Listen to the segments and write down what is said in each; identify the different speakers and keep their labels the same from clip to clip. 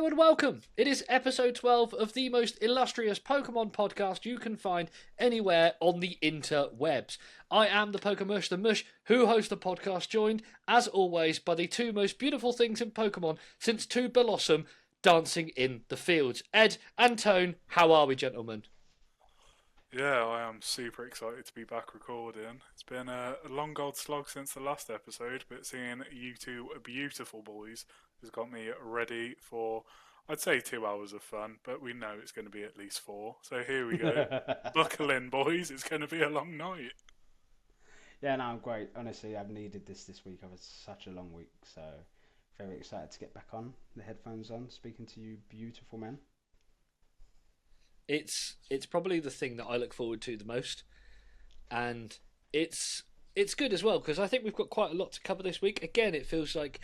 Speaker 1: Hello and welcome. It is episode 12 of the most illustrious Pokemon podcast you can find anywhere on the interwebs. I am the Pokemush, the Mush, who hosts the podcast, joined, as always, by the two most beautiful things in Pokemon since two Blossom dancing in the fields. Ed and Tone, how are we, gentlemen?
Speaker 2: Yeah, I am super excited to be back recording. It's been a long old slog since the last episode, but seeing you two beautiful boys has got me ready for, I'd say 2 hours of fun, but we know it's going to be at least 4. So here we go. Buckle in, boys. It's going to be a long night.
Speaker 3: Yeah, no, I'm great. Honestly, I've needed this week. I've had such a long week, so very excited to get back on, the headphones on, speaking to you beautiful men.
Speaker 1: It's probably the thing that I look forward to the most, and it's good as well because I think we've got quite a lot to cover this week. Again, it feels like,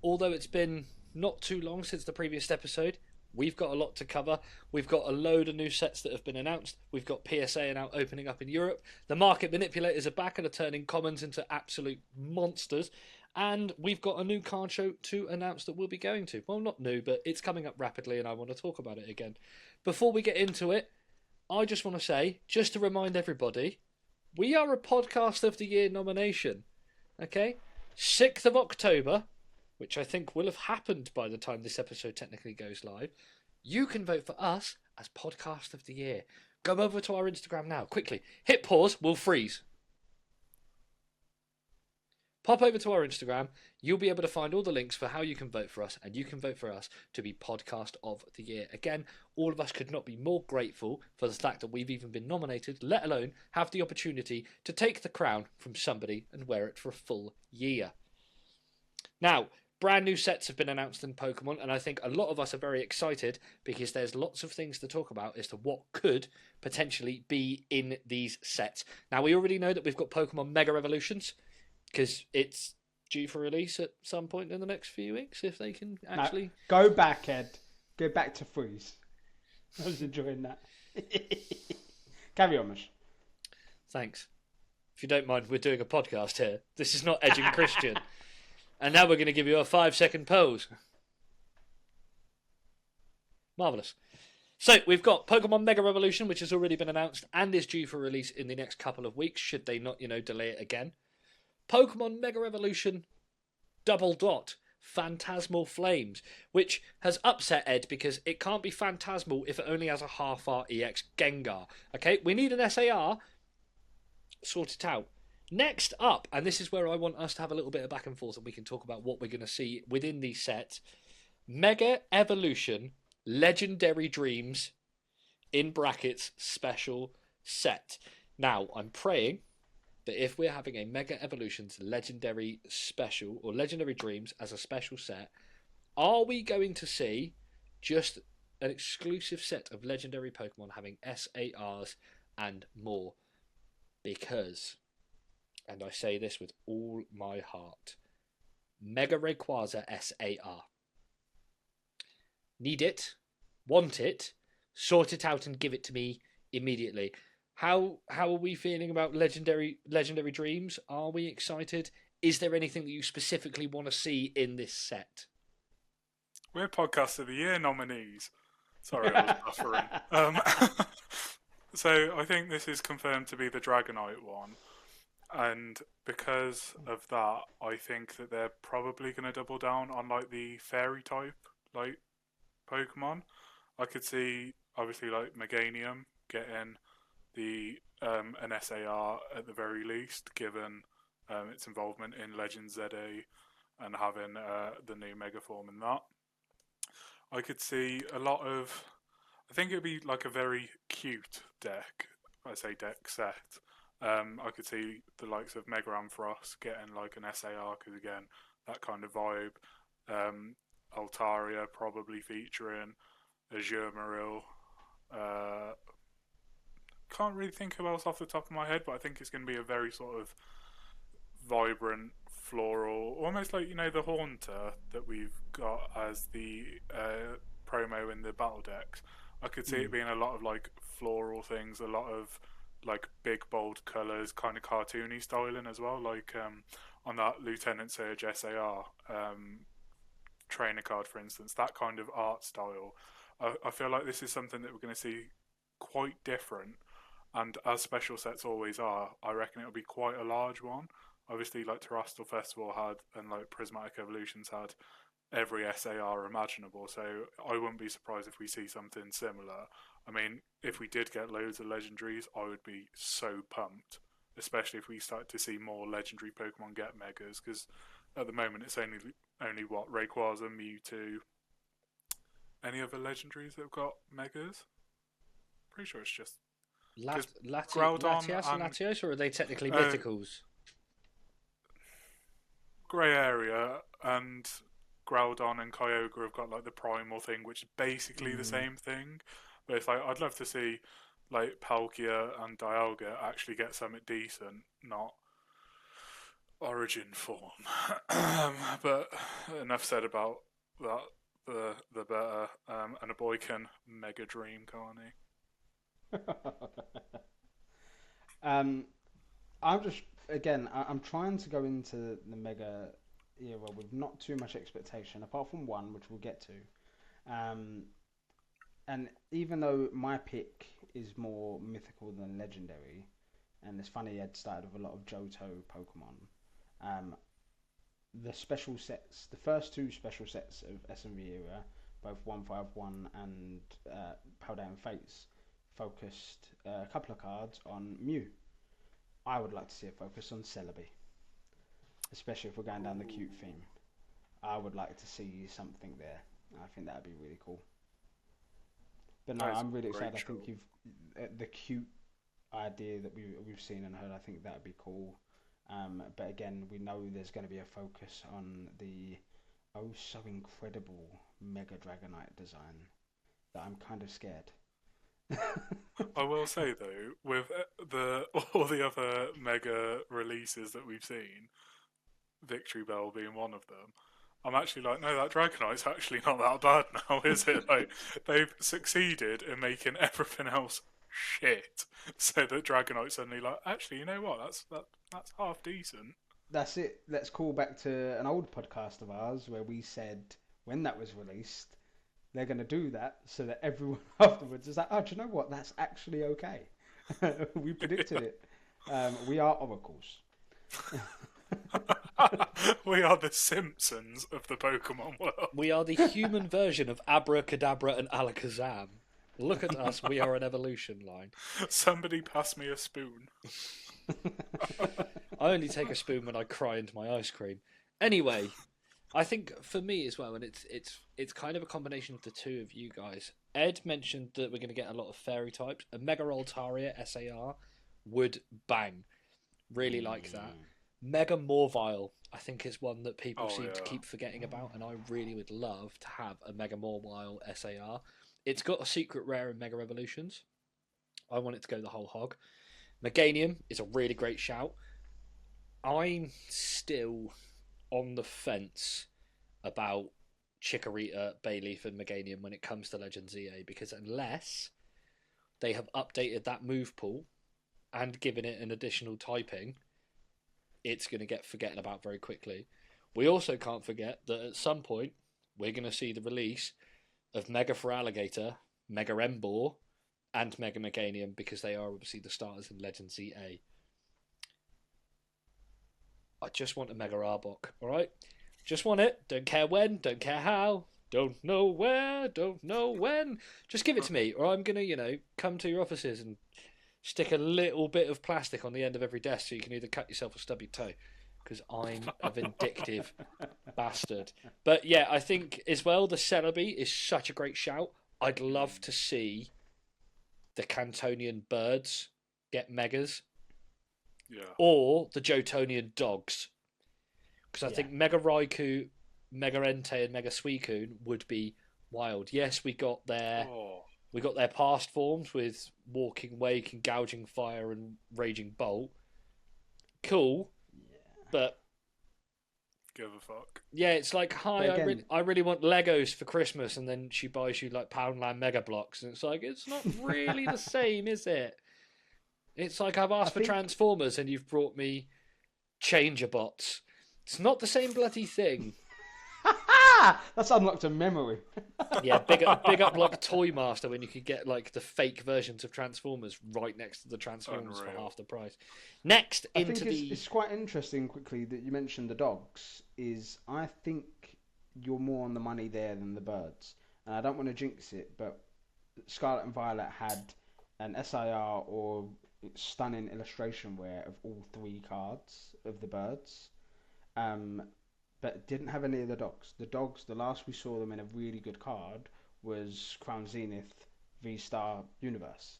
Speaker 1: although it's been not too long since the previous episode, we've got a lot to cover. We've got a load of new sets that have been announced. We've got PSA now opening up in Europe. The market manipulators are back and are turning commons into absolute monsters. And we've got a new card show to announce that we'll be going to. Well, not new, but it's coming up rapidly and I want to talk about it again. Before we get into it, I just want to say, just to remind everybody, we are a Podcast of the Year nomination. Okay? 6th of October, which I think will have happened by the time this episode technically goes live. You can vote for us as Podcast of the Year. Go over to our Instagram now, quickly. Hit pause, we'll freeze. Pop over to our Instagram. You'll be able to find all the links for how you can vote for us, and you can vote for us to be Podcast of the Year. Again, all of us could not be more grateful for the fact that we've even been nominated, let alone have the opportunity to take the crown from somebody and wear it for a full year. Now, brand new sets have been announced in Pokemon, and I think a lot of us are very excited because there's lots of things to talk about as to what could potentially be in these sets. Now, we already know that we've got Pokemon Mega Evolutions, because it's due for release at some point in the next few weeks, if they can actually...
Speaker 3: No, go back, Ed. Go back to freeze. I was enjoying that. Carry on, Mish.
Speaker 1: Thanks. If you don't mind, we're doing a podcast here. This is not Edging Christian. And now we're going to give you a 5-second pose. Marvellous. So, we've got Pokemon Mega Revolution, which has already been announced and is due for release in the next couple of weeks, should they not, delay it again. Pokemon Mega Evolution Double Dot Phantasmal Flames, which has upset Ed because it can't be Phantasmal if it only has a half-art EX Gengar. Okay, we need an SAR. Sort it out. Next up, and this is where I want us to have a little bit of back and forth and we can talk about what we're going to see within these sets. Mega Evolution Legendary Dreams, in brackets, special set. Now, I'm praying that if we're having a Mega Evolutions Legendary Special, or Legendary Dreams as a special set, are we going to see just an exclusive set of Legendary Pokemon having SARs and more? Because, and I say this with all my heart, Mega Rayquaza SAR. Need it, want it, sort it out and give it to me immediately. How are we feeling about Legendary Dreams? Are we excited? Is there anything that you specifically want to see in this set?
Speaker 2: We're Podcast of the Year nominees. Sorry, I was buffering. So I think this is confirmed to be the Dragonite one. And because of that, I think that they're probably going to double down on like the fairy type like Pokemon. I could see obviously like Meganium getting an SAR at the very least, given its involvement in Legend ZA and having the new Mega Form in that. I could see a lot of... I think it would be like a very cute deck. I say deck set. I could see the likes of Mega Ampharos getting like an SAR, because again, that kind of vibe. Altaria probably featuring Azure Maril. Can't really think of else off the top of my head, but I think it's going to be a very sort of vibrant, floral, almost like, the Haunter that we've got as the promo in the battle decks. I could see it being a lot of like floral things, a lot of like big bold colours, kind of cartoony styling as well, like on that Lieutenant Surge SAR. trainer card, for instance, that kind of art style. I feel like this is something that we're going to see quite different, and as special sets always are, I reckon it'll be quite a large one. Obviously, like Terrestrial Festival had, and like Prismatic Evolutions had, every SAR imaginable, so I wouldn't be surprised if we see something similar. I mean, if we did get loads of legendaries, I would be so pumped, especially if we start to see more legendary Pokemon get megas, because at the moment it's only what, Rayquaza, Mewtwo. Any other legendaries that have got megas? Pretty sure it's just Groudon
Speaker 1: Latias and
Speaker 2: and
Speaker 1: Latios, or are they technically mythicals?
Speaker 2: Grey Area and Groudon and Kyogre have got like the primal thing, which is basically the same thing. But it's like, I'd love to see like Palkia and Dialga actually get something decent, not origin form. But enough said about that. The better, and a boy can mega dream, can't he?
Speaker 3: I'm trying to go into the mega era with not too much expectation, apart from one, which we'll get to. And even though my pick is more mythical than legendary, and it's funny, Ed started with a lot of Johto Pokemon. The special sets, the first two special sets of SMV era, both 151 and Paldean Fates, focused a couple of cards on Mew. I would like to see a focus on Celebi, especially if we're going down the cute theme. I would like to see something there. I think that would be really cool. But no, I'm really excited. I think the cute idea that we've seen and heard, I think that would be cool. But again, we know there's going to be a focus on the oh so incredible Mega Dragonite design that I'm kind of scared.
Speaker 2: I will say though, with all the other Mega releases that we've seen, Victory Bell being one of them, I'm actually like, no, that Dragonite's actually not that bad now, is it? Like, they've succeeded in making everything else shit, so that Dragonite's suddenly like, actually, you know what? That's half decent.
Speaker 3: That's it. Let's call back to an old podcast of ours where we said when that was released, they're going to do that so that everyone afterwards is like, oh, do you know what? That's actually okay. We predicted it. We are oracles.
Speaker 2: We are the Simpsons of the Pokemon world.
Speaker 1: We are the human version of Abracadabra and Alakazam. Look at us, we are an evolution line.
Speaker 2: Somebody pass me a spoon.
Speaker 1: I only take a spoon when I cry into my ice cream. Anyway, I think for me as well, and it's kind of a combination of the two of you guys. Ed mentioned that we're going to get a lot of fairy types. A Mega Altaria SAR would bang. Really like that. Mega Morvile, I think, is one that people seem to keep forgetting about, and I really would love to have a Mega Morvile SAR. It's got a secret rare in Mega Evolutions. I want it to go the whole hog. Meganium is a really great shout. I'm still on the fence about Chikorita, Bayleaf, and Meganium when it comes to Legends EA, because unless they have updated that move pool and given it an additional typing, it's going to get forgotten about very quickly. We also can't forget that at some point we're going to see the release of Mega Feraligatr, Mega Emboar, and Mega Meganium, because they are obviously the starters in Legends EA. I just want a Mega Arbok, alright? Just want it. Don't care when, don't care how, don't know where, don't know when. Just give it to me, or I'm going to, come to your offices and stick a little bit of plastic on the end of every desk so you can either cut yourself or stub your toe. Because I'm a vindictive bastard. But yeah, I think as well, the Celebi is such a great shout. I'd love to see the Cantonian birds get megas.
Speaker 2: Yeah.
Speaker 1: Or the Jotonian dogs. Because I think Mega Raikou, Mega Entei, and Mega Suicune would be wild. Yes, we got their past forms with Walking Wake and Gouging Fire and Raging Bolt. Cool. But
Speaker 2: give a fuck.
Speaker 1: Yeah, it's like, hi, I really want Legos for Christmas, and then she buys you like Poundland Mega Blocks, and it's like, it's not really the same, is it? It's like I've asked for Transformers, and you've brought me Changer Bots. It's not the same bloody thing.
Speaker 3: That's unlocked a memory.
Speaker 1: Yeah, big up like Toy Master when you could get like the fake versions of Transformers right next to the Transformers for
Speaker 2: Unreal.
Speaker 1: half the price. Next,
Speaker 3: I
Speaker 1: into
Speaker 3: think it's quite interesting, quickly, that you mentioned the dogs. I think you're more on the money there than the birds. And I don't want to jinx it, but Scarlet and Violet had an SIR or stunning illustration wear of all 3 cards of the birds. But didn't have any of the dogs. The dogs, the last we saw them in a really good card was Crown Zenith V-Star Universe.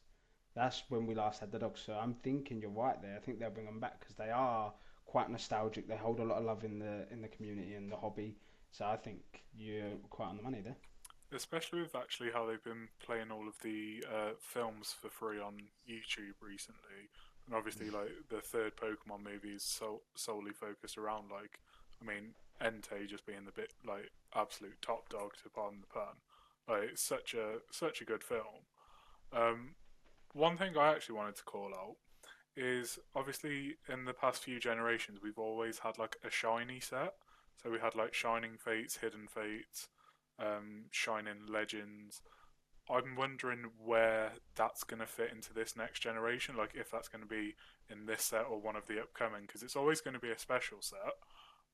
Speaker 3: That's when we last had the dogs. So I'm thinking you're right there. I think they'll bring them back because they are quite nostalgic. They hold a lot of love in the community and the hobby. So I think you're quite on the money there.
Speaker 2: Especially with actually how they've been playing all of the films for free on YouTube recently. And obviously, like, the third Pokemon movie is solely focused around, like, I mean, Entei just being the bit, like, absolute top dog, to pardon the pun. Like, it's such a good film. One thing I actually wanted to call out is, obviously, in the past few generations, we've always had, like, a shiny set. So we had, like, Shining Fates, Hidden Fates, Shining Legends. I'm wondering where that's going to fit into this next generation, like if that's going to be in this set or one of the upcoming, because it's always going to be a special set.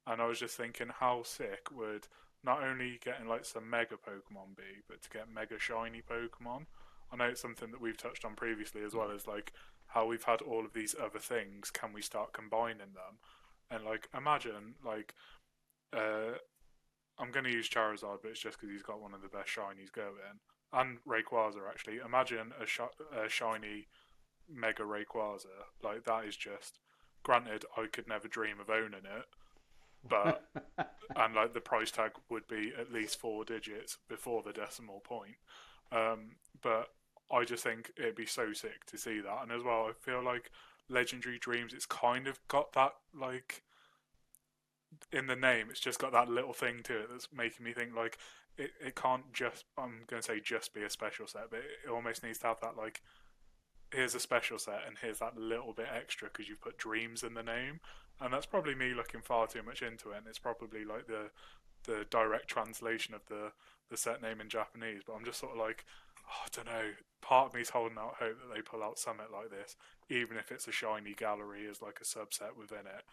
Speaker 2: And I was just thinking, how sick would not only getting like some mega Pokemon be, but to get mega shiny Pokemon. I know it's something that we've touched on previously, as well as like how we've had all of these other things. Can we start combining them? And like, imagine like, I'm going to use Charizard, but it's just because he's got one of the best shinies going. And Rayquaza, actually. Imagine a shiny Mega Rayquaza. Like, that is just... Granted, I could never dream of owning it. But... and, like, the price tag would be at least 4 digits before the decimal point. But I just think it'd be so sick to see that. And as well, I feel like Legendary Dreams, it's kind of got that, like... in the name, it's just got that little thing to it that's making me think, like... It can't just, I'm going to say just be a special set, but it almost needs to have that, like, here's a special set and here's that little bit extra because you've put dreams in the name. And that's probably me looking far too much into it, and it's probably like the direct translation of the set name in Japanese. But I'm just sort of like, oh, I don't know, part of me's holding out hope that they pull out something like this, even if it's a shiny gallery as like a subset within it.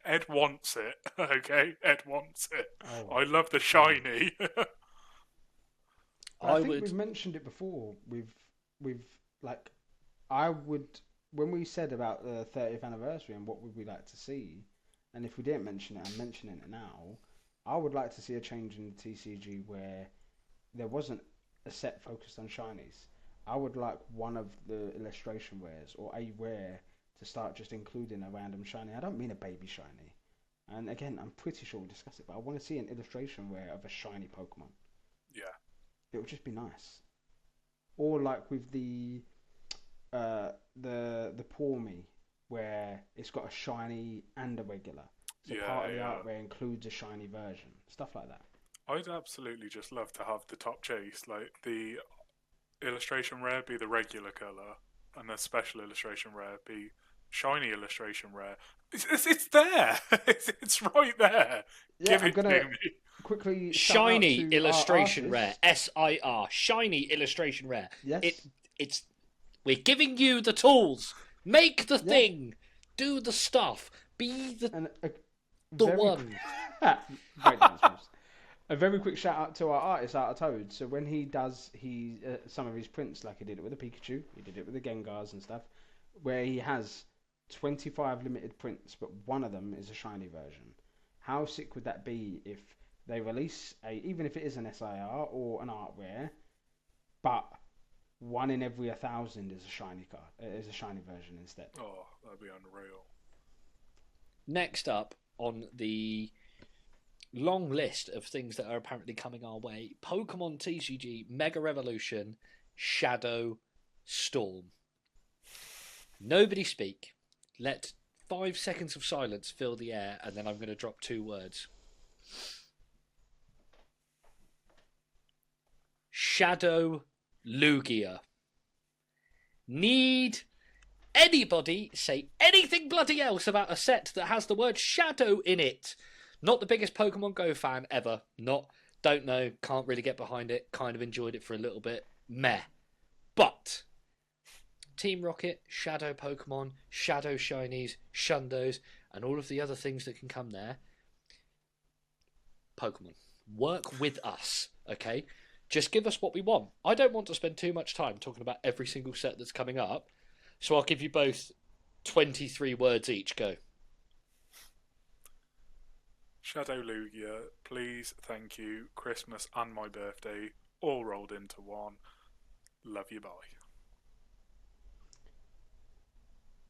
Speaker 2: Ed wants it, okay? Ed wants it. Oh. I love the shiny.
Speaker 3: I think we've mentioned it before. We've like, I would, when we said about the 30th anniversary and what would we like to see, and if we didn't mention it, I'm mentioning it now. I would like to see a change in the TCG where there wasn't a set focused on shinies. I would like one of the illustration wares or a rare to start just including a random shiny. I don't mean a baby shiny. And again, I'm pretty sure we'll discuss it, but I want to see an illustration rare of a shiny Pokemon.
Speaker 2: Yeah.
Speaker 3: It would just be nice. Or like with the Poor Me, where it's got a shiny and a regular. So part of the art rare includes a shiny version. Stuff like that.
Speaker 2: I'd absolutely just love to have the top chase, like the illustration rare be the regular colour, and the special illustration rare be shiny illustration rare. It's there. It's right there.
Speaker 3: Yeah,
Speaker 2: Give it to me.
Speaker 3: Quickly.
Speaker 1: Shiny illustration rare. SIR. Shiny illustration rare.
Speaker 3: Yes.
Speaker 1: It's. We're giving you the tools. Make the thing. Do the stuff. Be the one.
Speaker 3: Great dance moves. A very quick shout out to our artist, Art of Toad. So when he does some of his prints, like he did it with the Pikachu, he did it with the Gengars and stuff, where he has 25 limited prints, but one of them is a shiny version. How sick would that be if they release even if it is an SIR or an art rare, but one in every 1,000 is a shiny card, is a shiny version instead.
Speaker 2: Oh, that'd be unreal.
Speaker 1: Next up on the long list of things that are apparently coming our way, Pokemon TCG Mega Revolution Shadow Storm. Nobody speak. Let 5 seconds of silence fill the air, and then I'm going to drop 2 words. Shadow Lugia. Need anybody say anything bloody else about a set that has the word shadow in it? Not the biggest Pokemon Go fan ever. Don't know, can't really get behind it. Kind of enjoyed it for a little bit. Meh. But Team Rocket, Shadow Pokemon, Shadow Shinies, Shundos, and all of the other things that can come there. Pokemon, work with us, okay? Just give us what we want. I don't want to spend too much time talking about every single set that's coming up, so I'll give you both 23 words each. Go.
Speaker 2: Shadow Lugia, please, thank you, Christmas and my birthday, all rolled into one. Love you, bye.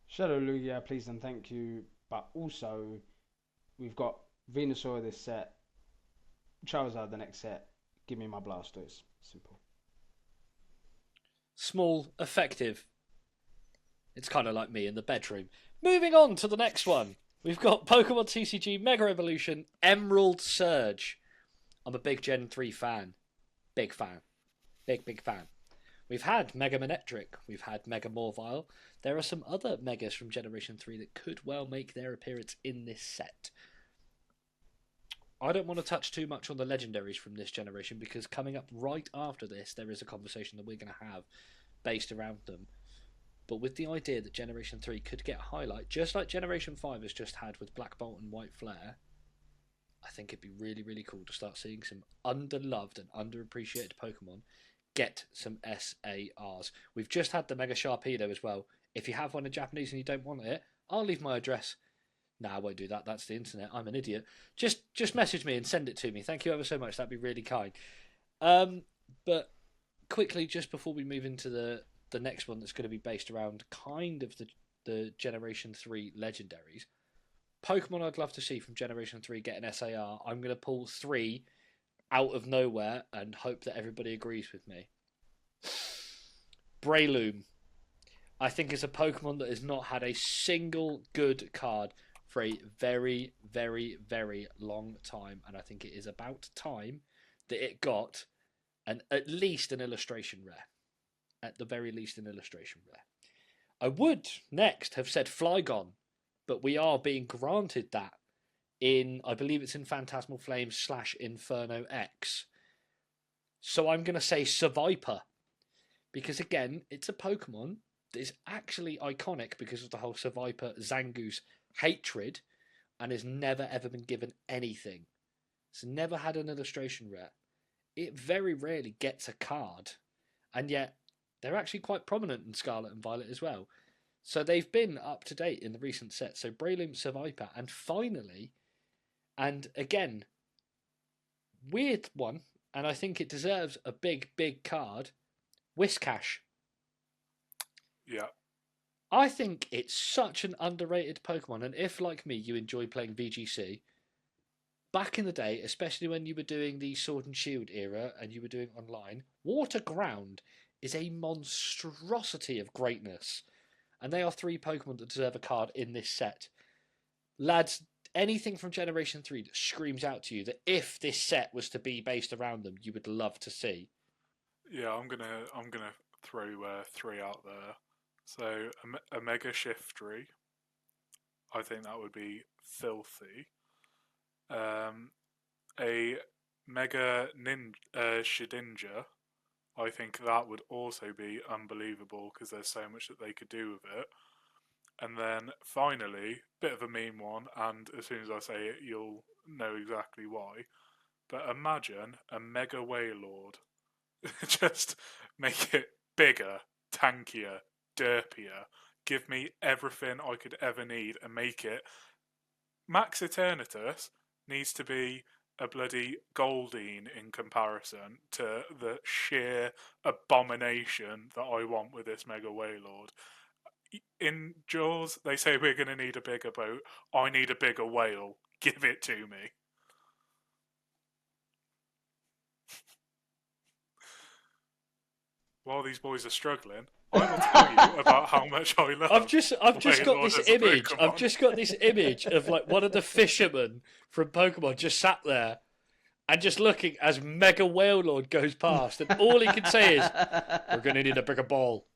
Speaker 3: Shadow Lugia, please and thank you. But also, we've got Venusaur this set, Charizard the next set. Give me my Blastoise. Simple.
Speaker 1: Small, effective. It's kind of like me in the bedroom. Moving on to the next one. We've got Pokemon TCG Mega Evolution Emerald Surge. I'm a big Gen 3 fan. Big fan. Big fan. We've had Mega Manectric. We've had Mega Morvile. There are some other Megas from Generation 3 that could well make their appearance in this set. I don't want to touch too much on the legendaries from this generation because coming up right after this, there is a conversation that we're going to have based around them. But with the idea that Generation 3 could get a highlight, just like Generation 5 has just had with Black Bolt and White Flare, I think it'd be really, really cool to start seeing some underloved and underappreciated Pokemon get some SARs. We've just had the Mega Sharpedo as well. If you have one in Japanese and you don't want it, I'll leave my address. No, I won't do that. That's the internet. I'm an idiot. Just message me and send it to me. Thank you ever so much. That'd be really kind. But quickly, just before we move into the next one that's going to be based around kind of the Generation 3 legendaries, Pokemon I'd love to see from Generation 3 get an SAR. I'm going to pull 3 out of nowhere and hope that everybody agrees with me. Breloom. I think it's a Pokemon that has not had a single good card for a very, very, very long time, and I think it is about time that it got at least an illustration rare. At the very least, an illustration rare. I would next have said Flygon, but we are being granted that in, I believe it's in Phantasmal Flames / Inferno X. So I'm going to say Seviper, because again, it's a Pokemon that is actually iconic because of the whole Seviper Zangoose hatred and has never ever been given anything. It's never had an illustration rare. It very rarely gets a card, and yet they're actually quite prominent in Scarlet and Violet as well. So they've been up to date in the recent set. So Breloom, Seviper, and finally, and again, weird one, and I think it deserves a big, big card, Whiscash.
Speaker 2: Yeah.
Speaker 1: I think it's such an underrated Pokemon, and if, like me, you enjoy playing VGC, back in the day, especially when you were doing the Sword and Shield era and you were doing online, Water Ground is a monstrosity of greatness. And they are 3 Pokemon that deserve a card in this set. Lads, anything from Generation 3 that screams out to you that if this set was to be based around them, you would love to see.
Speaker 2: Yeah, I'm gonna throw 3 out there. So a Mega Shiftry, I think that would be filthy. A Mega Shedinja, I think that would also be unbelievable because there's so much that they could do with it. And then finally, bit of a meme one, and as soon as I say it, you'll know exactly why. But imagine a Mega Wailord. Just make it bigger, tankier, derpier. Give me everything I could ever need and make it. Max Eternatus needs to be a bloody Goldeen in comparison to the sheer abomination that I want with this Mega Wailord. In Jaws, they say we're going to need a bigger boat. I need a bigger whale. Give it to me. While these boys are struggling, I will tell you about how much I love.
Speaker 1: I've just got this image. I've just got this image of like one of the fishermen from Pokemon just sat there and just looking as Mega Wailord goes past, and all he can say is, "We're gonna need a bigger ball."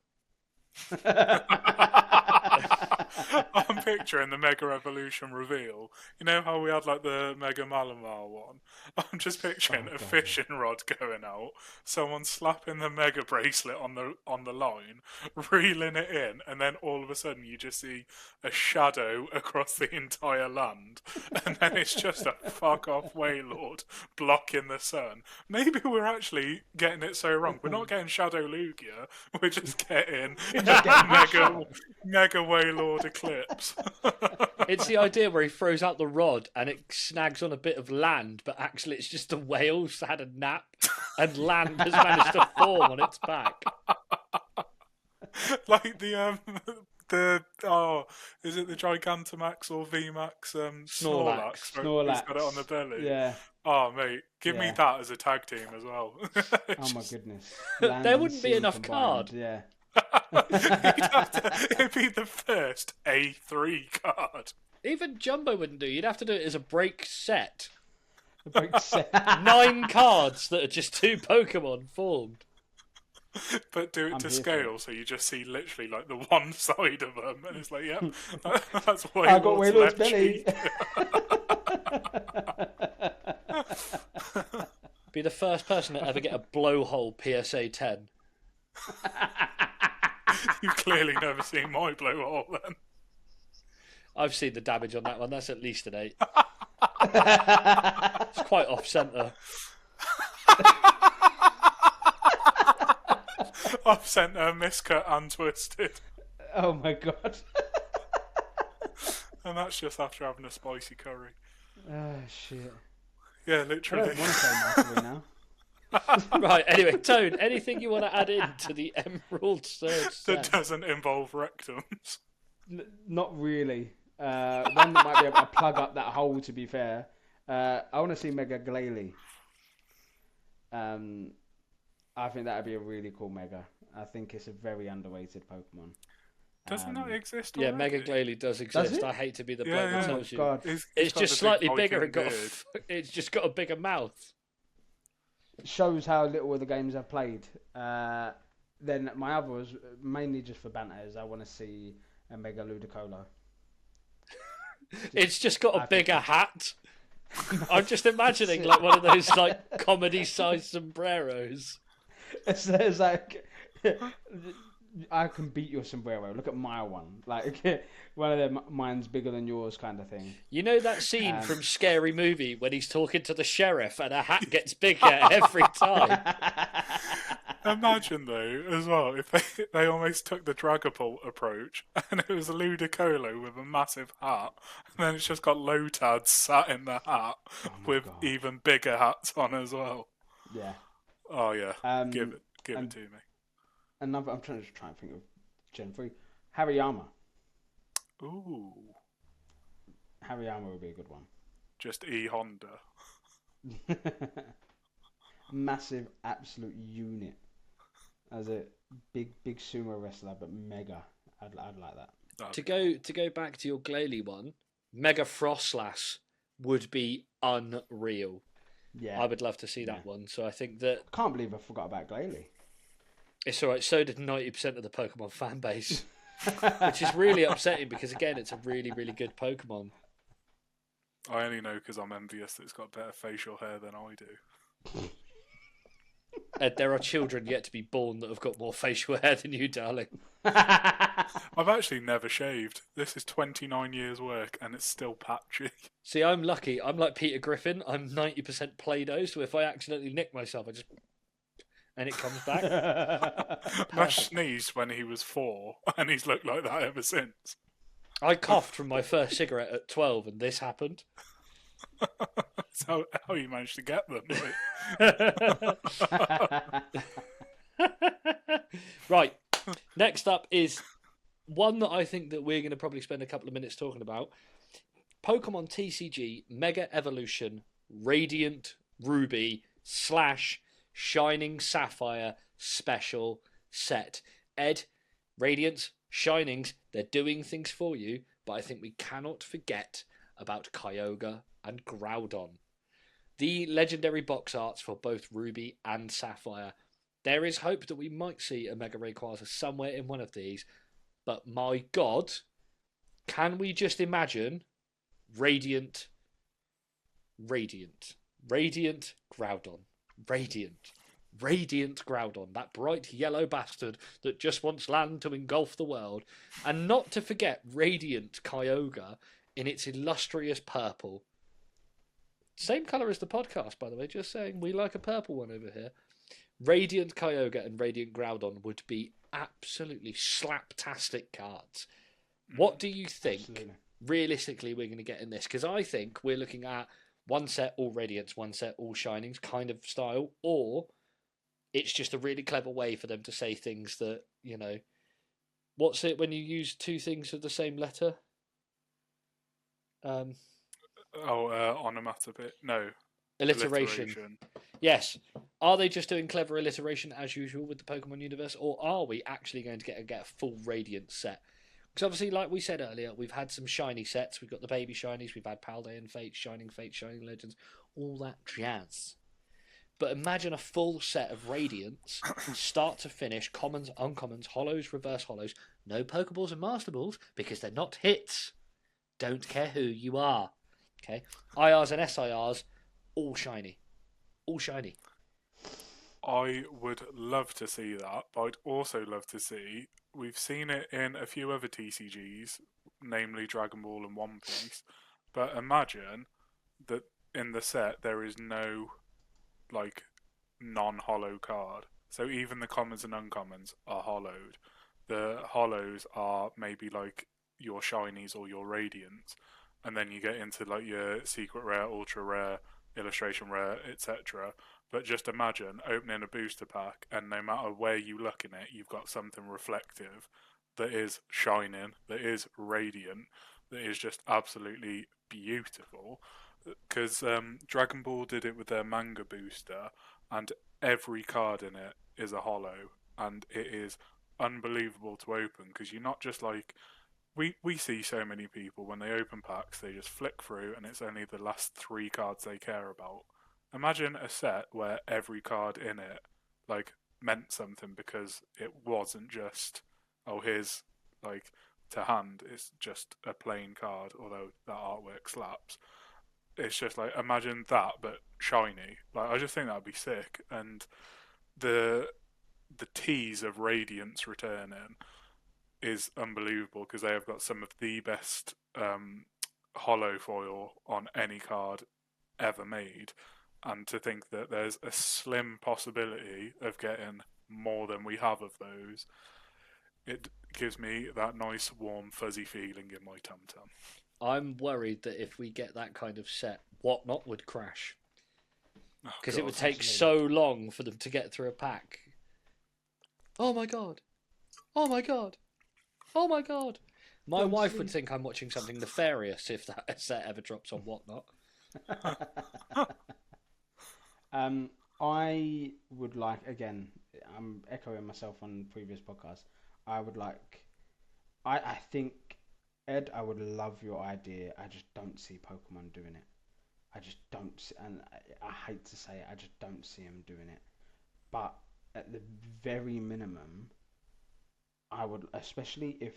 Speaker 2: I'm picturing the Mega Evolution reveal. You know how we had like the Mega Malamar one? I'm just picturing a fishing rod going out, someone slapping the Mega bracelet on the line, reeling it in, and then all of a sudden you just see a shadow across the entire land, and then it's just a fuck off Wailord blocking the sun. Maybe we're actually getting it so wrong. We're not getting Shadow Lugia, we're just getting Mega Wailord Eclipse.
Speaker 1: It's the idea where he throws out the rod and it snags on a bit of land, but actually it's just a whale who's had a nap and land has managed to form on its back.
Speaker 2: Like is it the Gigantamax or VMAX Snorlax?
Speaker 3: Snorlax.
Speaker 2: He's got it on the belly.
Speaker 3: Yeah.
Speaker 2: Oh mate, give me that as a tag team as well.
Speaker 3: Oh my goodness.
Speaker 1: There wouldn't be enough
Speaker 3: combined.
Speaker 1: card.
Speaker 3: Yeah.
Speaker 2: It'd be the first A3 card.
Speaker 1: Even Jumbo wouldn't do. You'd have to do it as a break set.
Speaker 3: A break set.
Speaker 1: 9 cards that are just 2 Pokemon formed.
Speaker 2: But do it to scale, so you just see literally like the one side of them, and it's like, yep, that's Wailord's
Speaker 3: I got Wailord's belly.
Speaker 1: Be the first person to ever get a blowhole PSA 10.
Speaker 2: You've clearly never seen my blowhole then.
Speaker 1: I've seen the damage on that one. That's at least an 8. It's quite off-centre.
Speaker 2: Off-centre, miscut, and twisted.
Speaker 3: Oh my god.
Speaker 2: And that's just after having a spicy curry.
Speaker 3: Oh shit.
Speaker 2: Yeah,
Speaker 3: I
Speaker 2: literally.
Speaker 3: don't want to say massively now.
Speaker 1: Right, anyway, Tone, anything you want to add in to the Emerald Surge set?
Speaker 2: That doesn't involve rectums.
Speaker 3: Not really. One that might be able to plug up that hole, to be fair. I want to see Mega Glalie. I think that would be a really cool Mega. I think it's a very underrated Pokemon.
Speaker 2: Doesn't that exist
Speaker 1: Yeah,
Speaker 2: already?
Speaker 1: Mega Glalie does exist. I hate to be the bloke that tells you.
Speaker 3: God.
Speaker 1: It's
Speaker 2: got
Speaker 1: just
Speaker 2: the
Speaker 1: slightly
Speaker 2: big
Speaker 1: bigger and
Speaker 2: poking
Speaker 1: got
Speaker 2: beard.
Speaker 1: it's just got a bigger mouth.
Speaker 3: Shows how little of the games I've played. Then my other was mainly just for banter. Is I want to see a Mega Ludicolo.
Speaker 1: It's just got a bigger hat. I'm just imagining like one of those like comedy-sized sombreros.
Speaker 3: It's like I can beat your sombrero. Look at my one. Like one of them, mine's bigger than yours, kind of thing.
Speaker 1: You know that scene from Scary Movie when he's talking to the sheriff and a hat gets bigger every time?
Speaker 2: Imagine though, as well, if they almost took the Dragapult approach and it was a Ludicolo with a massive hat, and then it's just got Lotads sat in the hat with even bigger hats on as well.
Speaker 3: Yeah.
Speaker 2: Oh yeah, give it to me.
Speaker 3: Another, I'm trying to think of Gen 3. Hariyama.
Speaker 2: Ooh.
Speaker 3: Hariyama would be a good one.
Speaker 2: Just Honda.
Speaker 3: Massive, absolute unit. As a big sumo wrestler, but mega. I'd like that.
Speaker 1: To go back to your Glalie one, Mega Frostlass would be unreal.
Speaker 3: Yeah.
Speaker 1: I would love to see that one. So I think that
Speaker 3: I can't believe I forgot about Glalie.
Speaker 1: it's alright. So did 90% of the Pokemon fan base, which is really upsetting because again, it's a really, really good Pokemon.
Speaker 2: I only know because I'm envious that it's got better facial hair than I do.
Speaker 1: Ed, there are children yet to be born that have got more facial hair than you, darling.
Speaker 2: I've actually never shaved. This is 29 years' work and it's still patchy.
Speaker 1: See, I'm lucky. I'm like Peter Griffin. I'm 90% Play-Doh, so if I accidentally nick myself, I just... and it comes back.
Speaker 2: Ash sneezed when he was 4 and he's looked like that ever since.
Speaker 1: I coughed from my first cigarette at 12 and this happened.
Speaker 2: That's how you managed to get them.
Speaker 1: Right. Next up is one that I think that we're going to probably spend a couple of minutes talking about. Pokemon TCG Mega Evolution Radiant Ruby / Shining Sapphire Special Set. Ed, Radiance, Shinings, they're doing things for you, but I think we cannot forget about Kyogre and Groudon. The legendary box arts for both Ruby and Sapphire. There is hope that we might see a Mega Rayquaza somewhere in one of these, but my god, Can we just imagine Radiant Groudon. Radiant Groudon, that bright yellow bastard that just wants land to engulf the world. And not to forget Radiant Kyogre in its illustrious purple. Same colour as the podcast, by the way, just saying. We like a purple one over here. Radiant Kyogre and Radiant Groudon would be absolutely slaptastic cards. What do you think, realistically, we're going to get in this? Because I think we're looking at one set all Radiants, one set all Shinings kind of style, or it's just a really clever way for them to say things that, you know... What's it when you use two things of the same letter?
Speaker 2: Onomatopoeia. No.
Speaker 1: Alliteration. Yes. Are they just doing clever alliteration as usual with the Pokemon universe, or are we actually going to get a full Radiant set? Because obviously, like we said earlier, we've had some shiny sets. We've got the baby shinies. We've had Paldean Fates, Shining Legends, all that jazz. But imagine a full set of Radiants, start to finish, commons, uncommons, holos, reverse holos, no Pokeballs and Master Balls because they're not hits. Don't care who you are. Okay, IRs and SIRs, all shiny. All shiny.
Speaker 2: I would love to see that, but I'd also love to see... We've seen it in a few other TCGs, namely Dragon Ball and One Piece, but imagine that in the set there is no, like, non-holo card. So even the commons and uncommons are hollowed. The hollows are maybe like your shinies or your radiants, and then you get into like your secret rare, ultra rare, illustration rare, etc. But just imagine opening a booster pack, and no matter where you look in it, you've got something reflective that is shining, that is radiant, that is just absolutely beautiful. Because Dragon Ball did it with their manga booster, and every card in it is a holo, and it is unbelievable to open, because you're not just like... We see so many people, when they open packs, they just flick through, and it's only the last 3 cards they care about. Imagine a set where every card in it, like, meant something, because it wasn't just, oh, here's, like, to hand, it's just a plain card, although that artwork slaps. It's just like, imagine that, but shiny. Like, I just think that'd be sick. And the tease of Radiance returning is unbelievable, because they have got some of the best holo foil on any card ever made. And to think that there's a slim possibility of getting more than we have of those, it gives me that nice, warm, fuzzy feeling in my tum-tum.
Speaker 1: I'm worried that if we get that kind of set, Whatnot would crash. Because it would take so long for them to get through a pack. Oh my god. Oh my god. Oh my god. My wife would think I'm watching something nefarious if that set ever drops on Whatnot.
Speaker 3: I would like, again, I'm echoing myself on previous podcasts. I think, Ed, I would love your idea. I just don't see Pokemon doing it. I just don't see, and I hate to say it, I just don't see them doing it. But at the very minimum, I would, especially if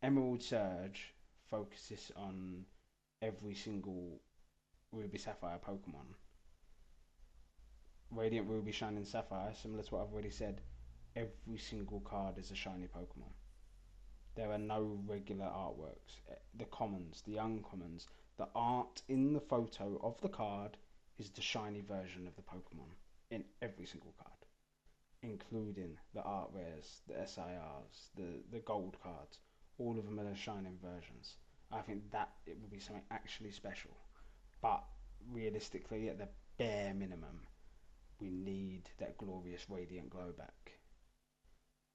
Speaker 3: Emerald Surge focuses on every single Ruby Sapphire Pokemon. Radiant Ruby Shining Sapphire, similar to what I've already said, every single card is a shiny Pokemon. There are no regular artworks. The commons, the uncommons, the art in the photo of the card is the shiny version of the Pokemon in every single card, including the art rares, the SIRs, the gold cards. All of them are the shining versions. I think that it will be something actually special. But realistically, at the bare minimum, we need that glorious radiant glow back.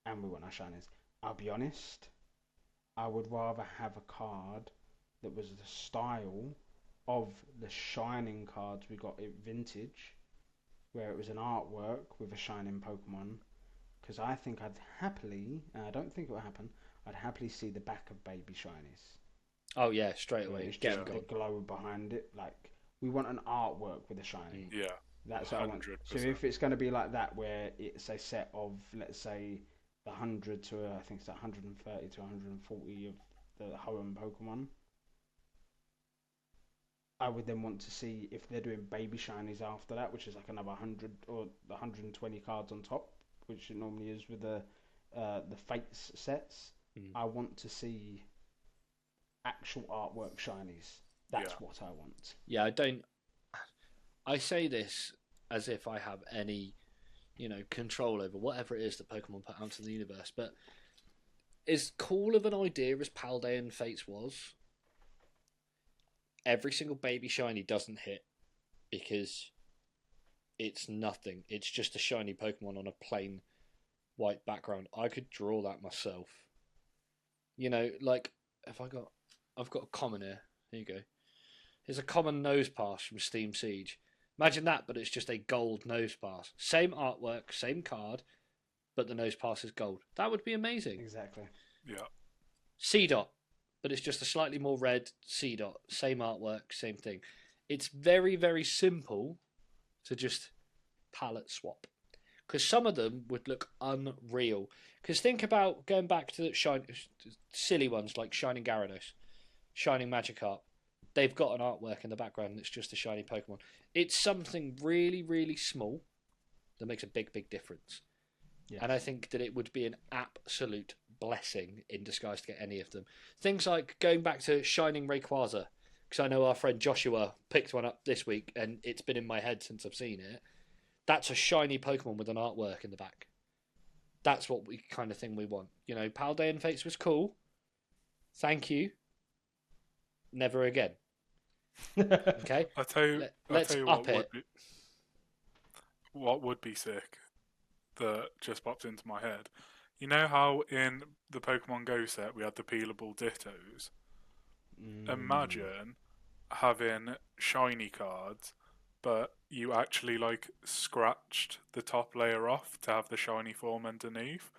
Speaker 3: And we want our shinings. I'll be honest, I would rather have a card that was the style of the shining cards we got at Vintage, where it was an artwork with a shining Pokemon. Because I think I'd happily, and I don't think it will happen, I'd happily see the back of Baby Shinies.
Speaker 1: Oh yeah, straight away.
Speaker 3: It's just the glow behind it. Like, we want an artwork with a shiny.
Speaker 2: Yeah.
Speaker 3: That's what I want. So if it's going to be like that, where it's a set of, let's say, the 100 to I think it's 130 to 140 of the home Pokemon. I would then want to see if they're doing baby shinies after that, which is like another 100 or 120 cards on top, which it normally is with the Fates sets. I want to see actual artwork shinies. That's what I want.
Speaker 1: Yeah, I say this as if I have any, control over whatever it is that Pokemon put out into the universe, but as cool of an idea as Paldean Fates was, every single baby shiny doesn't hit because it's nothing. It's just a shiny Pokemon on a plain white background. I could draw that myself. Like I've got a common here. Here you go. Here's a common nose pass from Steam Siege. Imagine that, but it's just a gold nose pass. Same artwork, same card, but the nose pass is gold. That would be amazing.
Speaker 3: Exactly.
Speaker 2: Yeah.
Speaker 1: C-Dot, but it's just a slightly more red C-Dot. Same artwork, same thing. It's very, very simple to just palette swap. Because some of them would look unreal. Because think about going back to the silly ones like Shining Gyarados, Shining Magikarp. They've got an artwork in the background that's just a shiny Pokemon. It's something really, really small that makes a big, big difference. Yes. And I think that it would be an absolute blessing in disguise to get any of them. Things like going back to Shining Rayquaza, because I know our friend Joshua picked one up this week and it's been in my head since I've seen it. That's a shiny Pokemon with an artwork in the back. That's what we kind of thing we want. Paldean Fates was cool. Thank you. Never again. Okay.
Speaker 2: I'll tell you what would be sick that just popped into my head. You know how in the Pokemon Go set we had the peelable Dittos? Imagine having shiny cards, but you actually scratched the top layer off to have the shiny form underneath.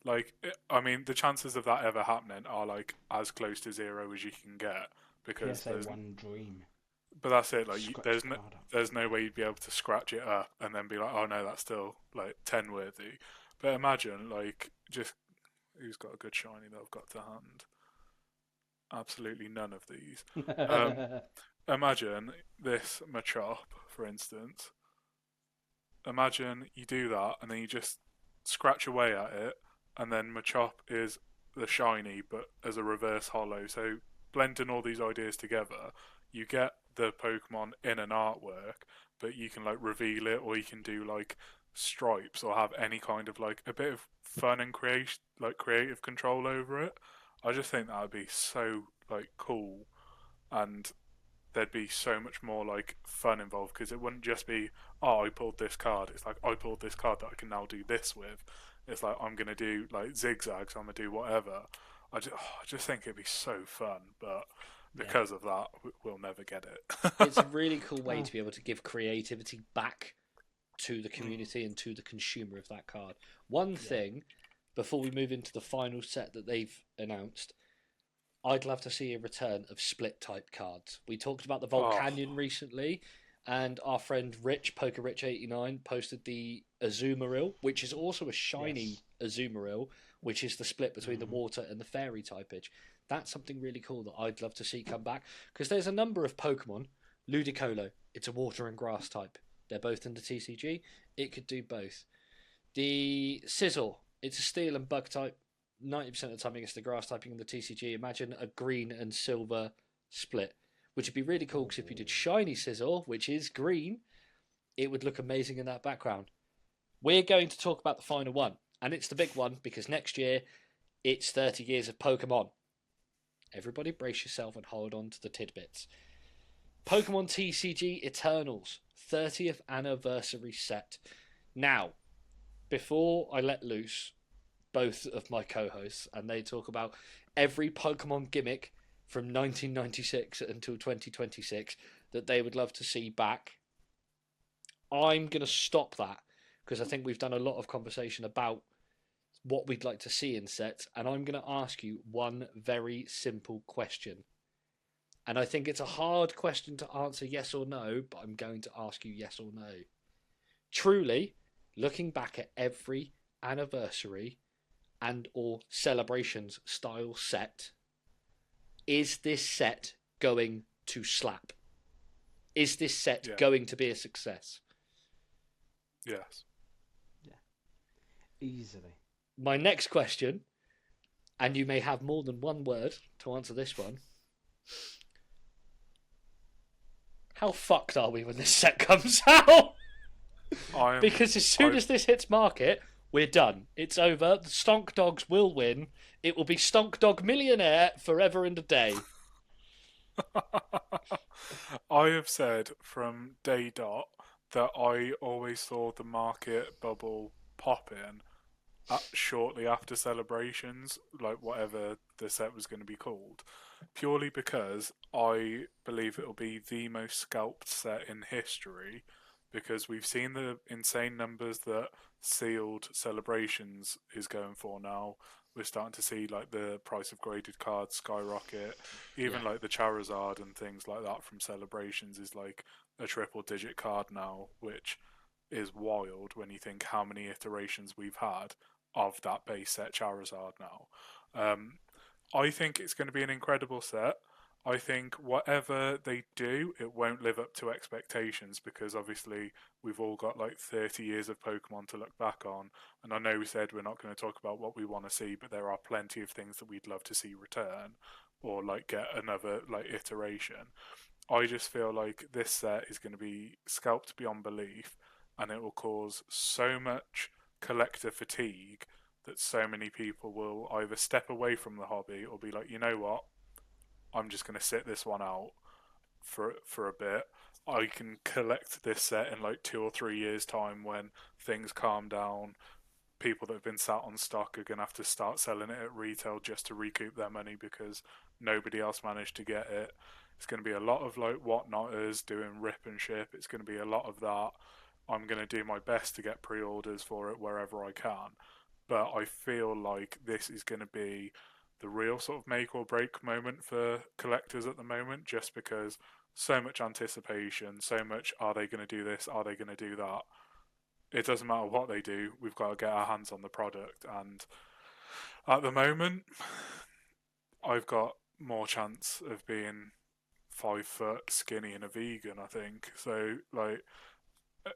Speaker 2: The chances of that ever happening are as close to zero as you can get. Because
Speaker 3: there's one dream.
Speaker 2: But that's it. There's no way you'd be able to scratch it up and then be like, oh no, that's still 10 worthy. But imagine just who's got a good shiny that I've got to hand. Absolutely none of these. Imagine this Machop, for instance. Imagine you do that and then you just scratch away at it, and then Machop is the shiny, but as a reverse holo. So blending all these ideas together, you get the Pokemon in an artwork, but you can reveal it, or you can do stripes, or have any kind of a bit of fun and creative control over it. I just think that would be so cool, and there'd be so much more fun involved, because it wouldn't just be, oh, I pulled this card. It's I pulled this card that I can now do this with. It's I'm gonna do zigzags. I'm gonna do whatever. I just think it'd be so fun, but because of that, we'll never get it.
Speaker 1: It's a really cool way to be able to give creativity back to the community and to the consumer of that card. One thing, before we move into the final set that they've announced, I'd love to see a return of split-type cards. We talked about the Volcanion recently, and our friend Rich, PokerRich89, posted the Azumarill, which is also a shiny Azumarill, which is the split between the water and the fairy typage. That's something really cool that I'd love to see come back, because there's a number of Pokemon. Ludicolo, it's a water and grass type. They're both in the TCG. It could do both. The Sizzle, it's a steel and bug type. 90% of the time against the grass typing in the TCG. Imagine a green and silver split, which would be really cool, because if you did shiny Sizzle, which is green, it would look amazing in that background. We're going to talk about the final one, and it's the big one, because next year it's 30 years of Pokemon. Everybody brace yourself and hold on to the tidbits. Pokemon TCG Eternals 30th anniversary set. Now, before I let loose both of my co-hosts and they talk about every Pokemon gimmick from 1996 until 2026 that they would love to see back, I'm going to stop that, because I think we've done a lot of conversation about what we'd like to see in sets, and I'm going to ask you one very simple question. And I think it's a hard question to answer yes or no, but I'm going to ask you yes or no. Truly, looking back at every anniversary and or celebrations style set, is this set going to slap? Is this set
Speaker 2: Yeah.
Speaker 1: going to be a success?
Speaker 2: Yes.
Speaker 3: Easily.
Speaker 1: My next question, and you may have more than one word to answer this one. How fucked are we when this set comes out? Because as soon as this hits market, we're done. It's over. The Stonk Dogs will win. It will be Stonk Dog Millionaire forever and a day.
Speaker 2: I have said from day dot that I always saw the market bubble pop in shortly after celebrations, like whatever the set was going to be called, purely because I believe it'll be the most scalped set in history, because we've seen the insane numbers that sealed celebrations is going for now. We're starting to see like the price of graded cards skyrocket. Even like the Charizard and things like that from celebrations is like a triple digit card now, which is wild when you think how many iterations we've had of that base set Charizard now. I think it's going to be an incredible set. I think whatever they do, it won't live up to expectations, because obviously we've all got like 30 years of Pokemon to look back on. And I know we said we're not going to talk about what we want to see, but there are plenty of things that we'd love to see return or like get another like iteration. I just feel like this set is going to be scalped beyond belief, and it will cause so much collector fatigue that so many people will either step away from the hobby or be like, you know what, I'm just going to sit this one out for a bit. I can collect this set in like 2 or 3 years' time when things calm down. People that have been sat on stock are going to have to start selling it at retail just to recoup their money because nobody else managed to get it. It's going to be a lot of like whatnotters doing rip and ship. It's going to be a lot of that. I'm going to do my best to get pre-orders for it wherever I can. But I feel like this is going to be the real sort of make or break moment for collectors at the moment, just because so much anticipation, so much are they going to do this, are they going to do that. It doesn't matter what they do, we've got to get our hands on the product. And at the moment, I've got more chance of being 5 foot, skinny, and a vegan, I think. So like,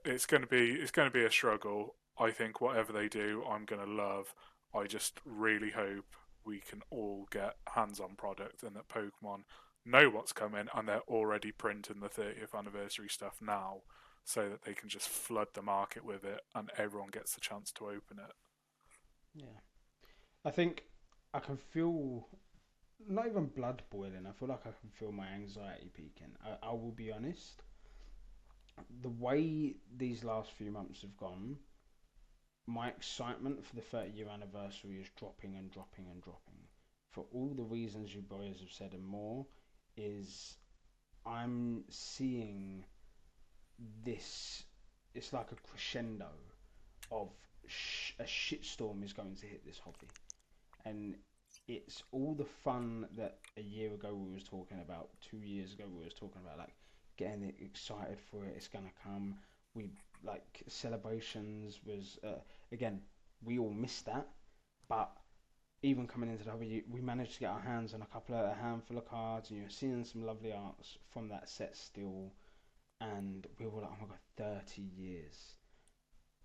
Speaker 2: it's going to be a struggle. I think whatever they do, I'm going to love. I just really hope we can all get hands-on product and that Pokemon know what's coming and they're already printing the 30th anniversary stuff now so that they can just flood the market with it and everyone gets the chance to open it.
Speaker 3: Yeah. I think I can feel not even blood boiling. I feel like I can feel my anxiety peaking. I will be honest. The way these last few months have gone, my excitement for the 30-year anniversary is dropping and dropping and dropping. For all the reasons you boys have said and more, is I'm seeing this, it's like a crescendo of a shitstorm is going to hit this hobby. And it's all the fun that a year ago we was talking about, 2 years ago we was talking about, like getting excited for it, it's going to come. We like celebrations was again, we all missed that, but even coming into the hobby, we managed to get our hands on a handful of cards, and you're seeing some lovely arts from that set still, and we were like, oh my god, 30 years.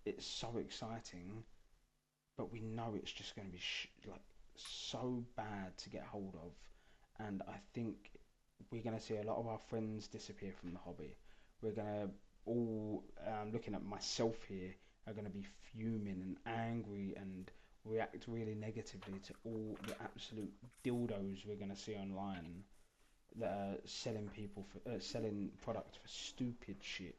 Speaker 3: It's so exciting, but we know it's just going to be like so bad to get hold of, and I think we're going to see a lot of our friends disappear from the hobby. We're going to all, looking at myself here, are going to be fuming and angry and react really negatively to all the absolute dildos we're going to see online that are selling people for selling product for stupid shit.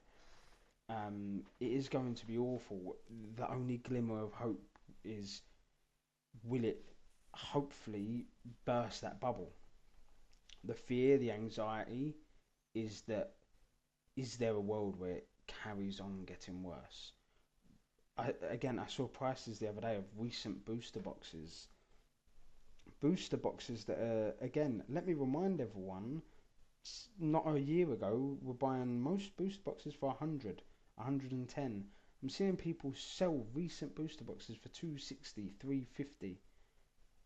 Speaker 3: It is going to be awful. The only glimmer of hope is, will it hopefully burst that bubble? The fear, the anxiety is that, is there a world where it carries on getting worse? I saw prices the other day of recent booster boxes. Booster boxes that are, again, let me remind everyone, not a year ago, we're buying most booster boxes for 100, 110. I'm seeing people sell recent booster boxes for 260, 350,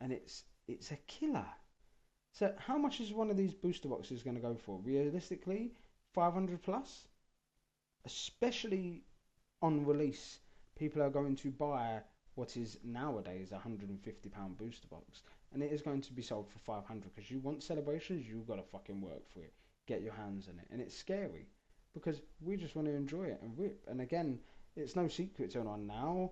Speaker 3: and it's a killer. So how much is one of these booster boxes going to go for? Realistically, 500 plus? Especially on release, people are going to buy what is nowadays a £150 booster box, and it is going to be sold for 500 because you want celebrations, you've got to fucking work for it, get your hands on it, and it's scary because we just want to enjoy it and rip. And again, it's no secret to anyone now.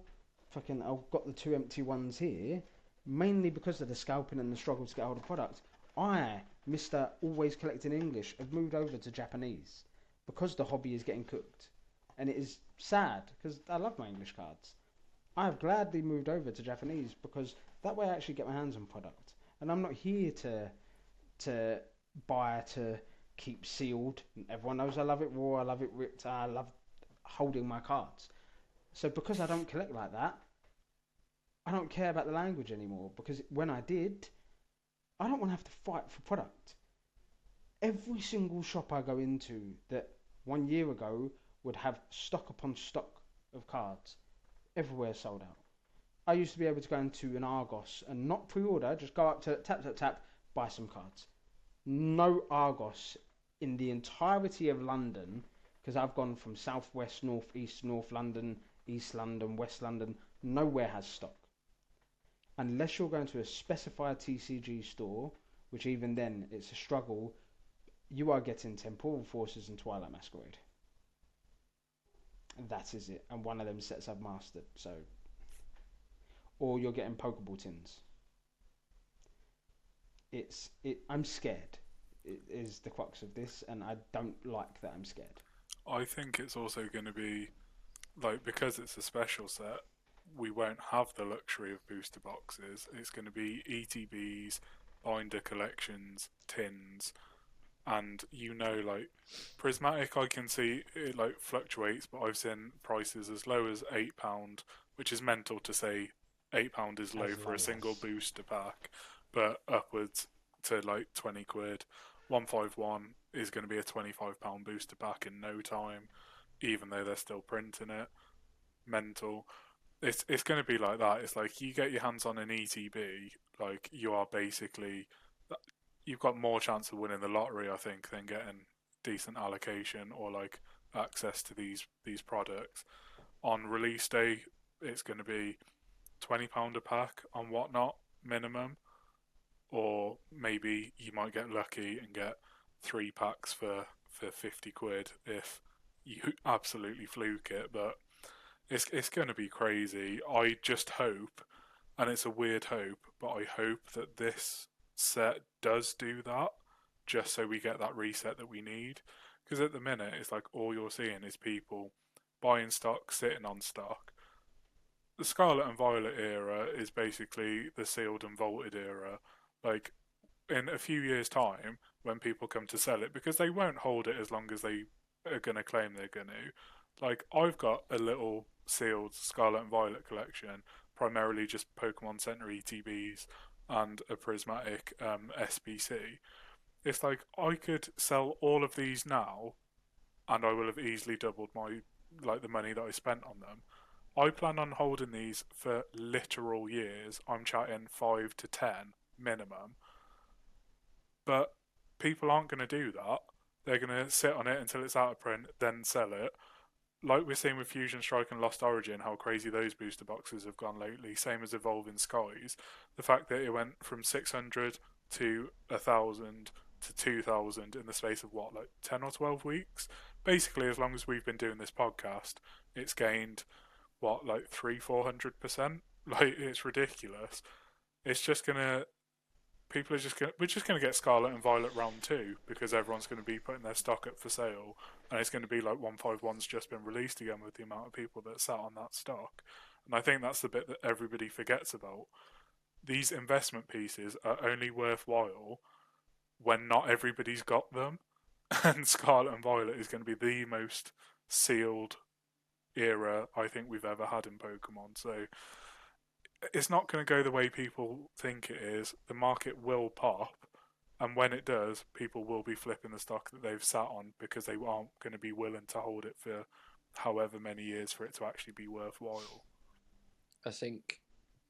Speaker 3: Fucking, I've got the 2 empty ones here, mainly because of the scalping and the struggle to get hold of product. I, Mr. Always Collecting English, have moved over to Japanese because the hobby is getting cooked. And it is sad because I love my English cards. I have gladly moved over to Japanese because that way I actually get my hands on product. And I'm not here to buy to keep sealed. Everyone knows I love it raw, I love it ripped, I love holding my cards. So because I don't collect like that, I don't care about the language anymore because when I did, I don't want to have to fight for product. Every single shop I go into that 1 year ago would have stock upon stock of cards, everywhere sold out. I used to be able to go into an Argos and not pre-order, just go up to tap, tap, tap, buy some cards. No Argos in the entirety of London, because I've gone from south, west, north, east, north London, east London, west London, nowhere has stock. Unless you're going to a specified TCG store, which even then it's a struggle, you are getting Temporal Forces and Twilight Masquerade. And that is it. And one of them sets I've mastered. So, or you're getting Pokeball tins. I'm scared. It is the crux of this, and I don't like that I'm scared.
Speaker 2: I think it's also going to be, like, because it's a special set, we won't have the luxury of booster boxes. It's going to be ETBs, binder collections, tins, and like prismatic, I can see it like fluctuates, but I've seen prices as low as £8, which is mental to say £8 is low for a single booster pack, but upwards to like 20 quid. 151 is going to be a £25 booster pack in no time, even though they're still printing it. Mental. It's going to be like that. It's like you get your hands on an ETB, like you are basically, you've got more chance of winning the lottery, I think, than getting decent allocation or like access to these products. On release day, it's going to be £20 a pack on Whatnot minimum, or maybe you might get lucky and get 3 packs for 50 quid if you absolutely fluke it, but it's going to be crazy. I just hope, and it's a weird hope, but I hope that this set does do that, just so we get that reset that we need. Because at the minute, it's like all you're seeing is people buying stock, sitting on stock. The Scarlet and Violet era is basically the sealed and vaulted era. Like, in a few years' time, when people come to sell it, because they won't hold it as long as they are going to claim they're going to. Like, I've got a little sealed Scarlet and Violet collection, primarily just Pokemon Center ETBs and a prismatic SBC. It's like I could sell all of these now, and I will have easily doubled my the money that I spent on them. I plan on holding these for literal years. I'm chatting 5 to 10 minimum. But people aren't going to do that. They're going to sit on it until it's out of print, then sell it. Like we're seeing with Fusion Strike and Lost Origin, how crazy those booster boxes have gone lately. Same as Evolving Skies. The fact that it went from 600 to 1,000 to 2,000 in the space of 10 or 12 weeks? Basically, as long as we've been doing this podcast, it's gained 300-400%. It's ridiculous. It's just gonna, we're just gonna get Scarlet and Violet round 2 because everyone's gonna be putting their stock up for sale, and it's gonna be like 151's just been released again with the amount of people that sat on that stock. And I think that's the bit that everybody forgets about. These investment pieces are only worthwhile when not everybody's got them, and Scarlet and Violet is going to be the most sealed era I think we've ever had in Pokemon. So it's not going to go the way people think it is. The market will pop, and when it does, people will be flipping the stock that they've sat on because they aren't going to be willing to hold it for however many years for it to actually be worthwhile.
Speaker 1: I think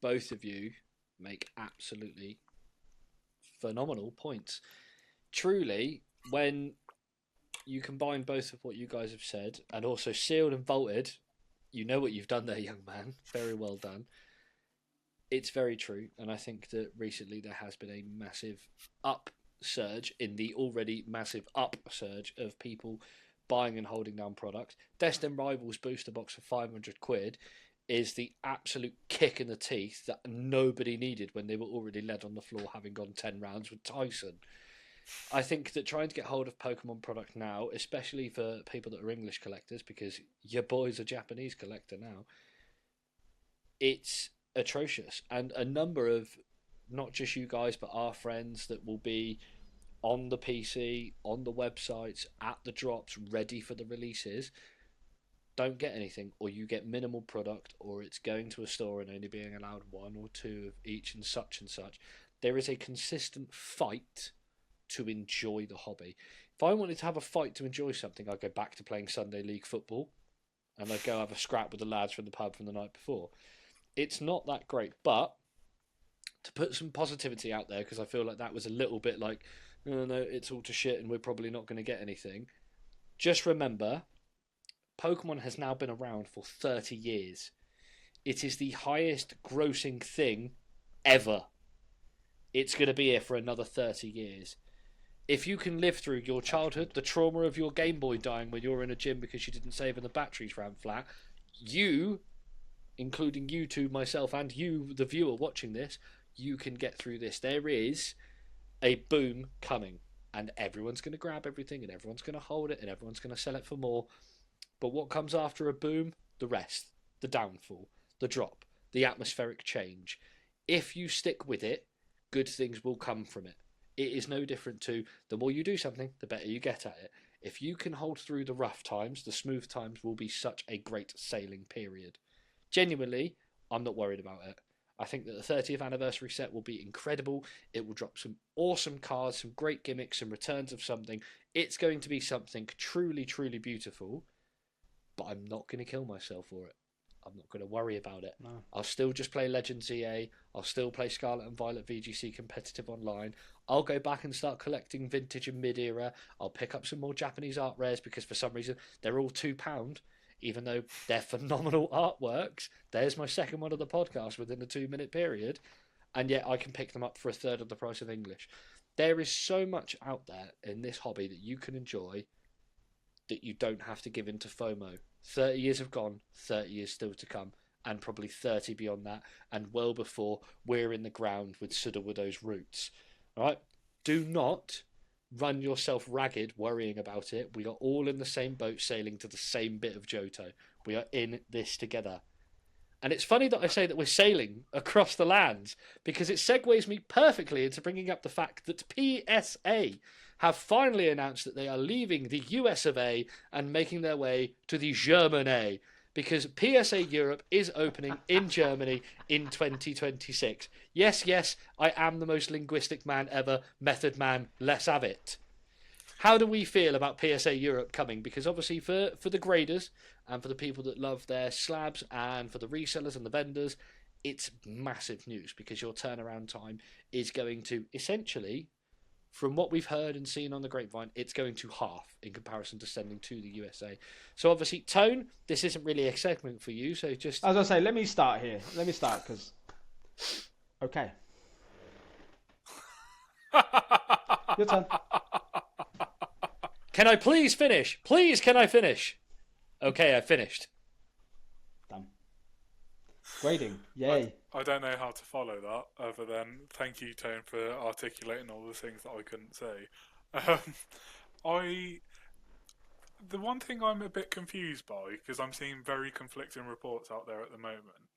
Speaker 1: both of you make absolutely phenomenal points. Truly, when you combine both of what you guys have said, and also sealed and vaulted, you know what you've done there, young man. Very well done. It's very true, and I think that recently there has been a massive upsurge in the already massive upsurge of people buying and holding down products. Destined Rivals booster box for £500 is the absolute kick in the teeth that nobody needed when they were already led on the floor, having gone 10 rounds with Tyson. I think that trying to get hold of Pokemon product now, especially for people that are English collectors, because your boy's a Japanese collector now, it's atrocious. And a number of, not just you guys, but our friends that will be on the PC, on the websites, at the drops, ready for the releases, don't get anything, or you get minimal product, or it's going to a store and only being allowed one or two of each and such and such. There is a consistent fight to enjoy the hobby. If I wanted to have a fight to enjoy something, I'd go back to playing Sunday League football, and I'd go have a scrap with the lads from the pub from the night before. It's not that great, but to put some positivity out there, because I feel like that was a little bit like, no, it's all to shit and we're probably not going to get anything. Just remember, Pokemon has now been around for 30 years. It is the highest grossing thing ever. It's going to be here for another 30 years. If you can live through your childhood, the trauma of your Game Boy dying when you were in a gym because you didn't save and the batteries ran flat, you, including you two, myself, and you, the viewer watching this, you can get through this. There is a boom coming, and everyone's going to grab everything, and everyone's going to hold it, and everyone's going to sell it for more. But what comes after a boom? The rest. The downfall. The drop. The atmospheric change. If you stick with it, good things will come from it. It is no different to the more you do something, the better you get at it. If you can hold through the rough times, the smooth times will be such a great sailing period. Genuinely, I'm not worried about it. I think that the 30th anniversary set will be incredible. It will drop some awesome cards, some great gimmicks, some returns of something. It's going to be something truly, truly beautiful. But I'm not going to kill myself for it. I'm not going to worry about it.
Speaker 3: No.
Speaker 1: I'll still just play Legends EA. I'll still play Scarlet and Violet VGC competitive online. I'll go back and start collecting vintage and mid-era. I'll pick up some more Japanese art rares because for some reason they're all £2. Even though they're phenomenal artworks. There's my second one of the podcast within a 2-minute period. And yet I can pick them up for a third of the price of English. There is so much out there in this hobby that you can enjoy that you don't have to give in to FOMO. 30 years have gone, 30 years still to come, and probably 30 beyond that, and well before we're in the ground with Sudowoodo's roots. All right? Do not run yourself ragged worrying about it. We are all in the same boat sailing to the same bit of Johto. We are in this together. And it's funny that I say that we're sailing across the lands because it segues me perfectly into bringing up the fact that PSA have finally announced that they are leaving the US of A and making their way to the German A because PSA Europe is opening in Germany in 2026. Yes, I am the most linguistic man ever. Method man, let's have it. How do we feel about PSA Europe coming? Because obviously for the graders and for the people that love their slabs and for the resellers and the vendors, it's massive news because your turnaround time is going to essentially, from what we've heard and seen on the grapevine, it's going to half in comparison to sending to the USA. So obviously, Tone, this isn't really a segment for you, so just...
Speaker 3: As I say, let me start here. Let me start because... Okay. Your turn.
Speaker 1: Can I please finish? Please, can I finish? Okay, I finished.
Speaker 3: Done. Grading. Yay.
Speaker 2: I don't know how to follow that other than thank you, Tone, for articulating all the things that I couldn't say. The one thing I'm a bit confused by, because I'm seeing very conflicting reports out there at the moment.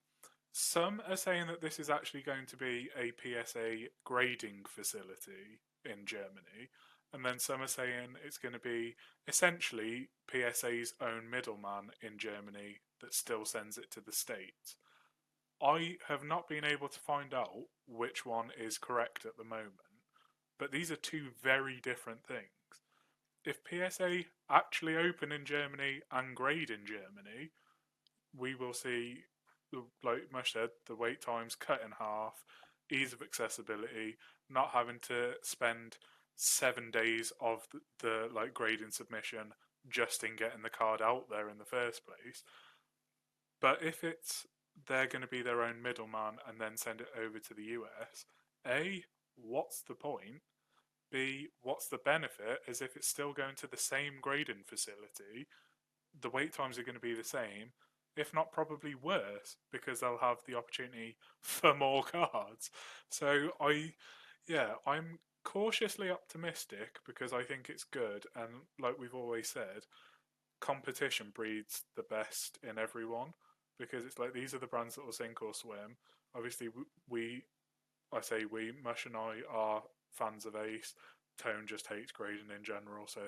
Speaker 2: Some are saying that this is actually going to be a PSA grading facility in Germany, and then some are saying it's going to be essentially PSA's own middleman in Germany that still sends it to the States. I have not been able to find out which one is correct at the moment, but these are two very different things. If PSA actually open in Germany and grade in Germany, we will see, like Mush said, the wait times cut in half. ease of accessibility, not having to spend 7 days of the like grading submission just in getting the card out there in the first place. But if they're going to be their own middleman and then send it over to the US, A, what's the point? B, what's the benefit? As if it's still going to the same grading facility, the wait times are going to be the same, if not probably worse, because they'll have the opportunity for more cards. So I'm cautiously optimistic because I think it's good, and like we've always said, competition breeds the best in everyone, because it's like these are the brands that will sink or swim. Obviously, Mush and I are fans of Ace. Tone just hates grading in general, so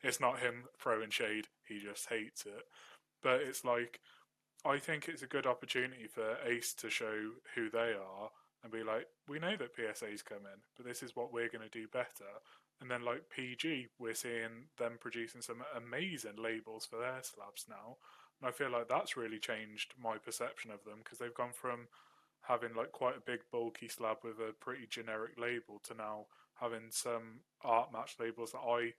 Speaker 2: it's not him throwing shade, he just hates it. But it's like, I think it's a good opportunity for Ace to show who they are and be like, we know that PSA's coming, but this is what we're going to do better. And then like PG, we're seeing them producing some amazing labels for their slabs now. And I feel like that's really changed my perception of them, because they've gone from having like quite a big bulky slab with a pretty generic label to now having some art match labels that I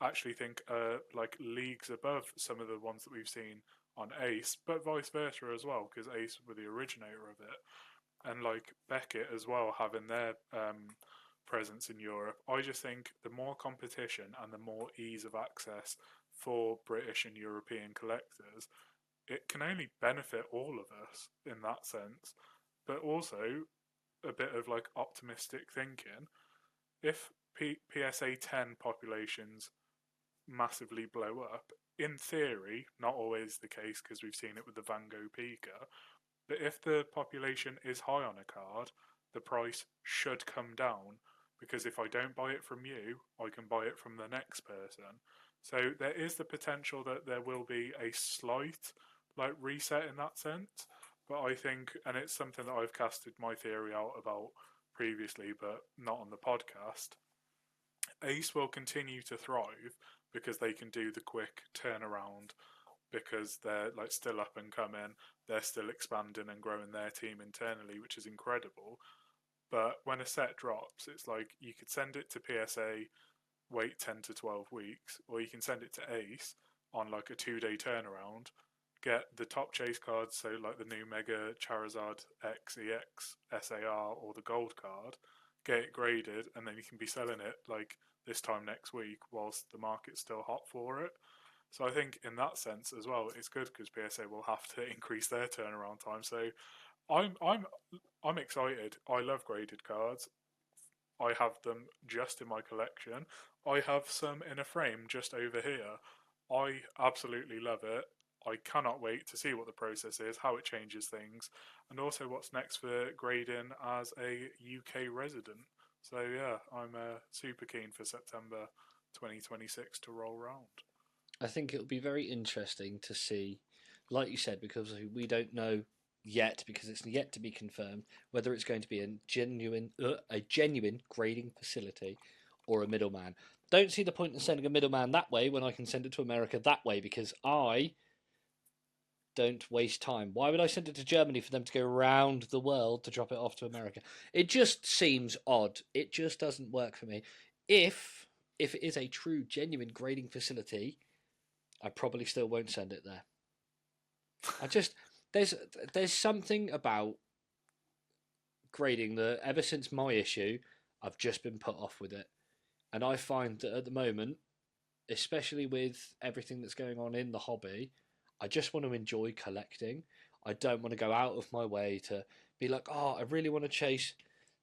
Speaker 2: actually think are like leagues above some of the ones that we've seen on Ace, but vice versa as well, because Ace were the originator of it. And like Beckett as well, having their presence in Europe. I just think the more competition and the more ease of access for British and European collectors, it can only benefit all of us in that sense. But also a bit of like optimistic thinking. If PSA 10 populations massively blow up, in theory, not always the case because we've seen it with the Van Gogh Pika, but if the population is high on a card, the price should come down, because if I don't buy it from you, I can buy it from the next person. So there is the potential that there will be a slight like reset in that sense. But I think, and it's something that I've casted my theory out about previously, but not on the podcast, Ace will continue to thrive because they can do the quick turnaround, because they're like still up and coming, they're still expanding and growing their team internally, which is incredible. But when a set drops, it's like you could send it to PSA, wait 10 to 12 weeks, or you can send it to Ace on like a 2-day turnaround, get the top chase cards, so like the new Mega Charizard X, EX, SAR, or the gold card, get it graded, and then you can be selling it like this time next week whilst the market's still hot for it. So I think in that sense as well, it's good because PSA will have to increase their turnaround time. So I'm excited. I love graded cards. I have them just in my collection. I have some in a frame just over here. I absolutely love it. I cannot wait to see what the process is, how it changes things, and also what's next for grading as a UK resident. So yeah, I'm super keen for September 2026 to roll round.
Speaker 1: I think it'll be very interesting to see, like you said, because we don't know yet, because it's yet to be confirmed, whether it's going to be a genuine grading facility or a middleman. Don't see the point in sending a middleman that way when I can send it to America that way, because I don't waste time. Why would I send it to Germany for them to go around the world to drop it off to America? It just seems odd. It just doesn't work for me. If it is a true, genuine grading facility, I probably still won't send it there. There's something about grading that ever since my issue, I've just been put off with it. And I find that at the moment, especially with everything that's going on in the hobby, I just want to enjoy collecting. I don't want to go out of my way to be like, oh, I really want to chase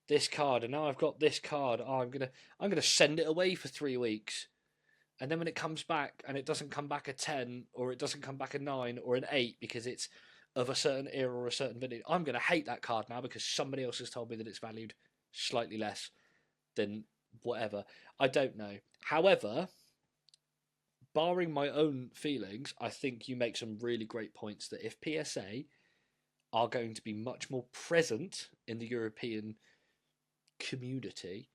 Speaker 1: this card, and now I've got this card. Oh, I'm gonna send it away for 3 weeks, and then when it comes back, and it doesn't come back a 10, or it doesn't come back a 9 or an 8 because it's of a certain era or a certain vintage, I'm gonna hate that card now because somebody else has told me that it's valued slightly less than whatever. I don't know. However, barring my own feelings, I think you make some really great points that if PSA are going to be much more present in the European community,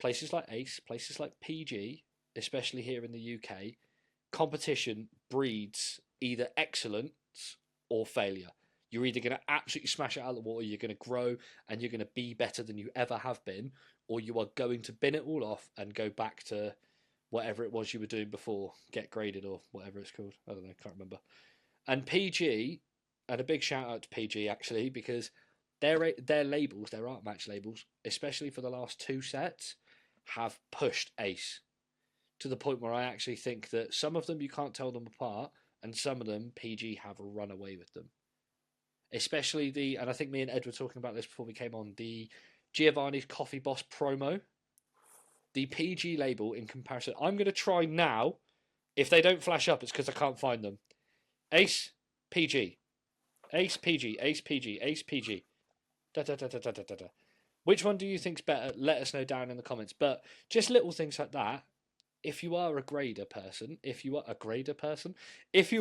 Speaker 1: places like Ace, places like PG, especially here in the UK, competition breeds either excellence or failure. You're either going to absolutely smash it out of the water, you're going to grow, and you're going to be better than you ever have been, or you are going to bin it all off and go back to whatever it was you were doing before, get graded or whatever it's called. I don't know, can't remember. And PG, and a big shout out to PG actually, because their labels, their art match labels, especially for the last 2 sets, have pushed ace to the point where I actually think that some of them you can't tell them apart, and some of them PG have run away with them. Especially and I think me and Ed were talking about this before we came on, the Giovanni's Coffee Boss promo. The PG label in comparison, I'm going to try now. If they don't flash up, it's because I can't find them. Ace, PG. Ace, PG. Ace, PG. Ace, PG. Da. Which one do you think's better? Let us know down in the comments. But just little things like that. If you are a grader person, if you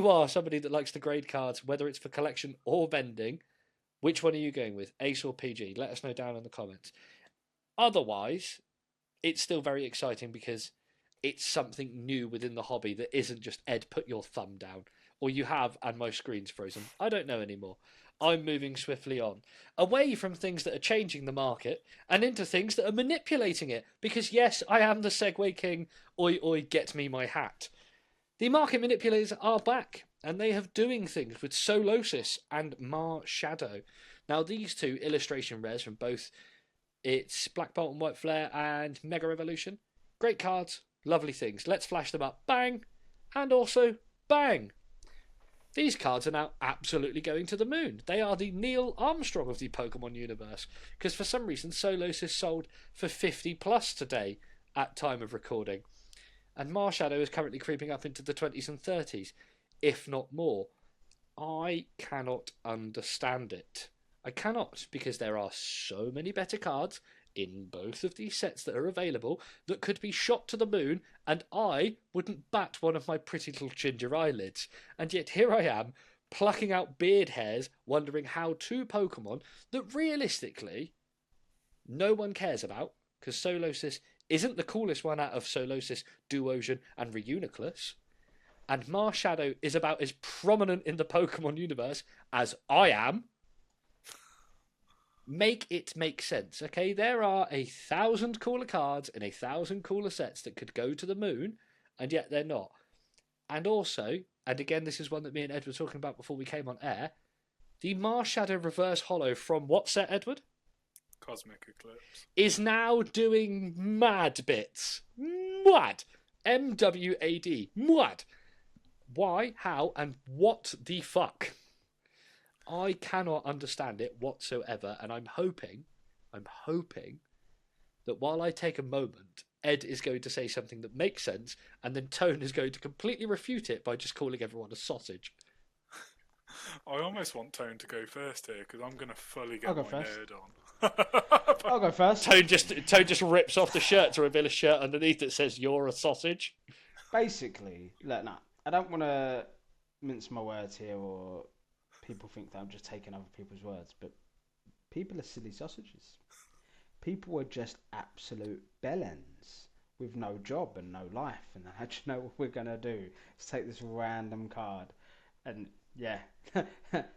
Speaker 1: are somebody that likes to grade cards, whether it's for collection or vending, which one are you going with? Ace or PG? Let us know down in the comments. Otherwise, it's still very exciting because it's something new within the hobby that isn't just Ed, put your thumb down. Or you have, and my screen's frozen. I don't know anymore. I'm moving swiftly on. Away from things that are changing the market and into things that are manipulating it. Because yes, I am the Segway King. Oi, oi, get me my hat. The market manipulators are back. And they have doing things with Solosis and Marshadow. Now these two illustration rares from both it's Black Bolt and White Flare and Mega Revolution. Great cards, lovely things. Let's flash them up. Bang! And also, bang! These cards are now absolutely going to the moon. They are the Neil Armstrong of the Pokemon universe. Because for some reason, Solosis sold for 50 plus today at time of recording. And Marshadow is currently creeping up into the 20s and 30s, if not more. I cannot understand it. I cannot, because there are so many better cards in both of these sets that are available that could be shot to the moon, and I wouldn't bat one of my pretty little ginger eyelids. And yet here I am, plucking out beard hairs, wondering how 2 Pokemon that realistically no one cares about, because Solosis isn't the coolest one out of Solosis, Duosion, and Reuniclus, and Marshadow is about as prominent in the Pokemon universe as I am. Make it make sense, okay? There are 1,000 cooler cards and 1,000 cooler sets that could go to the moon, and yet they're not. And also, and again, this is one that me and Ed were talking about before we came on air, the Marshadow Reverse Holo from what set, Edward?
Speaker 2: Cosmic Eclipse. Is
Speaker 1: now doing mad bits. Mad. MWAD. Mad. Why, how, and what the fuck? I cannot understand it whatsoever, and I'm hoping that while I take a moment, Ed is going to say something that makes sense, and then Tone is going to completely refute it by just calling everyone a sausage.
Speaker 2: I almost want Tone to go first here, because I'm going to fully get
Speaker 3: I'll go
Speaker 2: my
Speaker 3: first.
Speaker 2: nerd on.
Speaker 3: I'll go first.
Speaker 1: Tone just rips off the shirt to reveal a shirt underneath that says, "You're a sausage."
Speaker 3: Basically, look, nah, I don't want to mince my words here or people think that I'm just taking other people's words, but people are silly sausages. People are just absolute bellends with no job and no life, and how do you know what we're going to do? Let's take this random card, and yeah,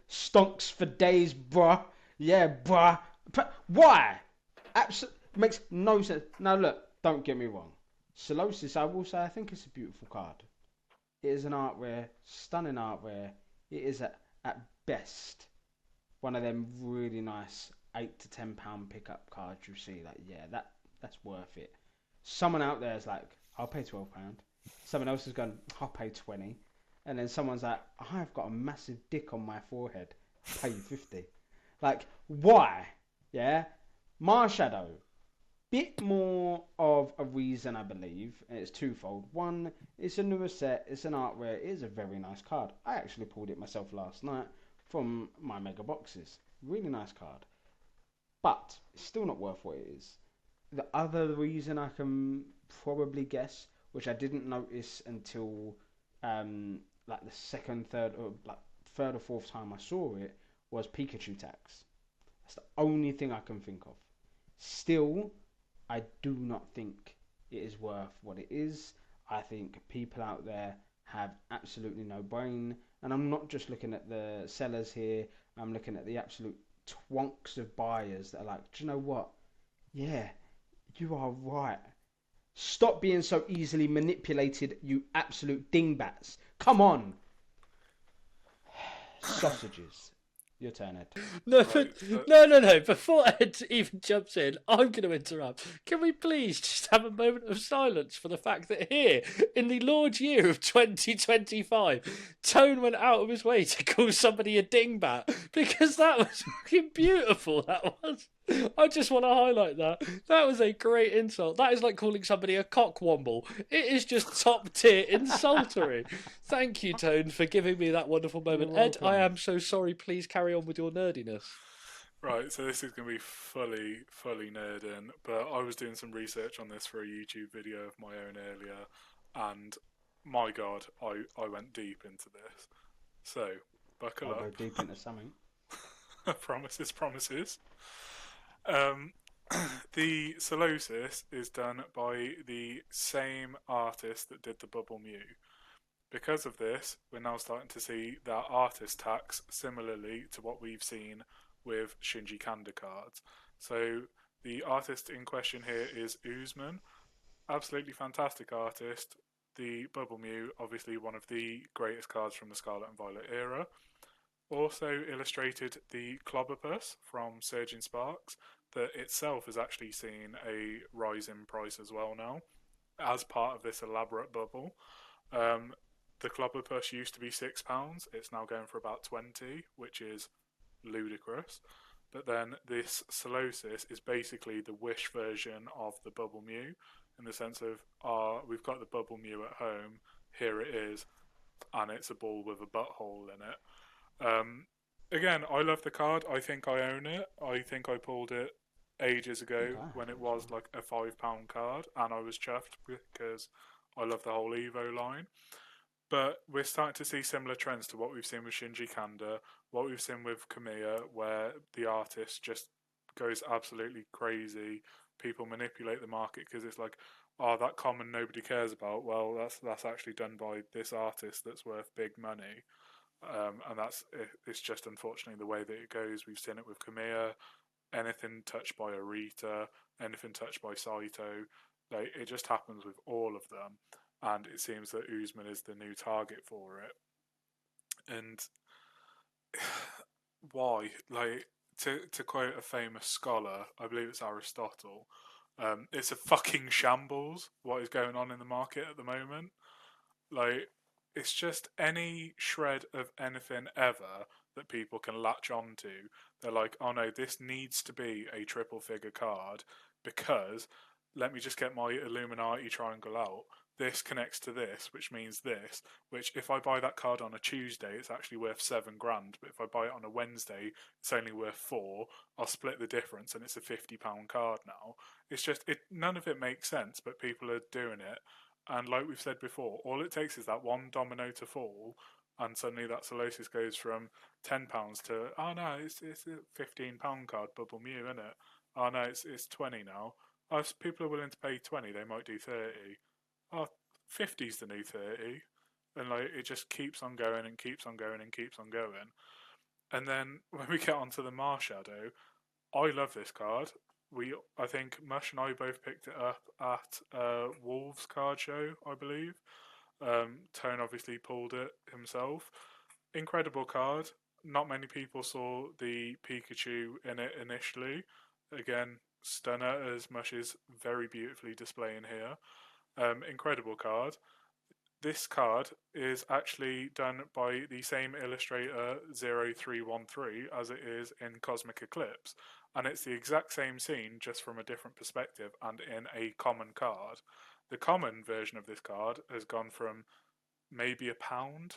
Speaker 3: stonks for days, bruh. Yeah, bruh. But why? Makes no sense. Now look, don't get me wrong. Solosis, I will say, I think it's a beautiful card. It is an art rare, stunning art rare. It is at best one of them really nice £8 to £10 pickup cards you see. Like, yeah, that's worth it. Someone out there is like, I'll pay £12. Someone else is going, I'll pay 20. And then someone's like, I've got a massive dick on my forehead, I'll pay you 50. Like, why? Yeah, Marshadow. Bit more of a reason, I believe, and it's twofold. One, it's a newer set, it's an art rare, it is a very nice card. I actually pulled it myself last night from my mega boxes. Really nice card. But it's still not worth what it is. The other reason I can probably guess, which I didn't notice until like the second, third or fourth time I saw it, was Pikachu tax. That's the only thing I can think of. Still, I do not think it is worth what it is. I think people out there have absolutely no brain. And I'm not just looking at the sellers here. I'm looking at the absolute twonks of buyers that are like, do you know what? Yeah, you are right. Stop being so easily manipulated, you absolute dingbats. Come on. Sausages. Your turn, Ed.
Speaker 1: No,
Speaker 2: Right,
Speaker 1: no. Before Ed even jumps in, I'm going to interrupt. Can we please just have a moment of silence for the fact that here, in the Lord year of 2025, Tone went out of his way to call somebody a dingbat, because that was fucking beautiful, that was. I just want to highlight that. That was a great insult. That is like calling somebody a cockwomble. It is just top tier insultery. Thank you, Tone, for giving me that wonderful moment.
Speaker 3: You're
Speaker 1: Ed, I
Speaker 3: welcome.
Speaker 1: am so sorry. Please carry on with your nerdiness.
Speaker 2: Right, so this is going to be fully nerding, but I was doing some research on this for a YouTube video of my own earlier, and my God, I went deep into this. So, buckle
Speaker 3: I'll
Speaker 2: up.
Speaker 3: go deep into something.
Speaker 2: Promises. The Solosis is done by the same artist that did the Bubble Mew. Because of this, we're now starting to see that artist tax similarly to what we've seen with Shinji Kanda cards. So the artist in question here is Usman. Absolutely fantastic artist. The Bubble Mew, obviously one of the greatest cards from the Scarlet and Violet era. Also illustrated the Clobberpuss from Surging Sparks, that itself has actually seen a rise in price as well now, as part of this elaborate bubble. The Clobberpuss used to be £6, it's now going for about 20, which is ludicrous. But then this Solosis is basically the Wish version of the Bubble Mew, in the sense of, we've got the Bubble Mew at home, here it is, and it's a ball with a butthole in it. Again, I love the card. I think I own it. I think I pulled it ages ago when it was like a £5 card, and I was chuffed because I love the whole Evo line. But we're starting to see similar trends to what we've seen with Shinji Kanda, what we've seen with Kamiya, where the artist just goes absolutely crazy. People manipulate the market because it's like, that common nobody cares about. Well, that's actually done by this artist that's worth big money. And it's just unfortunately the way that it goes. We've seen it with Kamiya, anything touched by Arita, anything touched by Saito. Like, it just happens with all of them, and it seems that Usman is the new target for it. And why? Like, to quote a famous scholar, I believe it's Aristotle, it's a fucking shambles what is going on in the market at the moment. Like, it's just any shred of anything ever that people can latch onto. They're like, oh no, this needs to be a triple figure card because let me just get my Illuminati triangle out. This connects to this, which means this, which if I buy that card on a Tuesday, it's actually worth £7,000. But if I buy it on a Wednesday, it's only worth 4. I'll split the difference and it's a £50 card now. It's just, none of it makes sense, but people are doing it. And like we've said before, all it takes is that one domino to fall, and suddenly that Solosis goes from £10 to, oh no, it's a £15 card, Bubble Mew, isn't it? Oh no, it's 20 now. Oh, if people are willing to pay 20, they might do 30. Oh, 50's the new 30. And like, it just keeps on going and keeps on going and keeps on going. And then when we get onto the Marshadow, I love this card. I think Mush and I both picked it up at Wolves Card Show, I believe. Tone obviously pulled it himself. Incredible card. Not many people saw the Pikachu in it initially. Again, stunner, as Mush is very beautifully displaying here. Incredible card. This card is actually done by the same illustrator 0313 as it is in Cosmic Eclipse, and it's the exact same scene just from a different perspective and in a common card. The common version of this card has gone from maybe £1,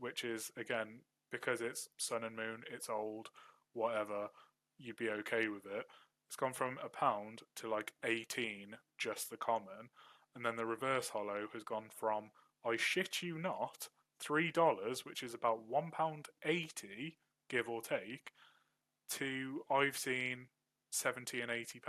Speaker 2: which is, again, because it's Sun and Moon, it's old, whatever, you'd be okay with it. It's gone from £1 to 18, just the common, and then the reverse holo has gone from, I shit you not, $3, which is about £1.80, give or take, to I've seen £70 and £80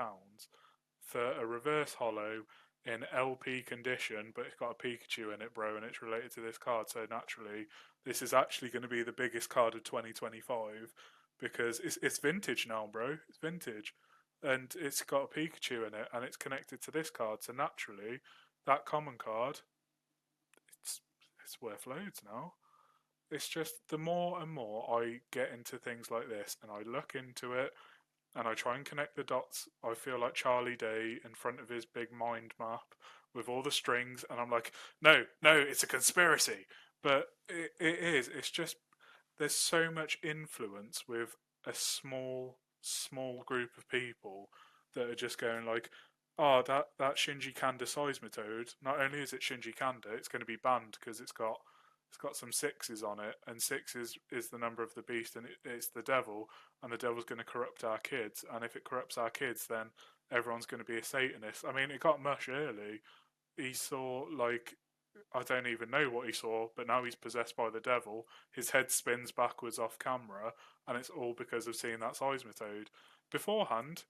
Speaker 2: for a reverse holo in LP condition, but it's got a Pikachu in it, bro, and it's related to this card. So naturally, this is actually going to be the biggest card of 2025. because it's vintage now, bro. It's vintage, and it's got a Pikachu in it, and it's connected to this card. So naturally, that common card, it's it's worth loads now. It's just the more and more I get into things like this, and I look into it, and I try and connect the dots. I feel like Charlie Day in front of his big mind map with all the strings, and I'm like, no, it's a conspiracy. But it is. It's just there's so much influence with a small group of people that are just going like, oh, that Shinji Kanda Seismitoad. Not only is it Shinji Kanda, it's going to be banned because it's got some sixes on it, and six is the number of the beast, and it's the devil, and the devil's going to corrupt our kids, and if it corrupts our kids, then everyone's going to be a Satanist. I mean, it got much early. He saw, like, I don't even know what he saw, but now he's possessed by the devil. His head spins backwards off camera, and it's all because of seeing that Seismitoad. Beforehand,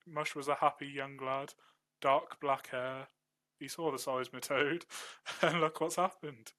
Speaker 2: Mush was a happy young lad, dark black hair. He saw the Seismitoad, and look what's happened.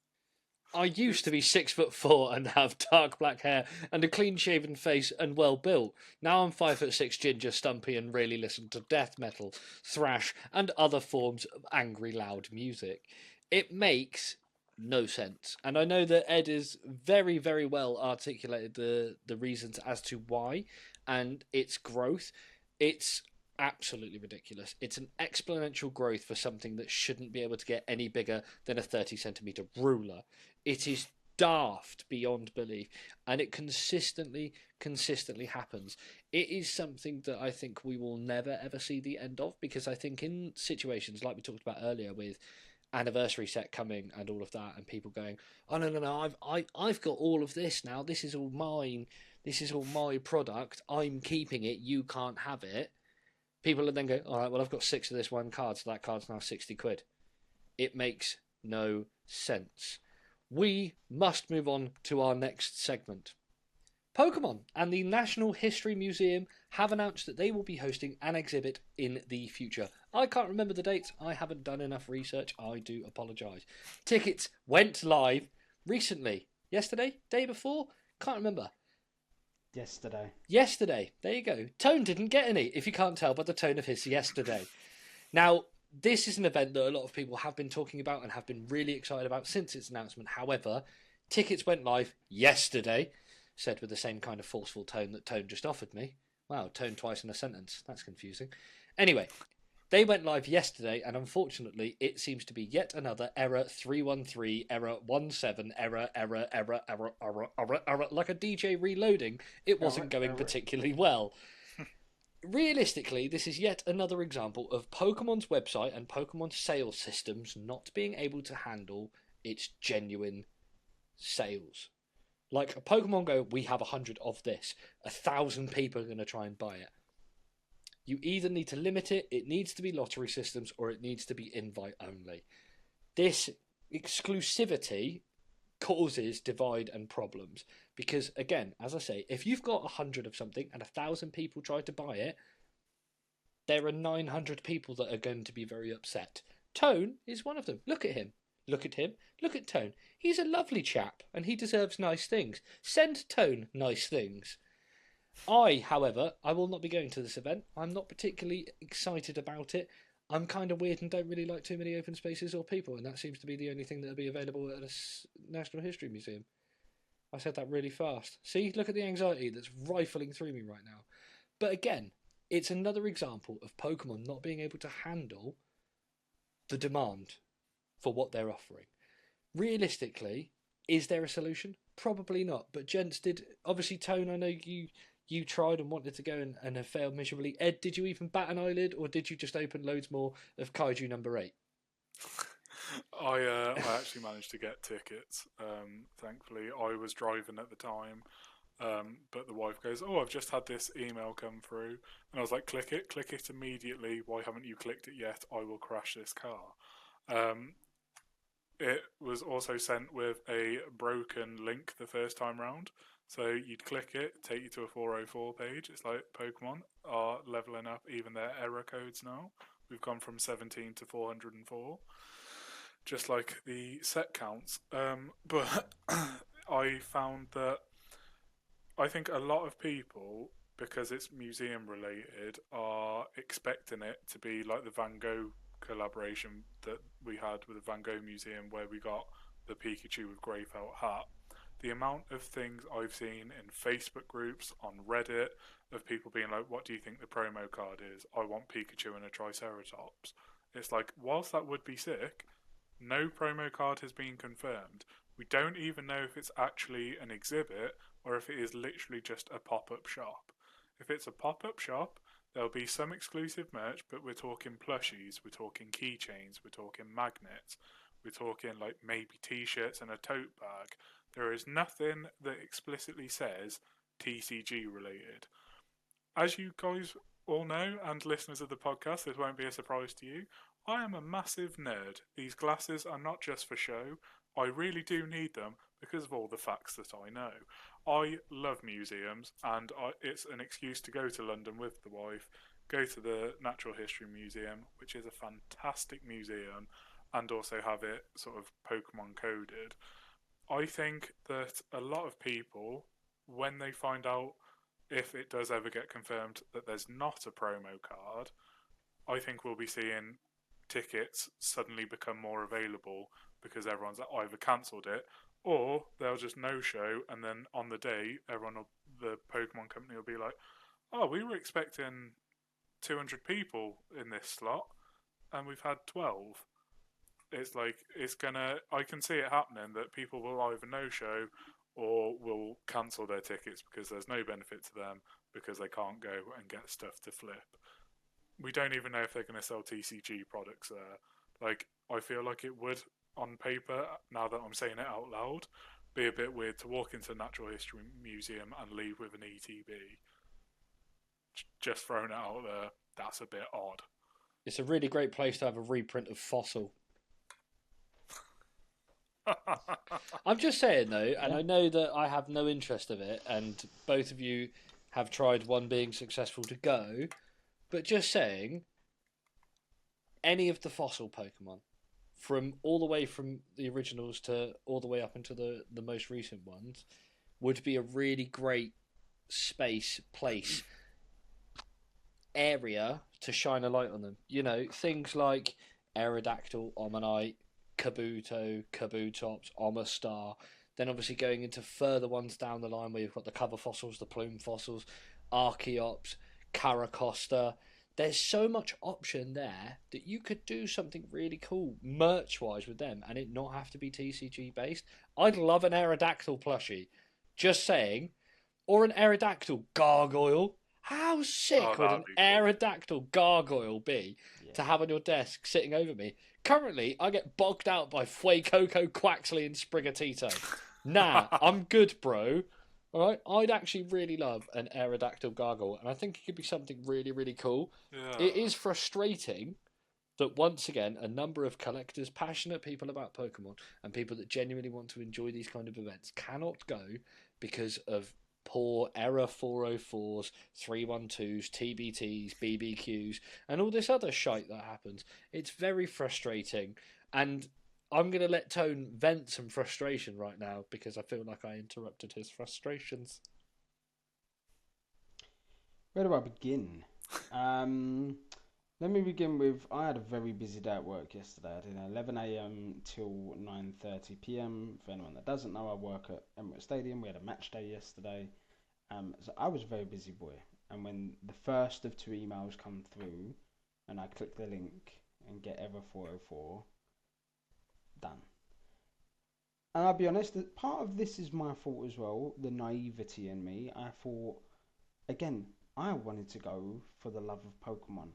Speaker 1: I used to be 6'4" and have dark black hair and a clean-shaven face and well built. Now I'm 5'6", ginger, stumpy, and really listen to death metal, thrash, and other forms of angry, loud music. It makes no sense, and I know that Ed is very, very well articulated the reasons as to why and its growth. It's absolutely ridiculous. It's an exponential growth for something that shouldn't be able to get any bigger than a 30-centimeter ruler. It is daft beyond belief, and it consistently happens. It is something that I think we will never ever see the end of, because I think in situations like we talked about earlier with anniversary set coming and all of that, and people going, oh no, I've got all of this now, this is all mine, this is all my product, I'm keeping it, you can't have it. People are then going, all right, well, I've got 6 of this one card, so that card's now 60 quid. It makes no sense. We must move on to our next segment. Pokemon and the National History Museum have announced that they will be hosting an exhibit in the future. I can't remember the dates. I haven't done enough research. I do apologise. Tickets went live recently. Yesterday? Day before? Can't remember. Yesterday. There you go. Tone didn't get any, if you can't tell by the tone of his yesterday. Now, this is an event that a lot of people have been talking about and have been really excited about since its announcement. However, tickets went live yesterday, said with the same kind of forceful tone that Tone just offered me. Wow, tone twice in a sentence. That's confusing. Anyway, they went live yesterday, and unfortunately, it seems to be yet another error 313, error 17, error, like a DJ reloading. It wasn't going particularly well. Realistically, this is yet another example of Pokemon's website and Pokemon sales systems not being able to handle its genuine sales. Like, Pokemon Go, we have 100 of this. 1,000 people are going to try and buy it. You either need to limit it, it needs to be lottery systems, or it needs to be invite only. This exclusivity causes divide and problems. Because, again, as I say, if you've got 100 of something and 1,000 people try to buy it, there are 900 people that are going to be very upset. Tone is one of them. Look at him. Look at him. Look at Tone. He's a lovely chap, and he deserves nice things. Send Tone nice things. However, I will not be going to this event. I'm not particularly excited about it. I'm kind of weird and don't really like too many open spaces or people, and that seems to be the only thing that will be available at a National History Museum. I said that really fast. See, look at the anxiety that's rifling through me right now. But again, it's another example of Pokemon not being able to handle the demand for what they're offering. Realistically, is there a solution? Probably not. But gents, obviously, Tone, I know you tried and wanted to go and have failed miserably. Ed, did you even bat an eyelid, or did you just open loads more of Kaiju number 8?
Speaker 2: I actually managed to get tickets. Thankfully, I was driving at the time, but the wife goes, "Oh, I've just had this email come through," and I was like, click it immediately. Why haven't you clicked it yet? I will crash this car." It was also sent with a broken link the first time round. So you'd click it, take you to a 404 page. It's like Pokemon are leveling up even their error codes now. We've gone from 17 to 404, just like the set counts. But I found that I think a lot of people, because it's museum related, are expecting it to be like the Van Gogh collaboration that we had with the Van Gogh Museum, where we got the Pikachu with grey felt hat. The amount of things I've seen in Facebook groups, on Reddit, of people being like, what do you think the promo card is? I want Pikachu and a Triceratops. It's like, whilst that would be sick, no promo card has been confirmed. We don't even know if it's actually an exhibit or if it is literally just a pop-up shop. If it's a pop-up shop, there'll be some exclusive merch, but we're talking plushies, we're talking keychains, we're talking magnets, we're talking like maybe t-shirts and a tote bag. There is nothing that explicitly says TCG related. As you guys all know, and listeners of the podcast, this won't be a surprise to you, I am a massive nerd. These glasses are not just for show. I really do need them because of all the facts that I know. I love museums, and it's an excuse to go to London with the wife, go to the Natural History Museum, which is a fantastic museum, and also have it sort of Pokemon coded. I think that a lot of people, when they find out, if it does ever get confirmed that there's not a promo card, I think we'll be seeing tickets suddenly become more available because everyone's either cancelled it or they'll just no-show, and then on the day, the Pokemon company will be like, oh, we were expecting 200 people in this slot and we've had 12. It's like, I can see it happening that people will either no-show or will cancel their tickets because there's no benefit to them because they can't go and get stuff to flip. We don't even know if they're going to sell TCG products there. Like, I feel like it would, on paper, now that I'm saying it out loud, be a bit weird to walk into a Natural History Museum and leave with an ETB. Just throwing it out there, that's a bit odd.
Speaker 1: It's a really great place to have a reprint of Fossil. I'm just saying though, and I know that I have no interest of it, and both of you have tried one being successful to go, but just saying, any of the Fossil Pokemon, from all the way from the originals to all the way up into the most recent ones, would be a really great place, area to shine a light on them. You know, things like Aerodactyl, Omanyte, Kabuto, Kabutops, Omastar. Then obviously going into further ones down the line where you've got the cover fossils, the plume fossils, Archeops, Caracosta. There's so much option there that you could do something really cool merch-wise with them and it not have to be TCG based. I'd love an Aerodactyl plushie. Just saying. Or an Aerodactyl gargoyle. How sick would an Aerodactyl gargoyle be to have on your desk sitting over me? Currently, I get bogged out by Fuecoco, Quaxley, and Sprigatito. Nah, I'm good, bro. All right, I'd actually really love an Aerodactyl gargoyle, and I think it could be something really, really cool. Yeah. It is frustrating that, once again, a number of collectors, passionate people about Pokemon, and people that genuinely want to enjoy these kind of events cannot go because of poor error 404s, 312s, TBTs, BBQs, and all this other shite that happens. It's very frustrating, and I'm going to let Tone vent some frustration right now because I feel like I interrupted his frustrations.
Speaker 3: Where do I begin? Let me begin with, I had a very busy day at work yesterday. I did 11 a.m. till 9:30 p.m. For anyone that doesn't know, I work at Emirates Stadium. We had a match day yesterday. So I was a very busy boy. And when the first of two emails come through, and I click the link and get Ever 404, done. And I'll be honest, that part of this is my fault as well, the naivety in me. I thought, again, I wanted to go for the love of Pokemon.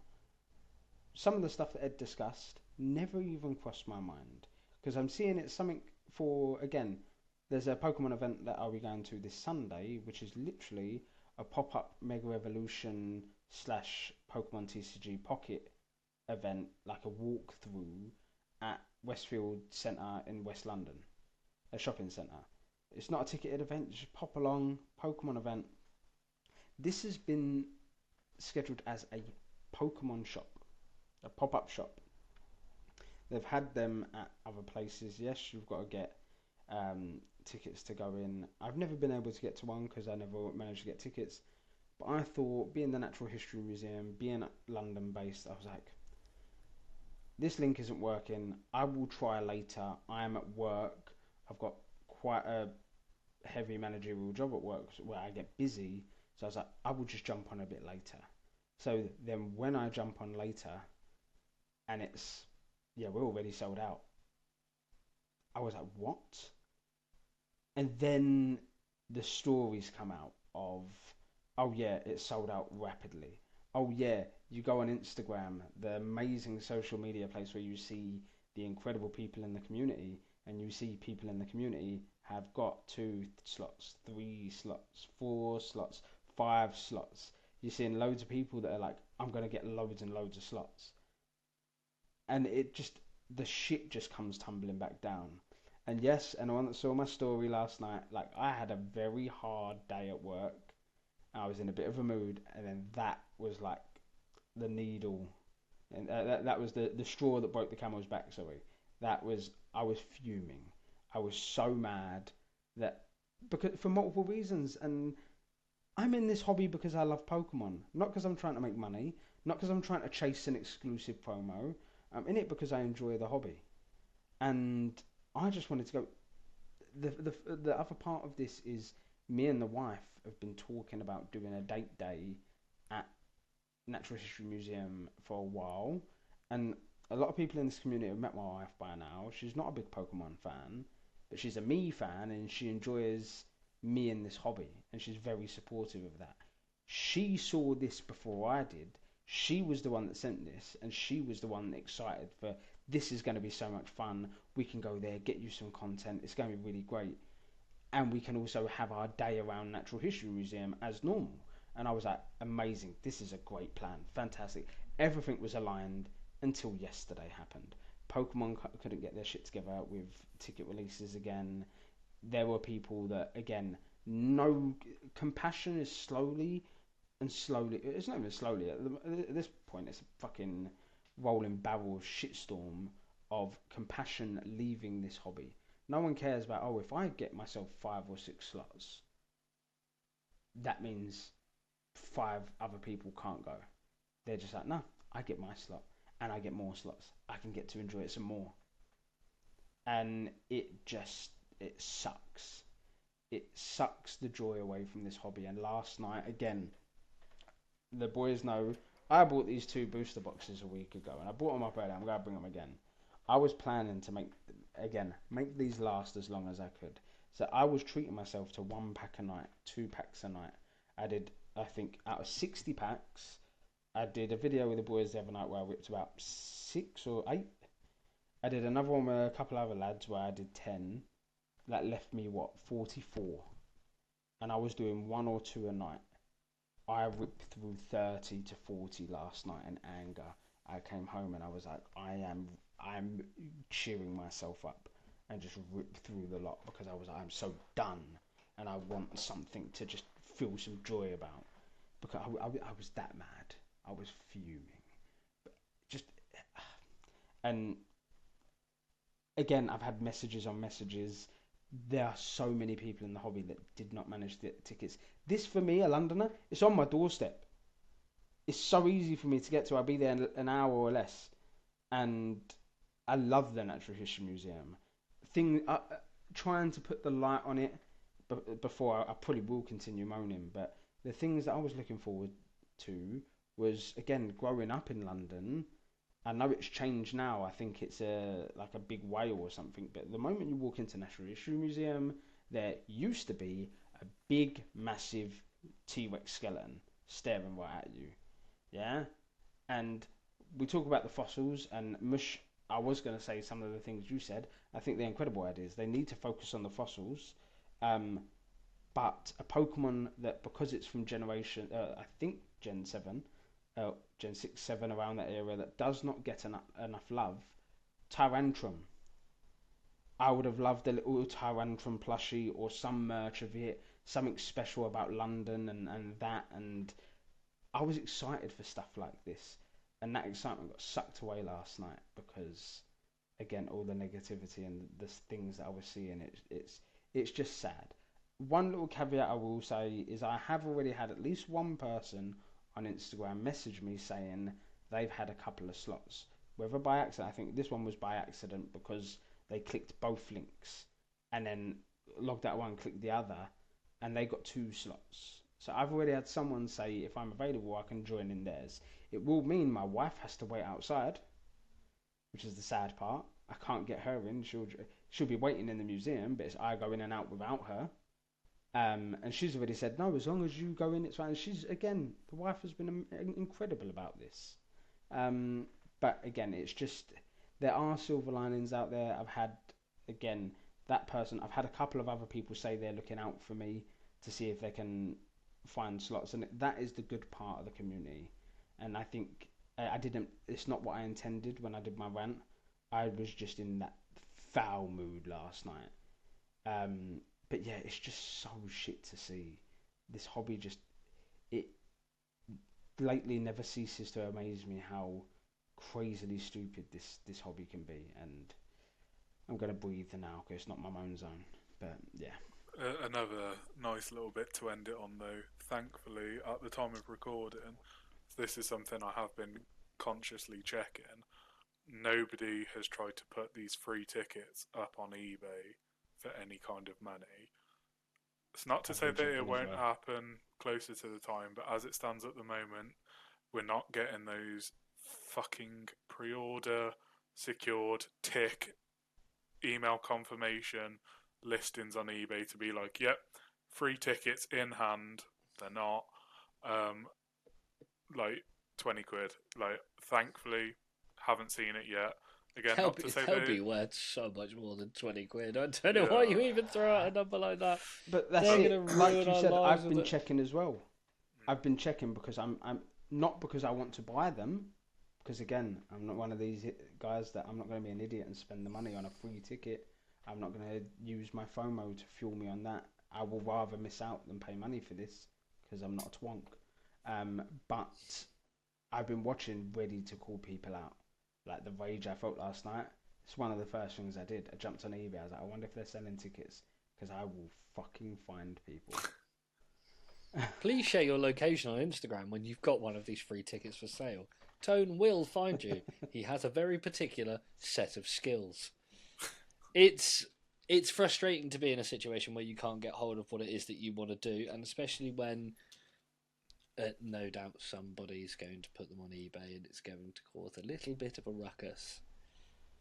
Speaker 3: Some of the stuff that Ed discussed never even crossed my mind. Because I'm seeing it something for, again, there's a Pokemon event that I'll be going to this Sunday, which is literally a pop-up Mega Evolution / Pokemon TCG Pocket event, like a walkthrough at Westfield Centre in West London, a shopping centre. It's not a ticketed event, just pop along, Pokemon event. This has been scheduled as a Pokemon shop, a pop-up shop. They've had them at other places. Yes, you've got to get tickets to go in. I've never been able to get to one because I never managed to get tickets. But I thought, being the Natural History Museum, being London based, I was like, this link isn't working. I will try later. I am at work. I've got quite a heavy managerial job at work where I get busy. So I was like, I will just jump on a bit later. So then when I jump on later and it's, yeah, we're already sold out. I was like, what? And then the stories come out of, oh yeah, it's sold out rapidly. Oh yeah, you go on Instagram, the amazing social media place where you see the incredible people in the community, and you see people in the community have got 2 slots, 3 slots, 4 slots, 5 slots. You're seeing loads of people that are like, I'm going to get loads and loads of slots. And it just, the shit just comes tumbling back down. And yes, anyone that saw my story last night, like, I had a very hard day at work. I was in a bit of a mood, and then that was like the needle, and that was the straw that broke the camel's back. Sorry, I was fuming. I was so mad that, because for multiple reasons, and I'm in this hobby because I love Pokemon, not because I'm trying to make money, not because I'm trying to chase an exclusive promo. I'm in it because I enjoy the hobby, and I just wanted to go. The other part of this is, me and the wife have been talking about doing a date day at Natural History Museum for a while, and a lot of people in this community have met my wife by now. She's not a big Pokemon fan, but she's a me fan, and she enjoys me in this hobby, and she's very supportive of that. She saw this before I did. She was the one that sent this, and she was the one excited for, this is going to be so much fun. We can go there, get you some content. It's going to be really great. And we can also have our day around Natural History Museum as normal. And I was like, amazing. This is a great plan. Fantastic. Everything was aligned until yesterday happened. Pokemon couldn't get their shit together with ticket releases again. There were people that, again, no compassion is slowly, it's not even slowly, at this point it's a fucking rolling barrel of shitstorm of compassion leaving this hobby. No one cares about, oh, if I get myself 5 or 6 slots, that means 5 other people can't go. They're just like, no, I get my slot and I get more slots. I can get to enjoy it some more. And it sucks. It sucks the joy away from this hobby. And last night, again, the boys know, I bought these 2 booster boxes a week ago, and I bought them up early. I'm going to bring them again. I was planning to make these last as long as I could. So I was treating myself to 1 pack a night, 2 packs a night. I did, I think, out of 60 packs, I did a video with the boys the other night where I whipped about 6 or 8. I did another one with a couple other lads where I did 10. That left me, 44. And I was doing 1 or 2 a night. I ripped through 30 to 40 last night in anger. I came home and I was like, I'm cheering myself up and just rip through the lot, because I was like, I'm so done and I want something to just feel some joy about, because I was that mad. I was fuming. But just, and again, I've had messages on messages. There are so many people in the hobby that did not manage to get tickets. This, for me, a Londoner, it's on my doorstep. It's so easy for me to get to. I'll be there in an hour or less. And I love the Natural History Museum. Trying to put the light on it before I probably will continue moaning, but the things that I was looking forward to was, again, growing up in London. I know it's changed now. I think it's like a big whale or something. But the moment you walk into Natural History Museum, there used to be a big, massive T-Rex skeleton staring right at you. Yeah? And we talk about the fossils, and Mush, I was going to say some of the things you said. I think they're incredible ideas. They need to focus on the fossils. But a Pokemon that, because it's from generation, I think Gen 7, Gen 6, 7, around that era, that does not get enough love, Tyrantrum. I would have loved a little Tyrantrum plushie or some merch of it, something special about London and that, and I was excited for stuff like this, and that excitement got sucked away last night because, again, all the negativity and the things that I was seeing, it's just sad. One little caveat I will say is I have already had at least one person on Instagram message me saying they've had a couple of slots, whether by accident. I think this one was by accident because they clicked both links and then logged out one, clicked the other, and they got 2 slots. So I've already had someone say if I'm available, I can join in theirs. It will mean my wife has to wait outside, which is the sad part. I can't get her in. She'll be waiting in the museum, but it's I go in and out without her. And she's already said no. As long as you go in, it's fine. And the wife has been incredible about this. But again, it's just there are silver linings out there. I've had I've had a couple of other people say they're looking out for me to see if they can find slots, and that is the good part of the community. And I think it's not what I intended when I did my rant. I was just in that foul mood last night. But yeah, it's just so shit to see. This hobby it lately never ceases to amaze me how crazily stupid this hobby can be. And I'm going to breathe now because it's not my moan zone. But yeah.
Speaker 2: Another nice little bit to end it on, though. Thankfully, at the time of recording, this is something I have been consciously checking. Nobody has tried to put these free tickets up on eBay for any kind of money. It's not to say that it won't happen closer to the time, but as it stands at the moment, we're not getting those fucking pre-order, secured, tick, email confirmation listings on eBay to be like, yep, free tickets in hand. They're not. Like 20 quid. Like, thankfully, haven't seen it yet. Again,
Speaker 1: they'll be worth so much more than 20 quid. I don't know why you even throw out a number like that.
Speaker 3: But that's it. Like you said, I've been checking as well. I've been checking because I'm not because I want to buy them. Because again, I'm not one of these guys that I'm not going to be an idiot and spend the money on a free ticket. I'm not going to use my FOMO to fuel me on that. I will rather miss out than pay money for this because I'm not a twonk. But I've been watching ready to call people out. Like the rage I felt last night. It's one of the first things I did. I jumped on eBay. I was like, I wonder if they're selling tickets because I will fucking find people.
Speaker 1: Please share your location on Instagram when you've got one of these free tickets for sale. Tone will find you. He has a very particular set of skills. It's frustrating to be in a situation where you can't get hold of what it is that you want to do, and especially when no doubt somebody's going to put them on eBay and it's going to cause a little bit of a ruckus.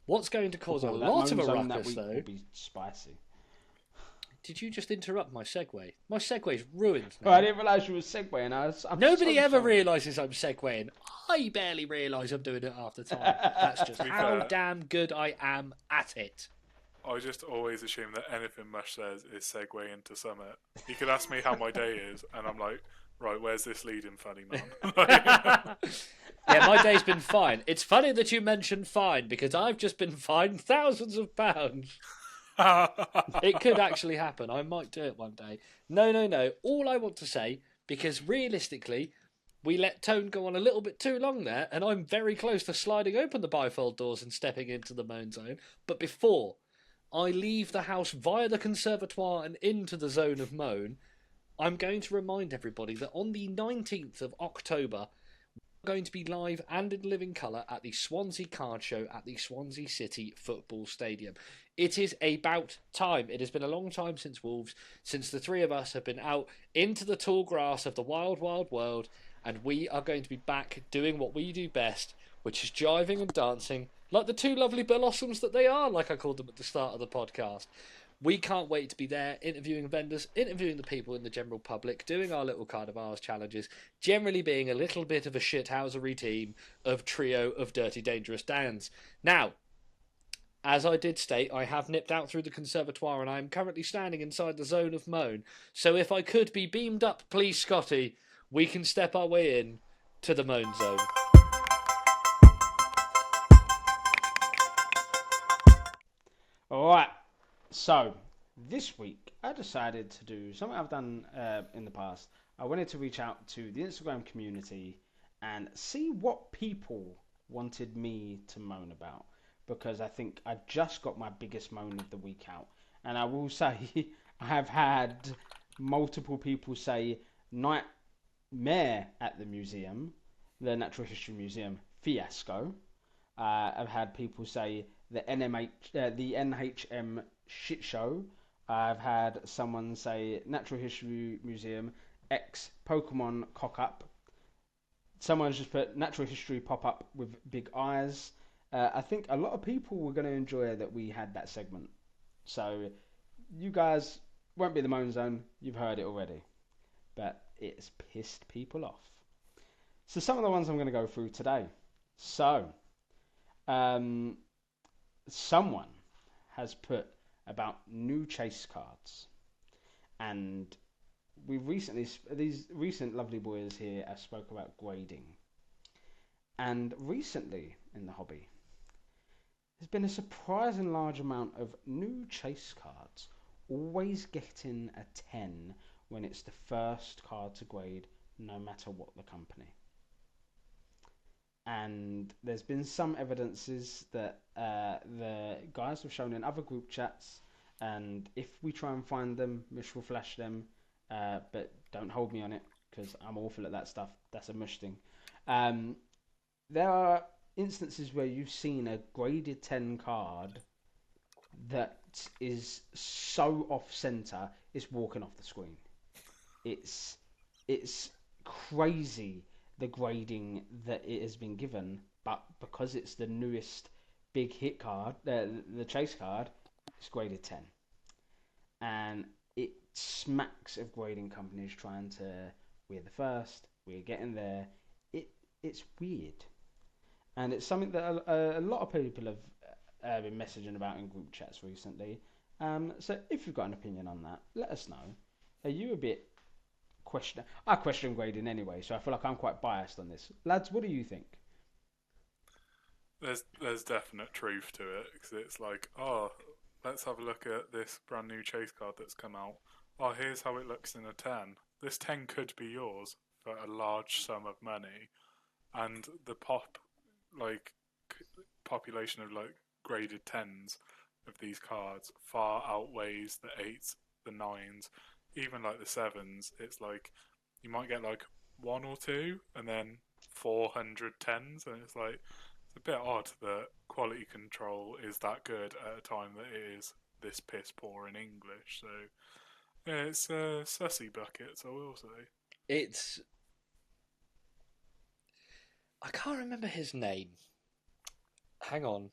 Speaker 1: What's going to cause a lot of a ruckus, though,
Speaker 3: will be spicy.
Speaker 1: Did you just interrupt my segue? My segue's ruined now.
Speaker 3: Oh, I didn't realise you were segueing.
Speaker 1: Nobody ever realises I'm segueing. I barely realise I'm doing it half the time. That's just how damn good I am at it.
Speaker 2: I just always assume that anything Mush says is segue into Summit. He could ask me how my day is, and I'm like, right, where's this leading, funny man?
Speaker 1: Yeah, my day's been fine. It's funny that you mentioned fine, because I've just been fined thousands of pounds. It could actually happen. I might do it one day. No. All I want to say, because realistically, we let Tone go on a little bit too long there, and I'm very close to sliding open the bifold doors and stepping into the moan zone. But before I leave the house via the conservatoire and into the zone of moan, I'm going to remind everybody that on the 19th of October, we're going to be live and in living colour at the Swansea Card Show at the Swansea City Football Stadium. It is about time. It has been a long time since Wolves, since the three of us have been out into the tall grass of the wild, wild world, and we are going to be back doing what we do best, which is jiving and dancing like the two lovely blossoms that they are, like I called them at the start of the podcast. We can't wait to be there, interviewing vendors, interviewing the people in the general public, doing our little carnivals challenges, generally being a little bit of a shithousery team of trio of Dirty Dangerous Dans. Now, as I did state, I have nipped out through the conservatoire and I am currently standing inside the zone of moan. So if I could be beamed up, please, Scotty, we can step our way in to the moan zone.
Speaker 3: Alright, so this week I decided to do something I've done in the past. I wanted to reach out to the Instagram community and see what people wanted me to moan about, because I think I just got my biggest moan of the week out. And I will say, I have had multiple people say Nightmare at the museum, the Natural History Museum, fiasco. I've had people say the NHM shit show. I've had someone say Natural History Museum X Pokemon cock up. Someone's just put Natural History pop up with big eyes. I think a lot of people were going to enjoy that we had that segment. So you guys won't be the moan zone. You've heard it already. But it's pissed people off. So some of the ones I'm going to go through today. So, someone has put about new chase cards. And these recent lovely boys here have spoke about grading. And recently in the hobby, there's been a surprising large amount of new chase cards always getting a 10 when it's the first card to grade, no matter what the company. And there's been some evidences that the guys have shown in other group chats, and if we try and find them, Mish will flash them, but don't hold me on it, because I'm awful at that stuff. That's a Mish thing. There are instances where you've seen a graded 10 card that is so off-center, it's walking off the screen. It's crazy, the grading that it has been given, but because it's the newest big hit card, the chase card, it's graded 10. And it smacks of grading companies trying to, we're the first, we're getting there. It's weird. And it's something that a lot of people have been messaging about in group chats recently. So if you've got an opinion on that, let us know. Are you a bit I question grading anyway, so I feel like I'm quite biased on this. Lads, what do you think?
Speaker 2: There's definite truth to it, because it's like, oh, let's have a look at this brand new chase card that's come out. Oh, here's how it looks in a 10. This 10 could be yours for a large sum of money, and the population of graded 10s of these cards far outweighs the 8s, the 9s, even the 7s. It's like you might get one or two and then 400 10s, and it's a bit odd that quality control is that good at a time that it is this piss poor in English. So yeah, it's sussy buckets, I will say.
Speaker 1: I can't remember his name. Hang on.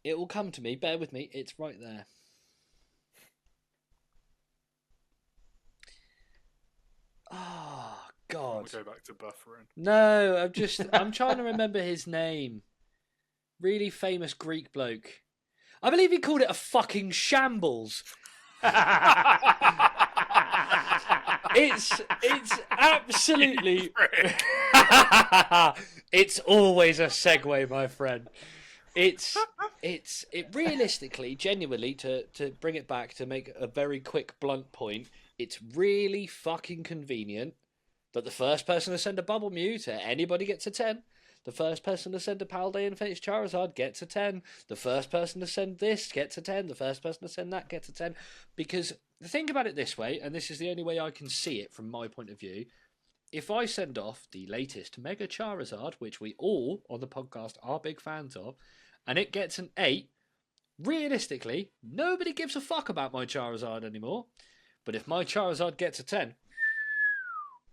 Speaker 1: It will come to me. Bear with me. It's right there. Oh, God.
Speaker 2: We'll go back to buffering.
Speaker 1: No, I'm trying to remember his name. Really famous Greek bloke. I believe he called it a fucking shambles. It's absolutely. It's always a segue, my friend. It realistically, genuinely, to bring it back, to make a very quick, blunt point, it's really fucking convenient that the first person to send a Bubble Mew to anybody gets a 10. The first person to send a Paldean and Finish Charizard gets a 10. The first person to send this gets a 10. The first person to send that gets a 10. Because think about it this way, and this is the only way I can see it from my point of view. If I send off the latest Mega Charizard, which we all on the podcast are big fans of, and it gets an 8, realistically, nobody gives a fuck about my Charizard anymore. But if my Charizard gets a 10,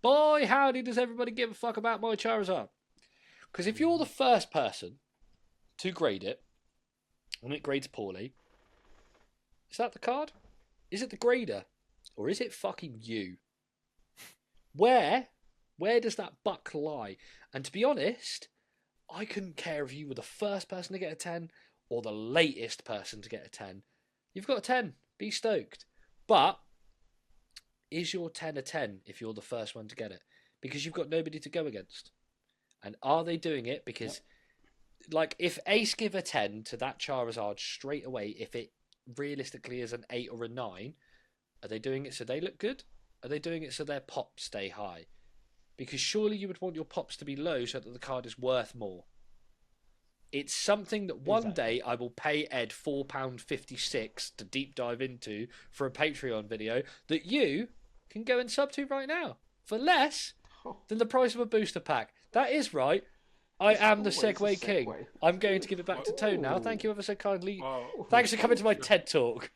Speaker 1: boy howdy does everybody give a fuck about my Charizard. Because if you're the first person to grade it, and it grades poorly, is that the card? Is it the grader? Or is it fucking you? Where does that buck lie? And to be honest, I couldn't care if you were the first person to get a 10 or the latest person to get a 10. You've got a 10. Be stoked. But is your 10 a 10 if you're the first one to get it? Because you've got nobody to go against. And are they doing it because, if Ace give a 10 to that Charizard straight away, if it realistically is an 8 or a 9, are they doing it so they look good? Are they doing it so their pops stay high? Because surely you would want your pops to be low so that the card is worth more. It's something that one
Speaker 3: Exactly.
Speaker 1: day I will pay Ed £4.56 to deep dive into for a Patreon video that you can go and sub to right now for less than the price of a booster pack. That is right. I
Speaker 3: It's
Speaker 1: am the
Speaker 3: always a
Speaker 1: Segway King.
Speaker 3: segue.
Speaker 1: I'm going to give it back to Tone now.
Speaker 3: Ooh.
Speaker 1: Thank you ever so kindly.
Speaker 2: Well,
Speaker 1: Thanks for coming to my TED Talk.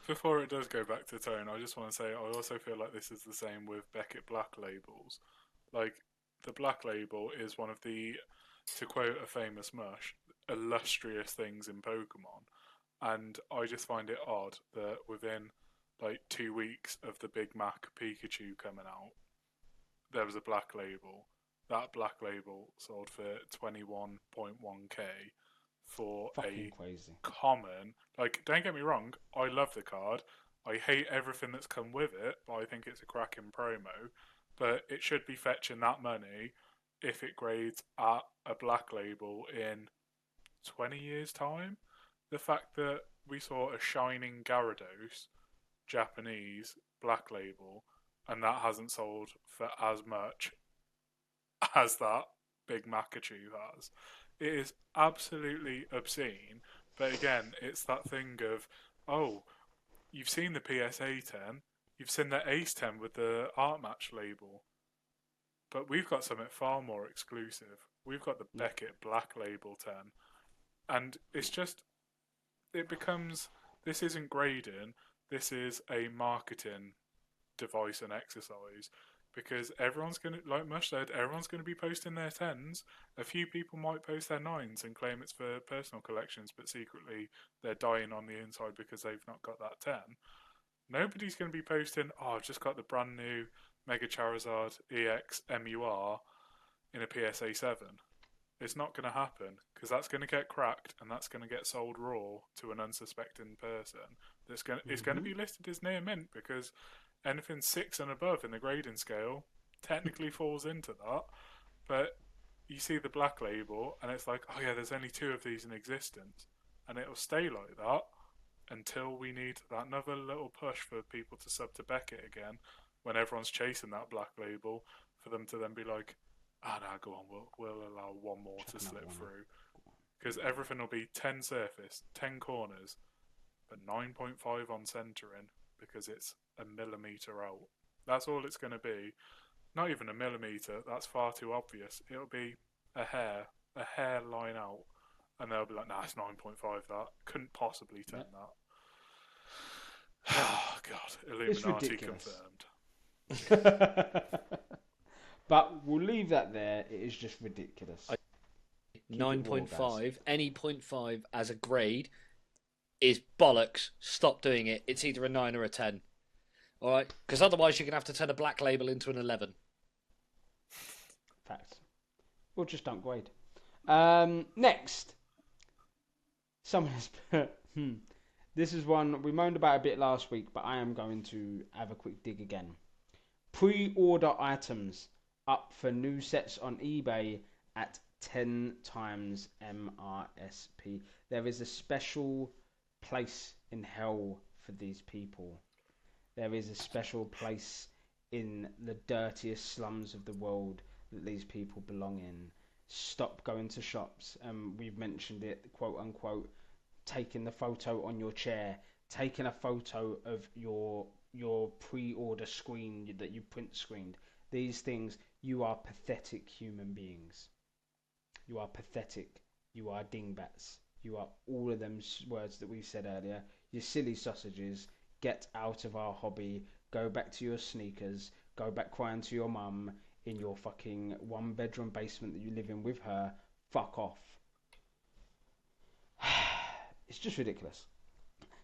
Speaker 2: before it does go back to Tone, I just want to say I also feel like this is the same with Beckett Black labels. Like, the Black label is one of the, to quote a famous mush, illustrious things in Pokemon. And I just find it odd that within like 2 weeks of the Big Mac Pikachu coming out, there was a Black label. That Black label sold for 21.1k for
Speaker 3: Fucking
Speaker 2: a
Speaker 3: crazy.
Speaker 2: common. Like, don't get me wrong, I love the card. I hate everything that's come with it, but I think it's a cracking promo. But it should be fetching that money if it grades at a Black label in 20 years' time. The fact that we saw a shining Gyarados, Japanese, Black label, and that hasn't sold for as much as that Big Makachu has. It is absolutely obscene. But again, it's that thing of, oh, you've seen the PSA 10, you've seen the Ace 10 with the Art Match label, but we've got something far more exclusive. We've got the Beckett Black label 10, and it's just, it becomes, this isn't grading, this is a marketing device and exercise. Because everyone's going to, like Mush said, everyone's going to be posting their 10s. A few people might post their 9s and claim it's for personal collections, but secretly they're dying on the inside because they've not got that 10. Nobody's going to be posting, oh, I've just got the brand new Mega Charizard EX MUR in a PSA 7. It's not going to happen because that's going to get cracked and that's going to get sold raw to an unsuspecting person. It's going to be listed as near mint because anything 6 and above in the grading scale technically falls into that. But you see the Black label and it's like, oh yeah, there's only 2 of these in existence. And it'll stay like that until we need that another little push for people to sub to Beckett again when everyone's chasing that Black label for them to then be like, ah, no, go on, we'll allow one more to slip through. Because everything will be 10 surface, 10 corners, but 9.5 on centering because it's a millimetre out. That's all it's going to be. Not even a millimetre, that's far too obvious. It'll be a hair line out. And they'll be like, nah, it's 9.5 that. Couldn't possibly turn that. Oh, God. Illuminati confirmed.
Speaker 3: But we'll leave that there. It is just ridiculous.
Speaker 1: 9.5, any 0.5 as a grade is bollocks. Stop doing it. It's either a 9 or a 10. All right? Because otherwise you're going to have to turn a Black label into an 11.
Speaker 3: Facts. Or just don't grade. Next. Someone has put, this is one we moaned about a bit last week, but I am going to have a quick dig again. Pre-order items up for new sets on eBay at 10 times MRSP. There is a special place in hell for these people. There is a special place in the dirtiest slums of the world that these people belong in. Stop going to shops. We've mentioned it, quote unquote, taking the photo on your chair, taking a photo of your pre-order screen that you print screened. These things, you are pathetic human beings. You are pathetic. You are dingbats. You are all of them words that we said earlier. You silly sausages. Get out of our hobby. Go back to your sneakers. Go back crying to your mum in your fucking 1-bedroom basement that you live in with her. Fuck off. It's just ridiculous.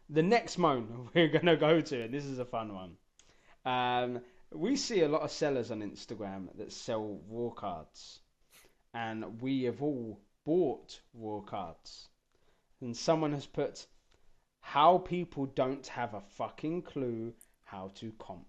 Speaker 3: The next moan we're going to go to, and this is a fun one. We see a lot of sellers on Instagram that sell raw cards. And we have all bought raw cards. And someone has put, how people don't have a fucking clue how to comp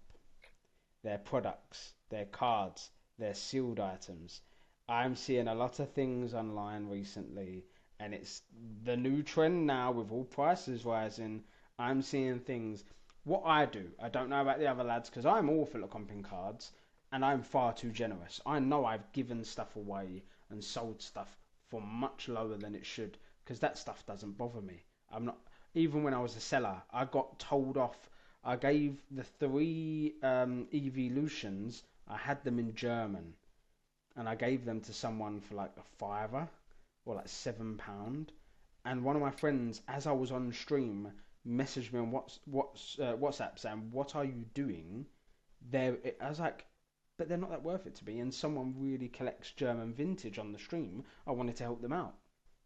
Speaker 3: their products, their cards, their sealed items. I'm seeing a lot of things online recently, and it's the new trend now with all prices rising. I'm seeing things. What I do, I don't know about the other lads, because I'm awful at comping cards, and I'm far too generous. I know I've given stuff away and sold stuff for much lower than it should, because that stuff doesn't bother me. I'm not, even when I was a seller, I got told off. I gave the 3 evolutions, I had them in German, and I gave them to someone for like a £5 or like £7. And one of my friends, as I was on stream, messaged me on WhatsApp saying, "What are you doing?" I was like, but they're not that worth it to me. And someone really collects German vintage on the stream. I wanted to help them out.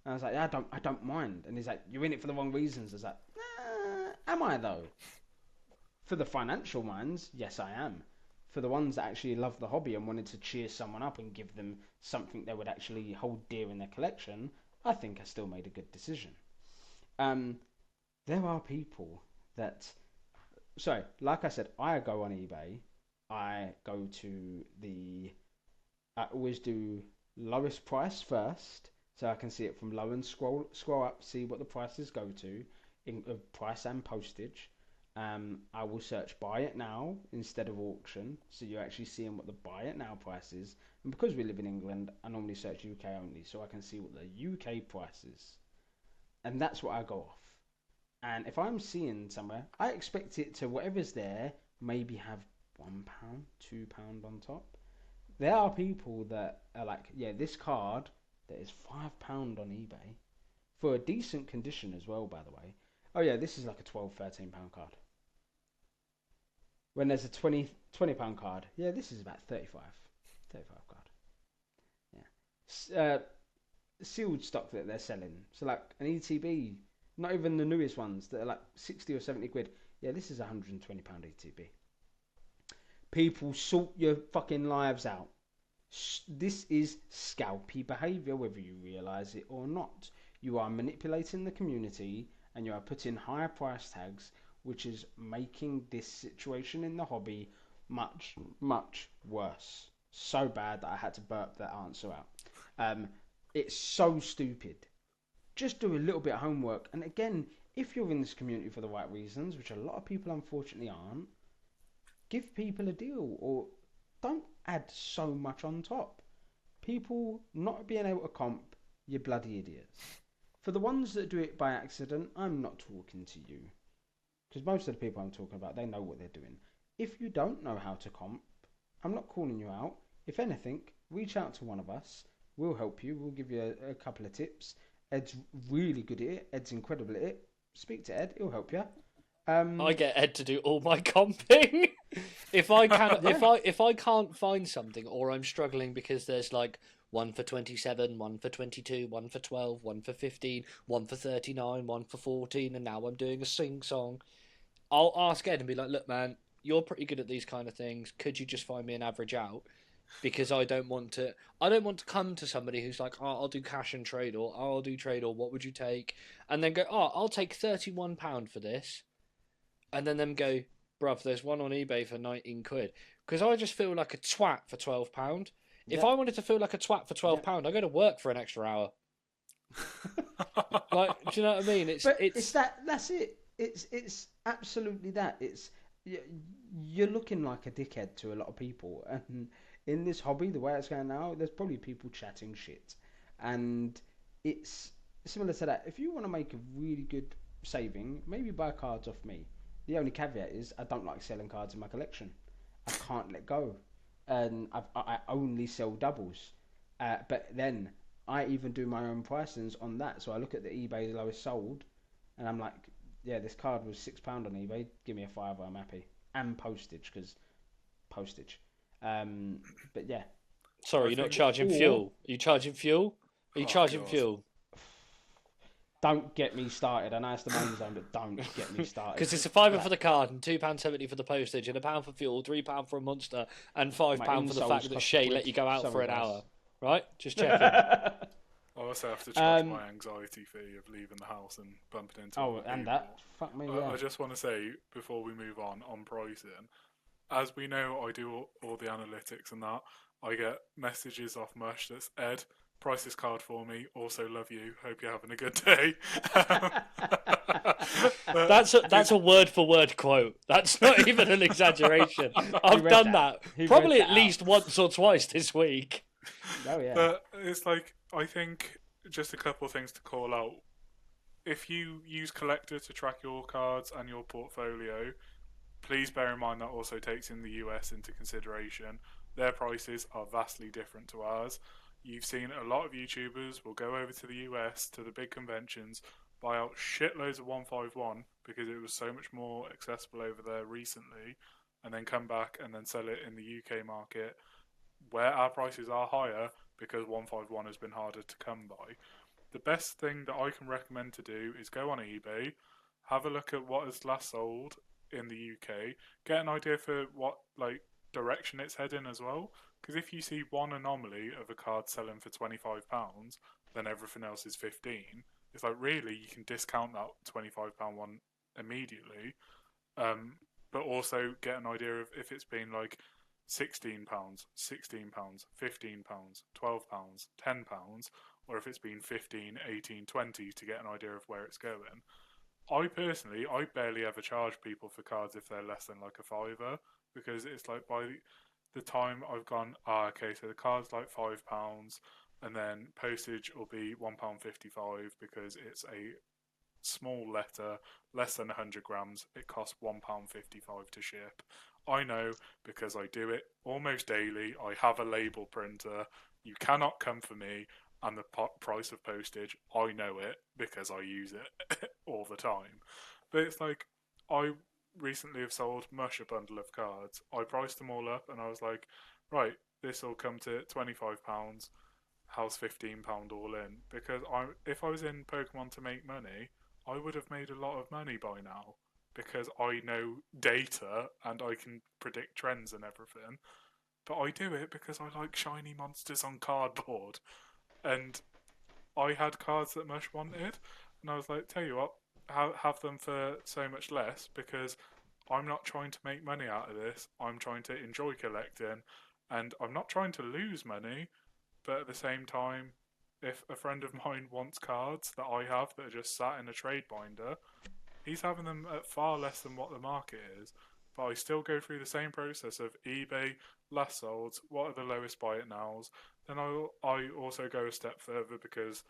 Speaker 3: And I was like, yeah, I don't mind. And he's like, "You're in it for the wrong reasons." I was like, am I though? For the financial minds, yes, I am. For the ones that actually love the hobby and wanted to cheer someone up and give them something they would actually hold dear in their collection, I think I still made a good decision. There are people that... So, like I said, I go on eBay. I always do lowest price first, so I can see it from low and scroll up, see what the prices go to, in price and postage. I will search buy it now instead of auction, so you're actually seeing what the buy it now price is. And because we live in England, I normally search UK only, so I can see what the UK price is. And that's what I go off. And if I'm seeing somewhere, I expect it to, whatever's there, maybe have £1, £2 on top. There are people that are like, yeah, this card that is £5 on eBay for a decent condition as well, by the way. Oh yeah, this is like a £12, £13 card. When there's a £20 card, yeah, this is about 35 card. Yeah. Sealed stock that they're selling. So like an ETB, not even the newest ones that are like 60 or 70 quid. Yeah, this is £120 ETB. People sort your fucking lives out. This is scalpy behaviour, whether you realise it or not. You are manipulating the community and you are putting higher price tags, which is making this situation in the hobby much, much worse. So bad that I had to burp that answer out. It's so stupid. Just do a little bit of homework. And again, if you're in this community for the right reasons, which a lot of people unfortunately aren't, give people a deal or don't add so much on top. People not being able to comp, you bloody idiots. For the ones that do it by accident, I'm not talking to you. Because most of the people I'm talking about, they know what they're doing. If you don't know how to comp, I'm not calling you out. If anything, reach out to one of us. We'll help you. We'll give you a couple of tips. Ed's really good at it. Ed's incredible at it. Speak to Ed. He'll help you.
Speaker 1: I get Ed to do all my comping. if I can't find something, or I'm struggling because there's like one for 27, one for 22, one for 12, one for 15, one for 39, one for 14, and now I'm doing a sing song. I'll ask Ed and be like, "Look, man, you're pretty good at these kind of things. Could you just find me an average out?" Because I don't want to come to somebody who's like, "Oh, I'll do cash and trade," or "Oh, I'll do trade," or "What would you take?" And then go, "Oh, I'll take £31 for this," and then them go, "Bruv, there's one on eBay for 19 quid." Because I just feel like a twat for £12. If I wanted to feel like a twat for £12, I go to work for an extra hour. Like, do you know what I mean?
Speaker 3: That's it. It's absolutely that. You're looking like a dickhead to a lot of people, and in this hobby, the way it's going now, there's probably people chatting shit, and it's similar to that. If you want to make a really good saving, maybe buy cards off me. The only caveat is I don't like selling cards in my collection. I can't let go, and I only sell doubles. But then I even do my own pricings on that. So I look at the eBay lowest sold, and I'm like, yeah, this card was £6 on eBay. Give me a £5, I'm happy. And postage, because postage. But yeah.
Speaker 1: Sorry, you're not charging fuel. Are you charging fuel? Are you charging fuel?
Speaker 3: Don't get me started. I know it's the main zone, but don't get me started.
Speaker 1: Because it's a £5 for the card and £2.70 for the postage and £1 for fuel, £3 for a monster, and £5 for the fact that Shay let you go out for an hour. Right? Just checking.
Speaker 2: I also have to charge my anxiety fee of leaving the house and bumping into other people.
Speaker 3: That. Fuck me, yeah.
Speaker 2: I just want to say, before we move on pricing, as we know, I do all the analytics and that. I get messages off Mush that's, "Ed, price this card for me. Also love you. Hope you're having a good day."
Speaker 1: That's a word for word quote. That's not even an exaggeration. I've done that probably at least once or twice this week.
Speaker 3: Oh yeah.
Speaker 2: But it's like, I think just a couple of things to call out. If you use Collector to track your cards and your portfolio, please bear in mind that also takes in the US into consideration. Their prices are vastly different to ours. You've seen a lot of YouTubers will go over to the US, to the big conventions, buy out shitloads of 151 because it was so much more accessible over there recently, and then come back and then sell it in the UK market where our prices are higher because 151 has been harder to come by. The best thing that I can recommend to do is go on eBay, have a look at what has last sold in the UK, get an idea for what direction it's heading as well. Because if you see one anomaly of a card selling for £25, then everything else is 15. It's like, really, you can discount that £25 one immediately, but also get an idea of if it's been like £16, £16, £15, £12, £10, or if it's been 15, 18, 20 to get an idea of where it's going. I barely ever charge people for cards if they're less than like a fiver, because it's like by the time I've gone, okay, so the card's like £5, and then postage will be £1.55 because it's a small letter, less than 100 grams. It costs £1.55 to ship. I know because I do it almost daily. I have a label printer. You cannot come for me. And the price of postage, I know it because I use it all the time. But it's like, I recently have sold Mush a bundle of cards. I priced them all up and I was like, right, this will come to £25. How's £15 all in? Because if I was in Pokemon to make money, I would have made a lot of money by now because I know data and I can predict trends and everything. But I do it because I like shiny monsters on cardboard. And I had cards that Mush wanted, and I was like, tell you what, have them for so much less because I'm not trying to make money out of this. I'm trying to enjoy collecting, and I'm not trying to lose money, but at the same time, if a friend of mine wants cards that I have that are just sat in a trade binder, he's having them at far less than what the market is. But I still go through the same process of eBay, last sold, what are the lowest buy it nows. Then I also go a step further because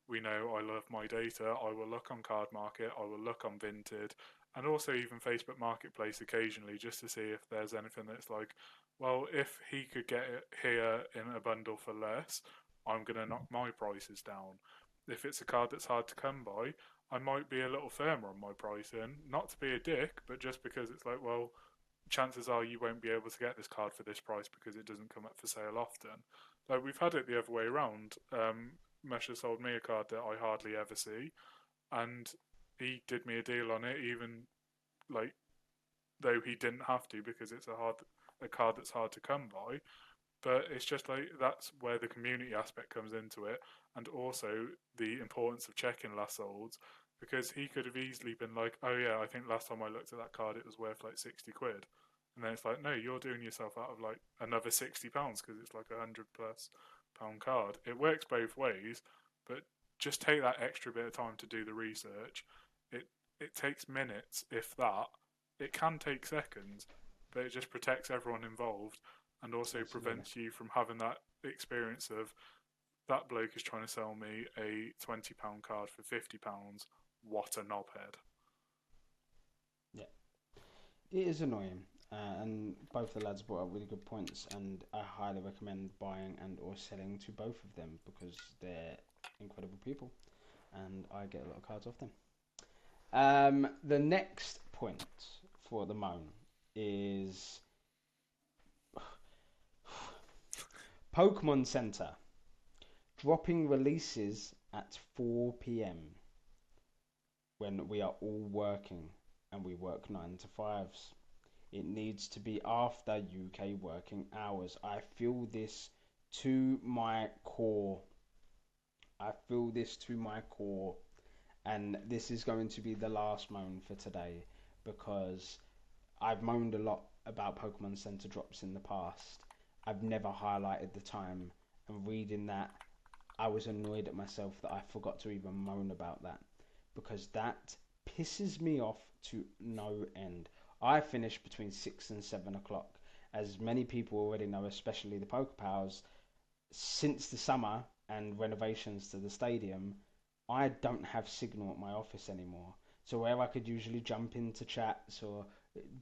Speaker 2: we know I love my data. I will look on Card Market, I will look on Vinted, and also even Facebook Marketplace occasionally just to see if there's anything that's like, well, if he could get it here in a bundle for less, I'm going to knock my prices down. If it's a card that's hard to come by, I might be a little firmer on my pricing, not to be a dick, but just because it's like, well, chances are you won't be able to get this card for this price because it doesn't come up for sale often. Like, we've had it the other way around. Mesha sold me a card that I hardly ever see, and he did me a deal on it, even like though he didn't have to because it's a card that's hard to come by. But it's just like, that's where the community aspect comes into it, and also the importance of checking last solds, because he could have easily been like, oh yeah, I think last time I looked at that card it was worth like 60 quid. And then it's like, no, you're doing yourself out of like another £60 because it's like £100+ card. It works both ways, but just take that extra bit of time to do the research. It takes minutes, if that. It can take seconds, but it just protects everyone involved and also prevents you from having that experience of, that bloke is trying to sell me a £20 card for £50. What a knobhead.
Speaker 3: Yeah. It is annoying. And both the lads brought up really good points, and I highly recommend buying and or selling to both of them because they're incredible people and I get a lot of cards off them. The next point for the Moan is Pokemon Center dropping releases at 4 p.m. when we are all working and we work 9 to 5s. It needs to be after UK working hours. I feel this to my core. And this is going to be the last moan for today because I've moaned a lot about Pokemon Center drops in the past. I've never highlighted the time, and reading that, I was annoyed at myself that I forgot to even moan about that because that pisses me off to no end. I finish between 6 and 7 o'clock. As many people already know, especially the PokéPals, since the summer, and renovations to the stadium, I don't have signal at my office anymore. So where I could usually jump into chats or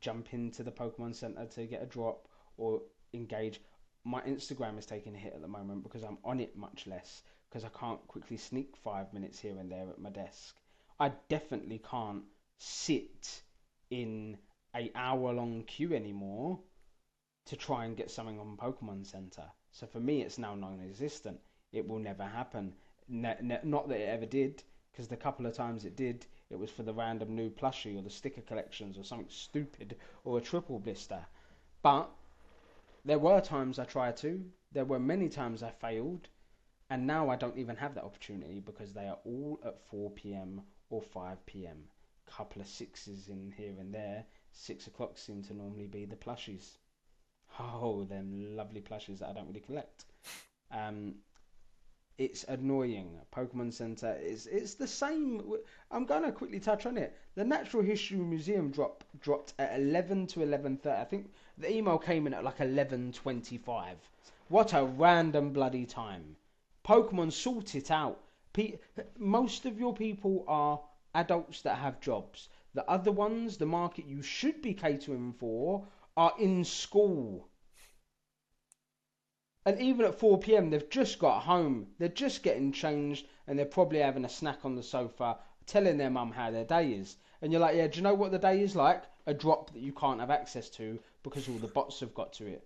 Speaker 3: jump into the Pokemon Center to get a drop or engage, my Instagram is taking a hit at the moment because I'm on it much less because I can't quickly sneak 5 minutes here and there at my desk. I definitely can't sit in a hour-long queue anymore to try and get something on Pokemon Center. So for me, it's now non-existent. It will never happen. Not that it ever did, because the couple of times it did, it was for the random new plushie or the sticker collections or something stupid or a triple blister. But there were times I tried to. There were many times I failed. And now I don't even have that opportunity because they are all at 4 p.m. or 5 p.m. Couple of 6s in here and there. 6 o'clock seem to normally be the plushies. Oh, them lovely plushies that I don't really collect. It's annoying. Pokemon Center it's the same. I'm gonna quickly touch on it. The Natural History Museum dropped at 11 to 11:30. I think the email came in at like 11:25. What a random bloody time. Pokemon, sort it out. Most of your people are adults that have jobs. The other ones, the market you should be catering for, are in school. And even at 4 p.m, they've just got home. They're just getting changed and they're probably having a snack on the sofa, telling their mum how their day is. And you're like, yeah, do you know what the day is like? A drop that you can't have access to because all the bots have got to it.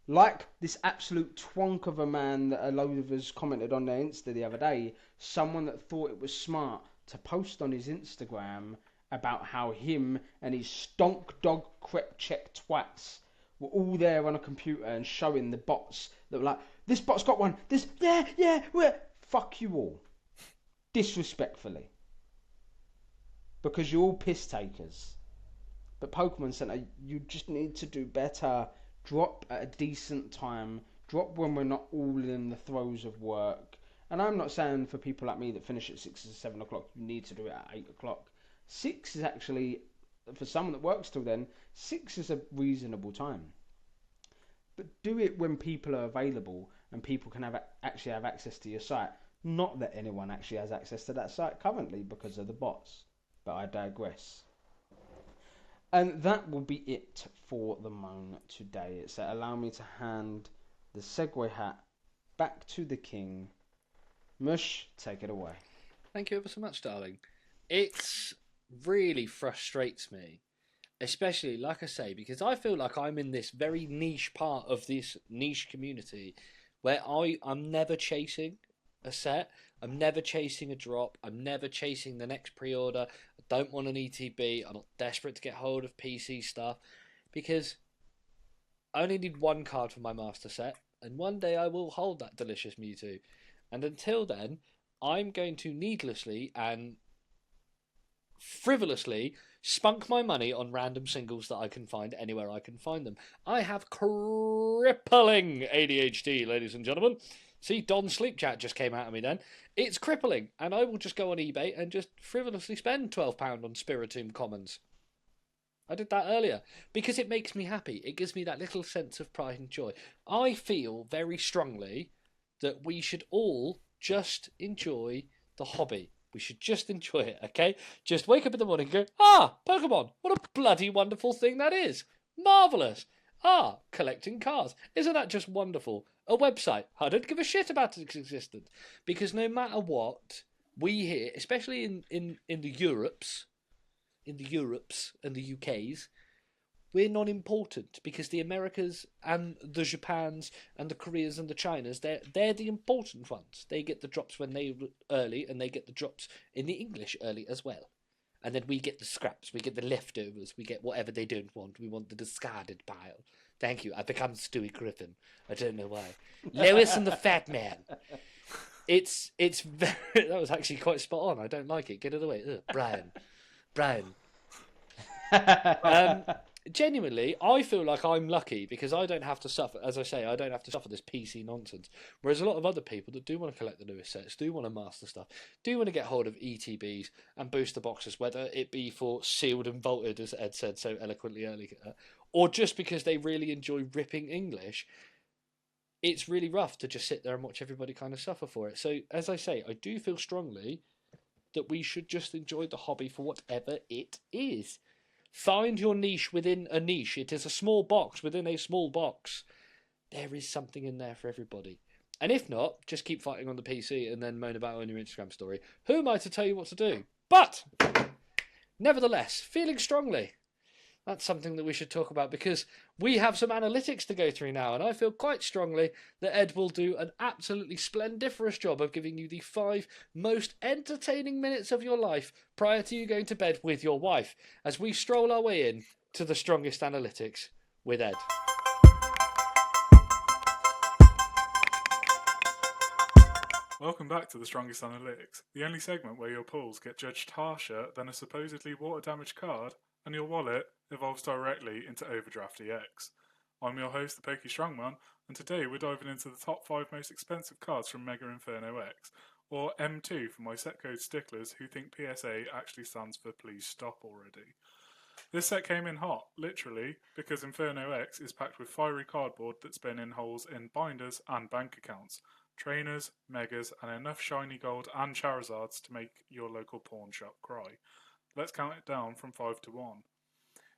Speaker 3: Like this absolute twonk of a man that a load of us commented on their Insta the other day. Someone that thought it was smart to post on his Instagram about how him and his stonk dog crep check twats were all there on a computer and showing the bots that were like, this bot's got one, this, yeah, fuck you all. Disrespectfully. Because you're all piss takers. But Pokemon Center, you just need to do better. Drop at a decent time. Drop when we're not all in the throes of work. And I'm not saying for people like me that finish at 6 or 7 o'clock, you need to do it at 8 o'clock. 6 is actually, for someone that works till then, 6 is a reasonable time. But do it when people are available and people can actually have access to your site. Not that anyone actually has access to that site currently because of the bots. But I digress. And that will be it for the Moan today. So allow me to hand the Segway hat back to the king. Mush, take it away.
Speaker 1: Thank you ever so much, darling. It really frustrates me, especially, like I say, because I feel like I'm in this very niche part of this niche community where I'm never chasing a set. I'm never chasing a drop. I'm never chasing the next pre-order. I don't want an ETB. I'm not desperate to get hold of PC stuff because I only need one card for my master set, and one day I will hold that delicious Mewtwo. And until then, I'm going to needlessly and frivolously spunk my money on random singles that I can find anywhere I can find them. I have crippling ADHD, ladies and gentlemen. See, Don Sleep Chat just came out of me then. It's crippling, and I will just go on eBay and just frivolously spend £12 on Spiritomb Commons. I did that earlier because it makes me happy. It gives me that little sense of pride and joy. I feel very strongly that we should all just enjoy the hobby. We should just enjoy it, okay? Just wake up in the morning and go, Pokemon, what a bloody wonderful thing that is. Marvellous. Collecting cards. Isn't that just wonderful? A website. I don't give a shit about its existence. Because no matter what, we here, especially in the Europes and the UKs, we're non-important because the Americas and the Japans and the Koreas and the Chinas, they're the important ones. They get the drops when they early, and they get the drops in the English early as well. And then we get the scraps, we get the leftovers, we get whatever they don't want. We want the discarded pile. Thank you. I've become Stewie Griffin. I don't know why. Lewis and the Fat Man. It's very. That was actually quite spot on. I don't like it. Get it away. Brian. Genuinely, I feel like I'm lucky because I don't have to suffer. As I say, I don't have to suffer this PC nonsense. Whereas a lot of other people that do want to collect the newest sets, do want to master stuff, do want to get hold of ETBs and booster boxes, whether it be for sealed and vaulted, as Ed said so eloquently earlier, or just because they really enjoy ripping English. it's really rough to just sit there and watch everybody kind of suffer for it. So, as I say, I do feel strongly that we should just enjoy the hobby for whatever it is. Find your niche within a niche. It is a small box within a small box. There is something in there for everybody. And if not, just keep fighting on the PC and then moan about it on your Instagram story. Who am I to tell you what to do? But, nevertheless, feeling strongly. That's something that we should talk about because we have some analytics to go through now, and I feel quite strongly that Ed will do an absolutely splendiferous job of giving you the 5 most entertaining minutes of your life prior to you going to bed with your wife, as we stroll our way in to the strongest analytics with Ed.
Speaker 2: Welcome back to the Strongest Analytics, the only segment where your pulls get judged harsher than a supposedly water-damaged card, and your wallet evolves directly into Overdraft EX. I'm your host, the Pokey Strongman, and today we're diving into the top 5 most expensive cards from Mega Inferno X, or M2 for my set code sticklers who think PSA actually stands for Please Stop Already. This set came in hot, literally, because Inferno X is packed with fiery cardboard that's been in holes in binders and bank accounts, trainers, megas, and enough shiny gold and Charizards to make your local pawn shop cry. Let's count it down from 5 to 1.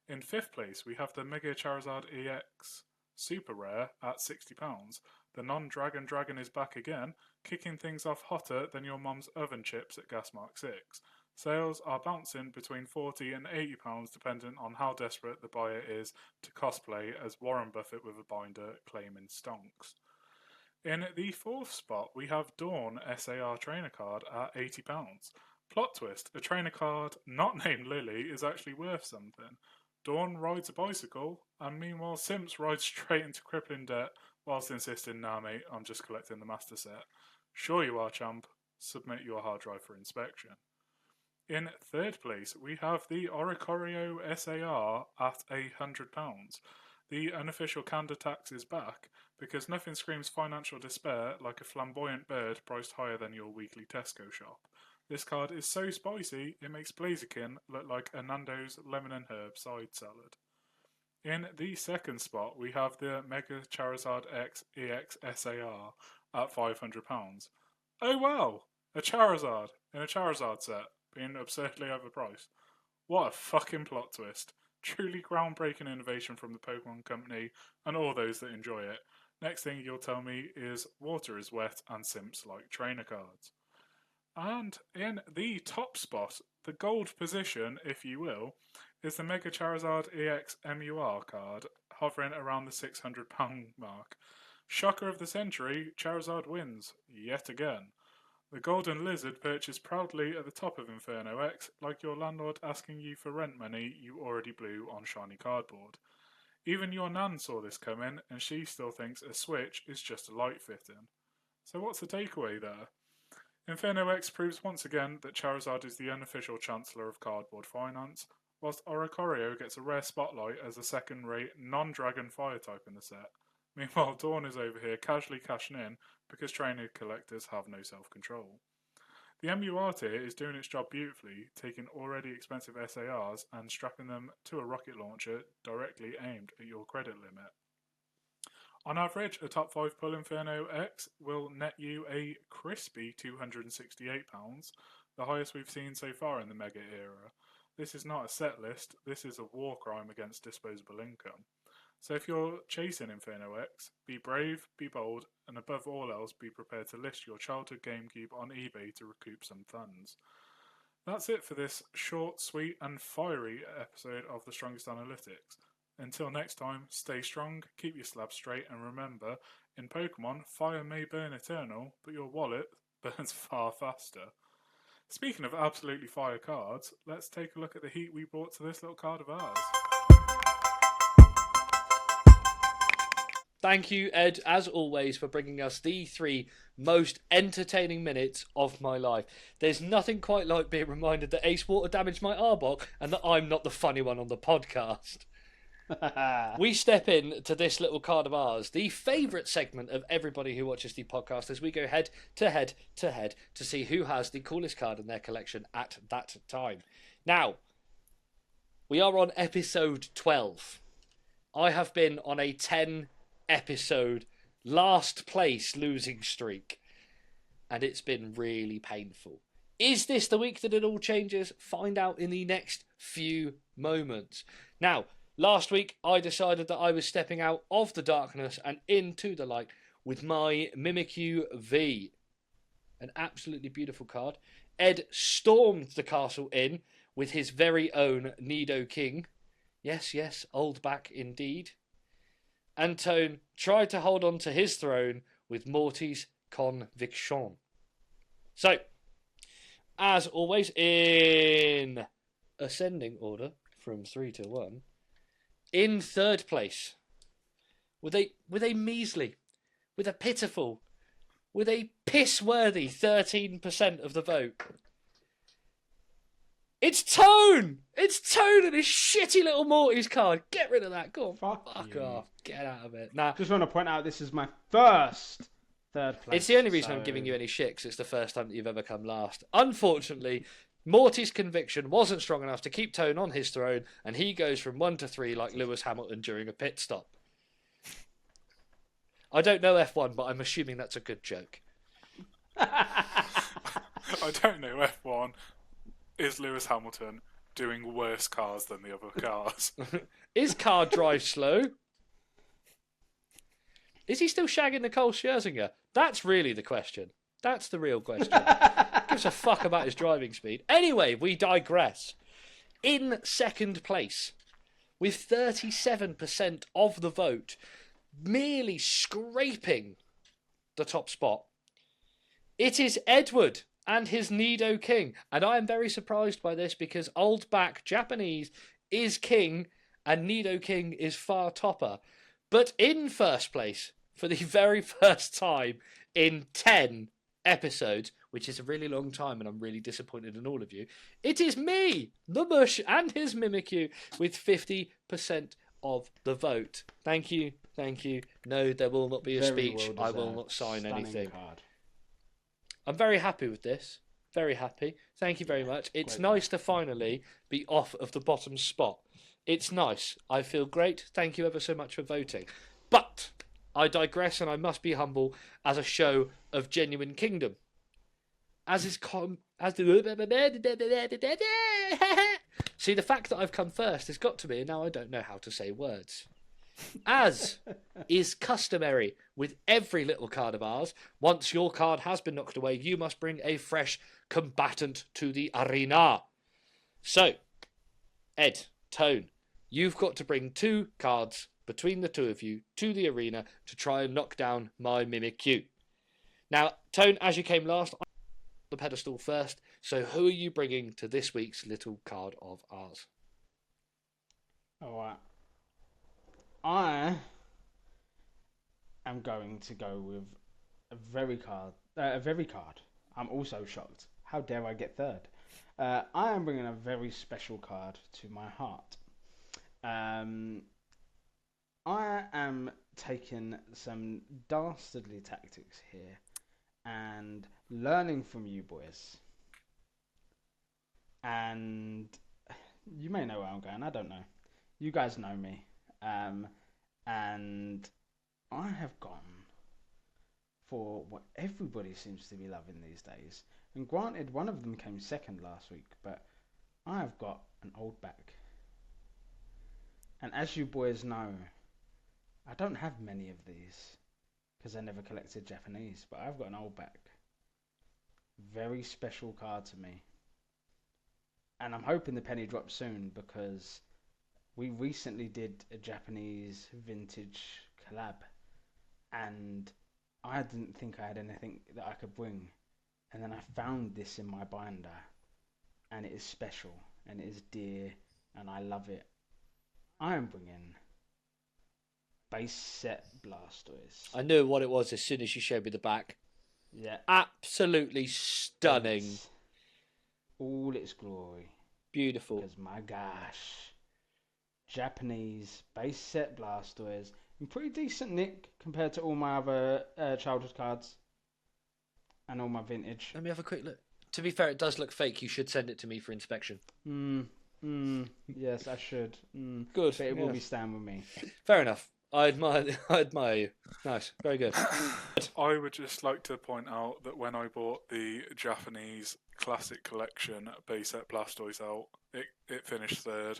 Speaker 2: In 5th place, we have the Mega Charizard EX Super Rare at £60. The non-Dragon Dragon is back again, kicking things off hotter than your mum's oven chips at Gasmark 6. Sales are bouncing between £40 and £80 depending on how desperate the buyer is to cosplay as Warren Buffett with a binder claiming stonks. In the 4th spot, we have Dawn SAR Trainer Card at £80. Plot twist, a trainer card not named Lily is actually worth something. Dawn rides a bicycle, and meanwhile Simps rides straight into crippling debt whilst insisting, nah mate, I'm just collecting the master set. Sure you are, champ. Submit your hard drive for inspection. In 3rd place, we have the Oricorio SAR at £100. The unofficial canned tax is back, because nothing screams financial despair like a flamboyant bird priced higher than your weekly Tesco shop. This card is so spicy, it makes Blaziken look like a Nando's lemon and herb side salad. In the 2nd spot, we have the Mega Charizard X EX SAR at £500. Oh wow! A Charizard in a Charizard set, being absurdly overpriced. What a fucking plot twist. Truly groundbreaking innovation from the Pokemon Company and all those that enjoy it. Next thing you'll tell me is water is wet and Simps like trainer cards. And in the top spot, the gold position, if you will, is the Mega Charizard EX MUR card, hovering around the £600 mark. Shocker of the century, Charizard wins, yet again. The Golden Lizard perches proudly at the top of Inferno X, like your landlord asking you for rent money you already blew on shiny cardboard. Even your nan saw this coming, and she still thinks a Switch is just a light fitting. So what's the takeaway there? Inferno X proves once again that Charizard is the unofficial Chancellor of Cardboard Finance, whilst Oricorio gets a rare spotlight as a second-rate non-Dragon Fire type in the set. Meanwhile, Dawn is over here casually cashing in because trainer collectors have no self-control. The MUR tier is doing its job beautifully, taking already expensive SARs and strapping them to a rocket launcher directly aimed at your credit limit. On average, a top 5 pull Inferno X will net you a crispy £268, the highest we've seen so far in the Mega era. This is not a set list, this is a war crime against disposable income. So if you're chasing Inferno X, be brave, be bold, and above all else be prepared to list your childhood GameCube on eBay to recoup some funds. That's it for this short, sweet, and fiery episode of The Strongest Analytics. Until next time, stay strong, keep your slab straight, and remember, in Pokemon, fire may burn eternal, but your wallet burns far faster. Speaking of absolutely fire cards, let's take a look at the heat we brought to this little card of ours.
Speaker 1: Thank you, Ed, as always, for bringing us the 3 most entertaining minutes of my life. There's nothing quite like being reminded that Ace Water damaged my Arbok and that I'm not the funny one on the podcast. We step in to this little card of ours, the favourite segment of everybody who watches the podcast, as we go head to head to head to see who has the coolest card in their collection at that time. Now, we are on episode 12. I have been on a 10 episode last place losing streak. And it's been really painful. Is this the week that it all changes? Find out in the next few moments. Now, last week I decided that I was stepping out of the darkness and into the light with my Mimikyu V. An absolutely beautiful card. Ed stormed the castle inn with his very own Nidoking. Yes, yes, old back indeed. Antone tried to hold on to his throne with Morty's conviction. So, as always, in ascending order from 3 to 1, in third place, with a measly, with a pitiful, with a piss-worthy 13% of the vote, it's Tone! It's Tone and his shitty little Morty's card. Get rid of that. Go on. Fuck
Speaker 3: you.
Speaker 1: off. Get out of it. Nah.
Speaker 3: Just want to point out this is my first third place.
Speaker 1: It's the only reason I'm giving you any shit, 'cause it's the first time that you've ever come last. Unfortunately, Morty's conviction wasn't strong enough to keep Tone on his throne, and he goes from 1 to 3 like Lewis Hamilton during a pit stop. I don't know F1, but I'm assuming that's a good joke.
Speaker 2: I don't know F1. Is Lewis Hamilton doing worse cars than the other cars?
Speaker 1: Is car drive slow? Is he still shagging Nicole Scherzinger? That's really the question. That's the real question. Gives a fuck about his driving speed. Anyway, we digress. In second place, with 37% of the vote, merely scraping the top spot, it is Edward and his Nidoking. And I am very surprised by this because old back Japanese is king and Nidoking is far topper. But in first place, for the very first time in 10 episodes, which is a really long time and I'm really disappointed in all of you, it is me, the Mush, and his Mimikyu with 50% of the vote. Thank you, thank you. No, there will not be a
Speaker 3: Very
Speaker 1: speech.
Speaker 3: well
Speaker 1: I will
Speaker 3: deserved.
Speaker 1: not sign
Speaker 3: Stunning
Speaker 1: anything.
Speaker 3: card.
Speaker 1: I'm very happy with this. Very happy. Thank you very much. It's
Speaker 3: great
Speaker 1: nice to finally be off of the bottom spot. It's nice. I feel great. Thank you ever so much for voting. But I digress and I must be humble as a show of genuine kingdom. See, the fact that I've come first has got to me and now I don't know how to say words. As is customary with every little card of ours, once your card has been knocked away, you must bring a fresh combatant to the arena. So, Ed, Tone, you've got to bring 2 cards between the two of you to the arena to try and knock down my Mimikyu. Now, Tone, as you came last, I'm on the pedestal first, so who are you bringing to this week's little card of ours?
Speaker 3: Alright. I am going to go with a very card. I'm also shocked. How dare I get third? I am bringing a very special card to my heart. I am taking some dastardly tactics here and learning from you boys. And you may know where I'm going. I don't know. You guys know me. And I have gone for what everybody seems to be loving these days. And granted, one of them came second last week, but I have got an old back. And as you boys know, I don't have many of these because I never collected Japanese, but I've got an old back. Very special card to me. And I'm hoping the penny drops soon because we recently did a Japanese vintage collab and I didn't think I had anything that I could bring. And then I found this in my binder and it is special and it is dear and I love it. I am bringing base set Blastoise.
Speaker 1: I knew what it was as soon as you showed me the back.
Speaker 3: Yeah.
Speaker 1: Absolutely stunning.
Speaker 3: It's all its glory.
Speaker 1: Beautiful.
Speaker 3: Because my gosh. Japanese base set Blastoise in pretty decent nick compared to all my other childhood cards and all my vintage.
Speaker 1: Let me have a quick look. To be fair, it does look fake. You should send it to me for inspection.
Speaker 3: Yes, I should.
Speaker 1: Good.
Speaker 3: But it will be staying with me.
Speaker 1: Fair enough. I admire you. Nice, very good.
Speaker 2: I would just like to point out that when I bought the Japanese Classic Collection base set Blastoise out, it finished third.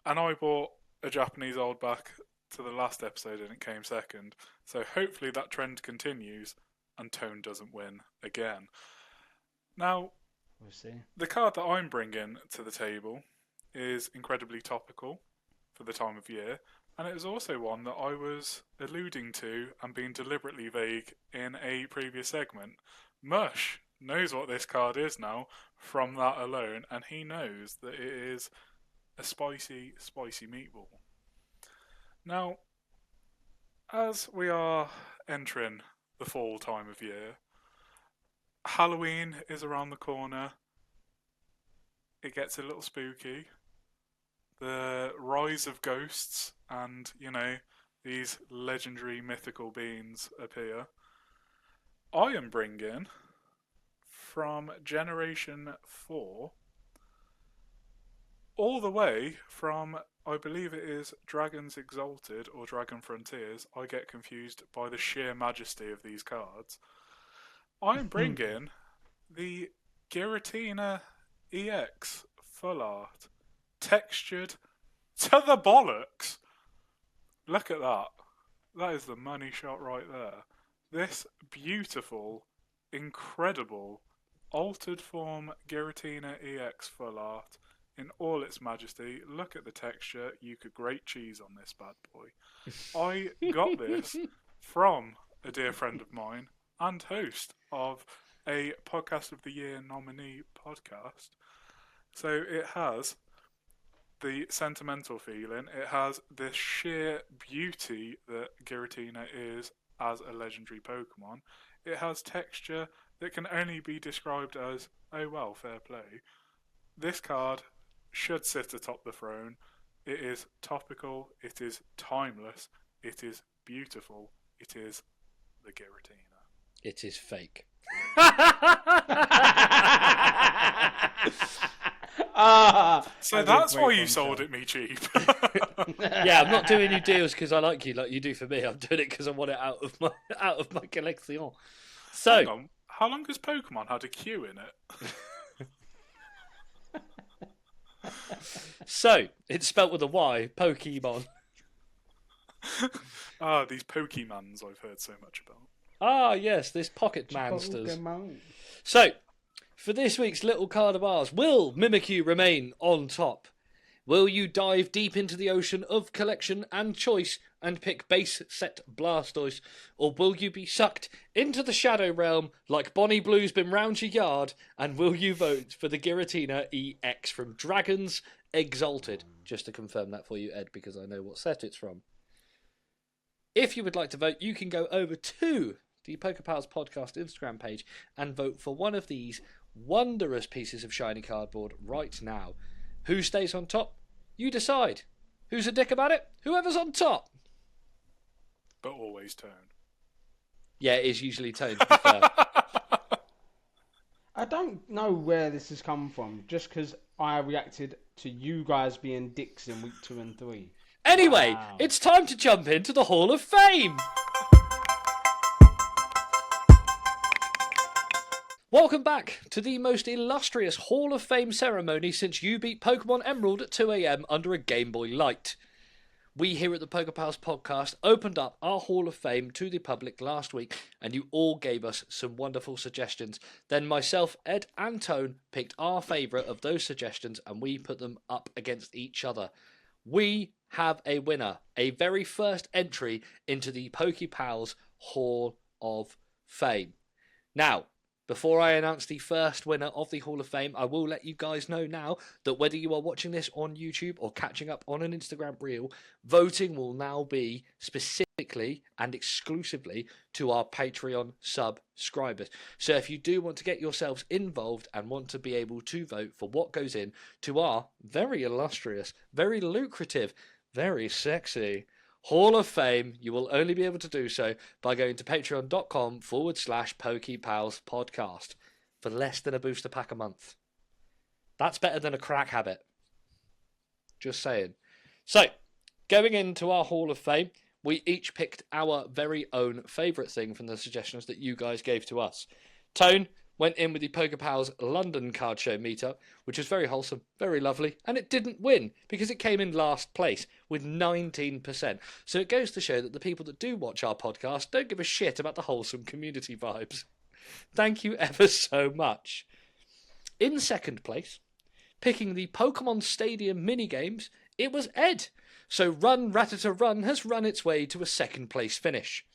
Speaker 2: And I bought a Japanese old back to the last episode and it came second. So hopefully that trend continues and Tone doesn't win again. Now,
Speaker 3: We'll see.
Speaker 2: the card that I'm bringing to the table is incredibly topical for the time of year, and it was also one that I was alluding to and being deliberately vague in a previous segment. Mush knows what this card is now from that alone, and he knows that it is a spicy, spicy meatball. Now, as we are entering the fall time of year, Halloween is around the corner. It gets a little spooky. The rise of ghosts and, these legendary mythical beings appear. I am bringing from Generation 4 all the way from, I believe it is Dragons Exalted or Dragon Frontiers. I get confused by the sheer majesty of these cards. I am bringing the Giratina EX full art, textured to the bollocks. Look at that. That is the money shot right there. This beautiful, incredible, altered form Giratina EX full art in all its majesty. Look at the texture. You could grate cheese on this bad boy. I got this from a dear friend of mine and host of a Podcast of the Year nominee podcast. So it has the sentimental feeling, it has the sheer beauty that Giratina is as a legendary Pokemon. It has texture that can only be described as, oh well, fair play. This card should sit atop the throne. It is topical, it is timeless, it is beautiful, it is the Giratina.
Speaker 1: It is fake.
Speaker 2: So that's why you sold it me cheap.
Speaker 1: Yeah, I'm not doing you deals because I like you do for me. I'm doing it because I want it out of my collection.
Speaker 2: Hang
Speaker 1: So,
Speaker 2: on, how long has Pokemon had a Q in it?
Speaker 1: so it's spelt with a Y. Pokemon.
Speaker 2: These Pokemons I've heard so much about.
Speaker 1: Ah, yes, this pocket mansters.
Speaker 3: Pokemon.
Speaker 1: So, for this week's little card of ours, will Mimikyu remain on top? Will you dive deep into the ocean of collection and choice and pick base set Blastoise? Or will you be sucked into the shadow realm like Bonnie Blue's been round your yard? And will you vote for the Giratina EX from Dragons Exalted? Just to confirm that for you, Ed, because I know what set it's from. If you would like to vote, you can go over to the PokéPals Podcast Instagram page and vote for one of these wondrous pieces of shiny cardboard right now. Who stays on top? You decide. Who's a dick about it? Whoever's on top.
Speaker 2: But always Tone.
Speaker 1: Yeah, it is usually Tone, to be fair.
Speaker 3: I don't know where this has come from, just because I reacted to you guys being dicks in week 2 and 3.
Speaker 1: Anyway,
Speaker 3: Wow.
Speaker 1: It's time to jump into the Hall of Fame. Welcome back to the most illustrious Hall of Fame ceremony since you beat Pokemon Emerald at 2 a.m. under a Game Boy Light. We here at the PokéPals Podcast opened up our Hall of Fame to the public last week, and you all gave us some wonderful suggestions. Then myself, Ed and Tone picked our favourite of those suggestions and we put them up against each other. We have a winner, a very first entry into the PokéPals Hall of Fame. Now, before I announce the first winner of the Hall of Fame, I will let you guys know now that whether you are watching this on YouTube or catching up on an Instagram reel, voting will now be specifically and exclusively to our Patreon subscribers. So if you do want to get yourselves involved and want to be able to vote for what goes in to our very illustrious, very lucrative, very sexy Hall of Fame, you will only be able to do so by going to patreon.com/PokéPals Podcast for less than a booster pack a month. That's better than a crack habit. Just saying. So, going into our Hall of Fame, we each picked our very own favourite thing from the suggestions that you guys gave to us. Tone went in with the PokéPals London Card Show meetup, which was very wholesome, very lovely, and it didn't win because it came in last place with 19%. So it goes to show that the people that do watch our podcast don't give a shit about the wholesome community vibes. Thank you ever so much. In second place, picking the Pokemon Stadium minigames, it was Ed. So Run Rattata Run has run its way to a second place finish.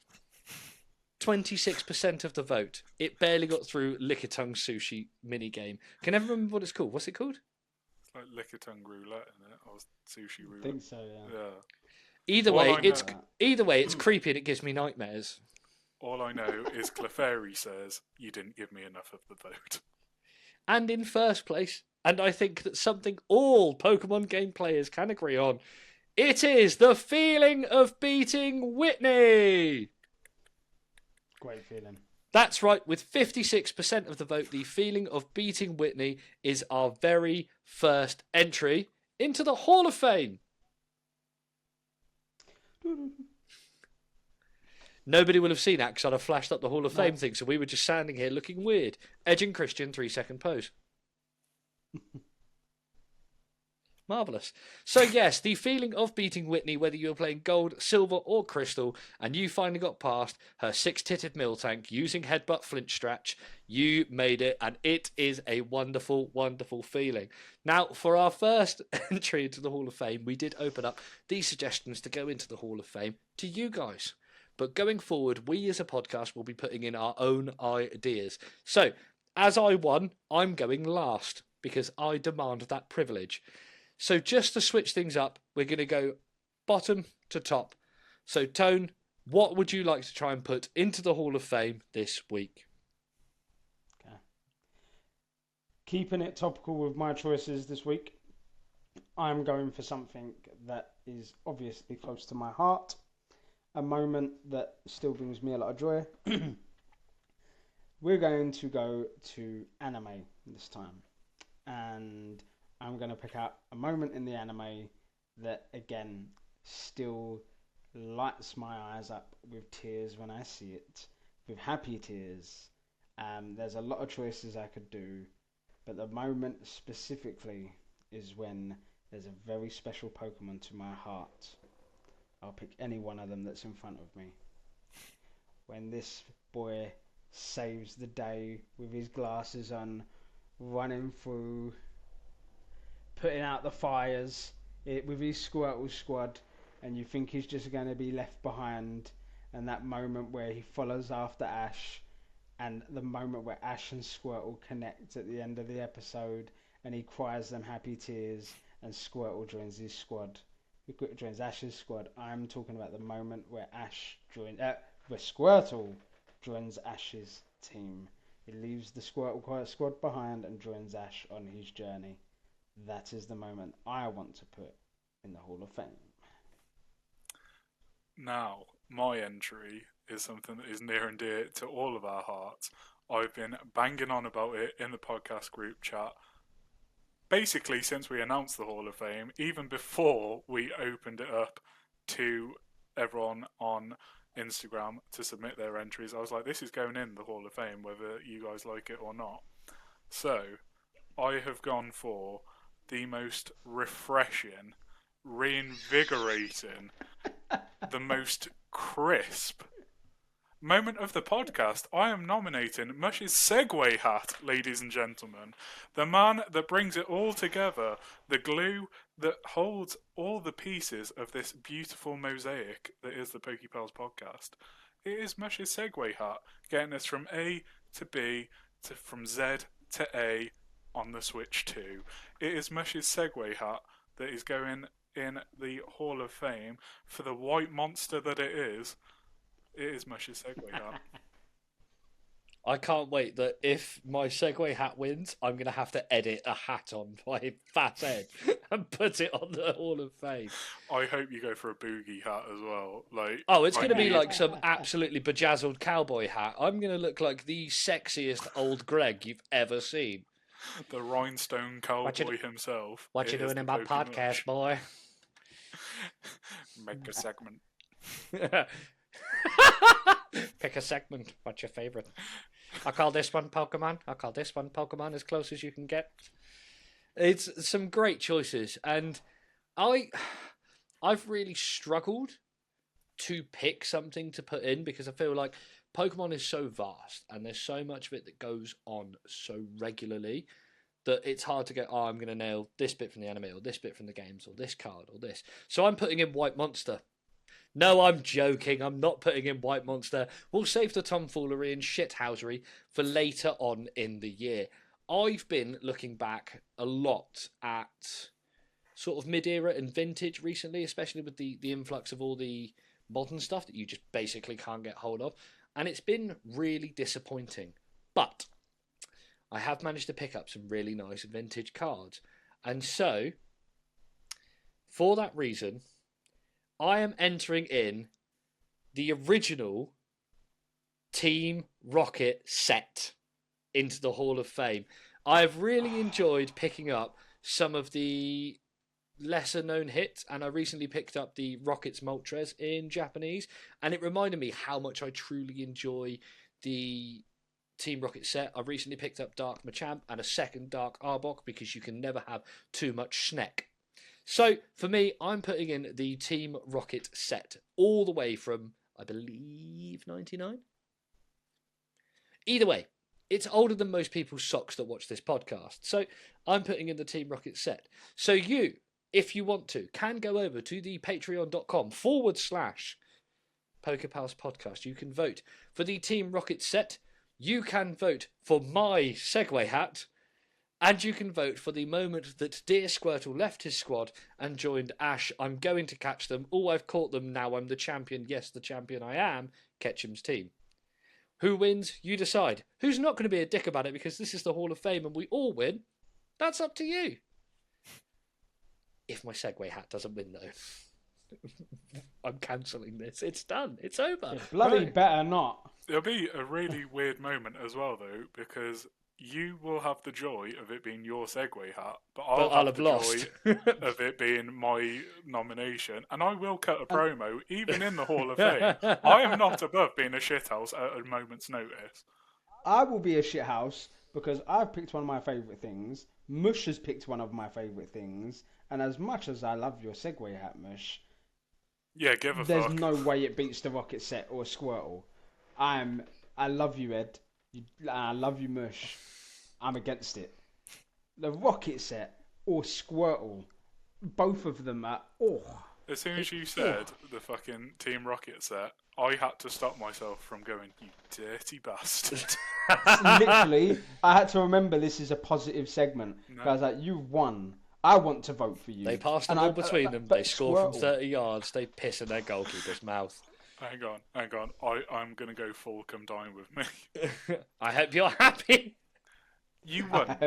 Speaker 1: 26% of the vote. It barely got through Lickitung Sushi minigame. Can never remember what it's called. What's it called?
Speaker 2: It's like Lickitung Roulette, isn't it? Or Sushi Roulette.
Speaker 3: I think so, yeah.
Speaker 2: Yeah.
Speaker 1: Either way, it's creepy and it gives me nightmares.
Speaker 2: All I know is Clefairy says, you didn't give me enough of the vote.
Speaker 1: And in first place, and I think that something all Pokemon game players can agree on, it is the feeling of beating Whitney!
Speaker 3: Great feeling.
Speaker 1: That's right, with 56% of the vote, the feeling of beating Whitney is our very first entry into the Hall of Fame. Nobody will have seen that because I'd have flashed up the Hall of Fame thing, so we were just standing here looking weird. Edge and Christian, 3-second pose. Marvellous. So yes, the feeling of beating Whitney, whether you were playing gold, silver or crystal, and you finally got past her 6-titted Miltank using headbutt flinch stretch, you made it, and it is a wonderful, wonderful feeling. Now, for our first entry into the Hall of Fame, we did open up these suggestions to go into the Hall of Fame to you guys. But going forward, we as a podcast will be putting in our own ideas. So, as I won, I'm going last, because I demand that privilege. So just to switch things up, we're going to go bottom to top. So Tone, what would you like to try and put into the Hall of Fame this week?
Speaker 3: Okay. Keeping it topical with my choices this week, I'm going for something that is obviously close to my heart. A moment that still brings me a lot of joy. We're going to go to anime this time. And I'm going to pick out a moment in the anime that, again, still lights my eyes up with tears when I see it, with happy tears. There's a lot of choices I could do, but the moment specifically is when there's a very special Pokemon to my heart. I'll pick any one of them that's in front of me. When this boy saves the day with his glasses on, running through, putting out the fires with his Squirtle squad, and you think he's just going to be left behind, and that moment where he follows after Ash, and the moment where Ash and Squirtle connect at the end of the episode, and he cries them happy tears, and Squirtle joins his squad. Joins Ash's squad. I'm talking about the moment where where Squirtle joins Ash's team. He leaves the Squirtle squad behind and joins Ash on his journey. That is the moment I want to put in the Hall of Fame.
Speaker 2: Now, my entry is something that is near and dear to all of our hearts. I've been banging on about it in the podcast group chat basically since we announced the Hall of Fame, even before we opened it up to everyone on Instagram to submit their entries. I was like, this is going in the Hall of Fame, whether you guys like it or not. So, I have gone for the most refreshing, reinvigorating, the most crisp moment of the podcast. I am nominating Mush's Segway hat, ladies and gentlemen. The man that brings it all together, the glue that holds all the pieces of this beautiful mosaic that is the PokéPals podcast. It is Mush's Segway hat, getting us from A to B, from Z to A on the Switch 2. It is Mush's Segway hat that is going in the Hall of Fame for the white monster that it is. It is Mush's Segway hat.
Speaker 1: I can't wait that if my Segway hat wins, I'm going to have to edit a hat on my fat head and put it on the Hall of Fame.
Speaker 2: I hope you go for a boogie hat as well.
Speaker 1: It's going to be like some absolutely bejazzled cowboy hat. I'm going to look like the sexiest old Greg you've ever seen.
Speaker 2: The rhinestone cowboy himself.
Speaker 1: What you doing in my podcast, boy?
Speaker 2: Make a segment.
Speaker 1: Pick a segment. What's your favourite? I call this one Pokemon. I call this one Pokemon, as close as you can get. It's some great choices, and I've really struggled to pick something to put in because I feel like Pokemon is so vast and there's so much of it that goes on so regularly that it's hard to go, oh, I'm going to nail this bit from the anime or this bit from the games or this card or this. So I'm putting in White Monster. No, I'm joking. I'm not putting in White Monster. We'll save the tomfoolery and shithousery for later on in the year. I've been looking back a lot at sort of mid-era and vintage recently, especially with the influx of all the modern stuff that you just basically can't get hold of. And it's been really disappointing. But I have managed to pick up some really nice vintage cards. And so, for that reason, I am entering in the original Team Rocket set into the Hall of Fame. I've really enjoyed picking up some of the lesser known hits, and I recently picked up the Rockets Moltres in Japanese, and it reminded me how much I truly enjoy the Team Rocket set. I recently picked up Dark Machamp and a second Dark Arbok because you can never have too much Sneck. So for me, I'm putting in the Team Rocket set all the way from, I believe, 99. Either way, it's older than most people's socks that watch this podcast. So I'm putting in the Team Rocket set. So you, if you want to, can go over to the patreon.com/PokéPals Podcast. You can vote for the Team Rocket set. You can vote for my Segway hat. And you can vote for the moment that Dear Squirtle left his squad and joined Ash. I'm going to catch them. Oh, I've caught them. Now I'm the champion. Yes, the champion I am. Ketchum's team. Who wins? You decide. Who's not going to be a dick about it because this is the Hall of Fame and we all win? That's up to you. If my Segway hat doesn't win, though, I'm cancelling this. It's done. It's over.
Speaker 3: It bloody better not.
Speaker 2: It'll be a really weird moment as well, though, because you will have the joy of it being your Segway hat, but I'll have the
Speaker 1: lost.
Speaker 2: joy of it being my nomination, and I will cut a promo, even in the Hall of Fame. I am not above being a shithouse at a moment's notice.
Speaker 3: I will be a shithouse because I've picked one of my favourite things. Mush has picked one of my favourite things, and as much as I love your Segway hat, Mush,
Speaker 2: yeah, give a
Speaker 3: there's
Speaker 2: fuck.
Speaker 3: no way it beats the Rocket set or Squirtle. I love you, Ed. I love you, Mush. I'm against it. The Rocket set or Squirtle, both of them are.
Speaker 2: As soon as you said the fucking Team Rocket set, I had to stop myself from going, you dirty bastard.
Speaker 3: Literally, I had to remember this is a positive segment. No. I was like, you've won. I want to vote for you.
Speaker 1: They pass the ball between them. They score from 30 yards. They piss in their goalkeeper's mouth.
Speaker 2: Hang on. I'm going to go full come dine with me.
Speaker 1: I hope you're happy.
Speaker 2: You won.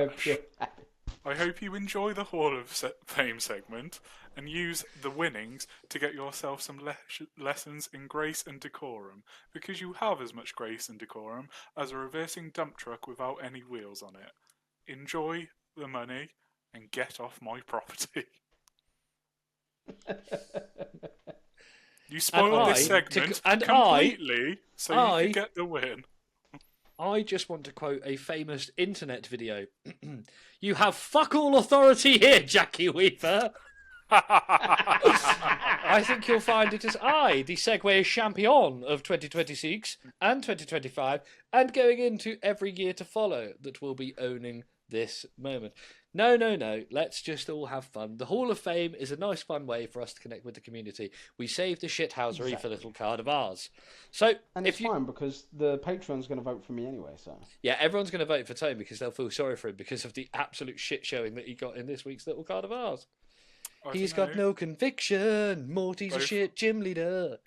Speaker 2: I hope you enjoy the Hall of Fame segment and use the winnings to get yourself some lessons in grace and decorum, because you have as much grace and decorum as a reversing dump truck without any wheels on it. Enjoy the money and get off my property. You spoiled this segment completely, so you can get the win.
Speaker 1: I just want to quote a famous internet video. You have fuck all authority here, Jackie Weaver. I think you'll find it is I, the Segway champion of 2026 and 2025, and going into every year to follow, that will be owning this moment. No. Let's just all have fun. The Hall of Fame is a nice, fun way for us to connect with the community. We save the shithousery for Little Card of Ours. So,
Speaker 3: and it's fine because the Patreon's going to vote for me anyway. So
Speaker 1: yeah, everyone's going to vote for Tony because they'll feel sorry for him because of the absolute shit showing that he got in this week's Little Card of Ours. He's got no conviction. Morty's a shit gym leader.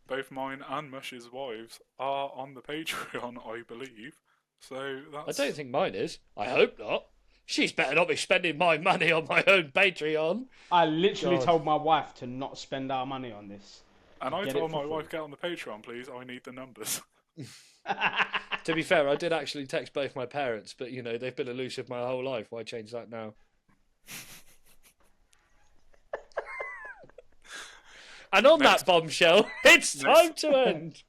Speaker 2: Both mine and Mush's wives are on the Patreon, I believe. So that's...
Speaker 1: I don't think mine is. I hope not. She's better not be spending my money on my own Patreon.
Speaker 3: I literally told my wife to not spend our money on this.
Speaker 2: And I told my wife, get on the Patreon, please. I need the numbers.
Speaker 1: To be fair, I did actually text both my parents, but, you know, they've been elusive my whole life. Why change that now? And on
Speaker 2: Next-
Speaker 1: that bombshell, it's time to end.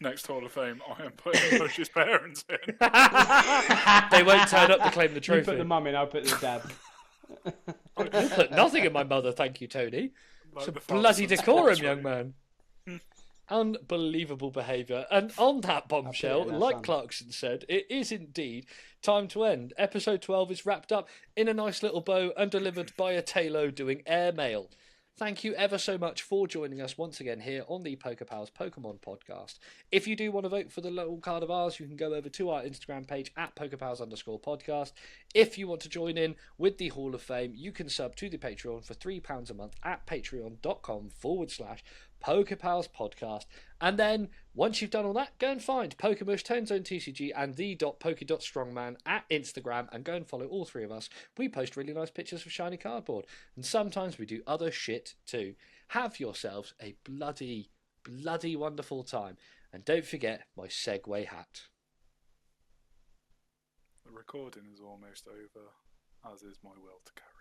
Speaker 2: Next Hall of Fame, I am putting Bush's parents in.
Speaker 1: They won't turn up to claim the
Speaker 3: You
Speaker 1: trophy.
Speaker 3: put the mum in, I'll put the dad.
Speaker 1: You put nothing in my mother, thank you, Tony.
Speaker 2: Like
Speaker 1: It's a
Speaker 2: the father
Speaker 1: bloody
Speaker 2: son
Speaker 1: decorum,
Speaker 2: sports
Speaker 1: young
Speaker 2: ring.
Speaker 1: man. Unbelievable behaviour. And on that bombshell,
Speaker 3: in our
Speaker 1: like
Speaker 3: son.
Speaker 1: Clarkson said, it is indeed time to end. Episode 12 is wrapped up in a nice little bow and delivered by a Talo doing airmail. Thank you ever so much for joining us once again here on the PokéPals Pokemon Podcast. If you do want to vote for the little card of ours, you can go over to our Instagram page at PokéPals_podcast. If you want to join in with the Hall of Fame, you can sub to the Patreon for £3 a month at patreon.com/PokéPals Podcast. And then, once you've done all that, go and find Pokemush, Tone TCG, and the.poke.strongman at Instagram, and go and follow all three of us. We post really nice pictures of shiny cardboard, and sometimes we do other shit too. Have yourselves a bloody wonderful time, and don't forget my Segway hat.
Speaker 2: The recording is almost over, as is my will to carry.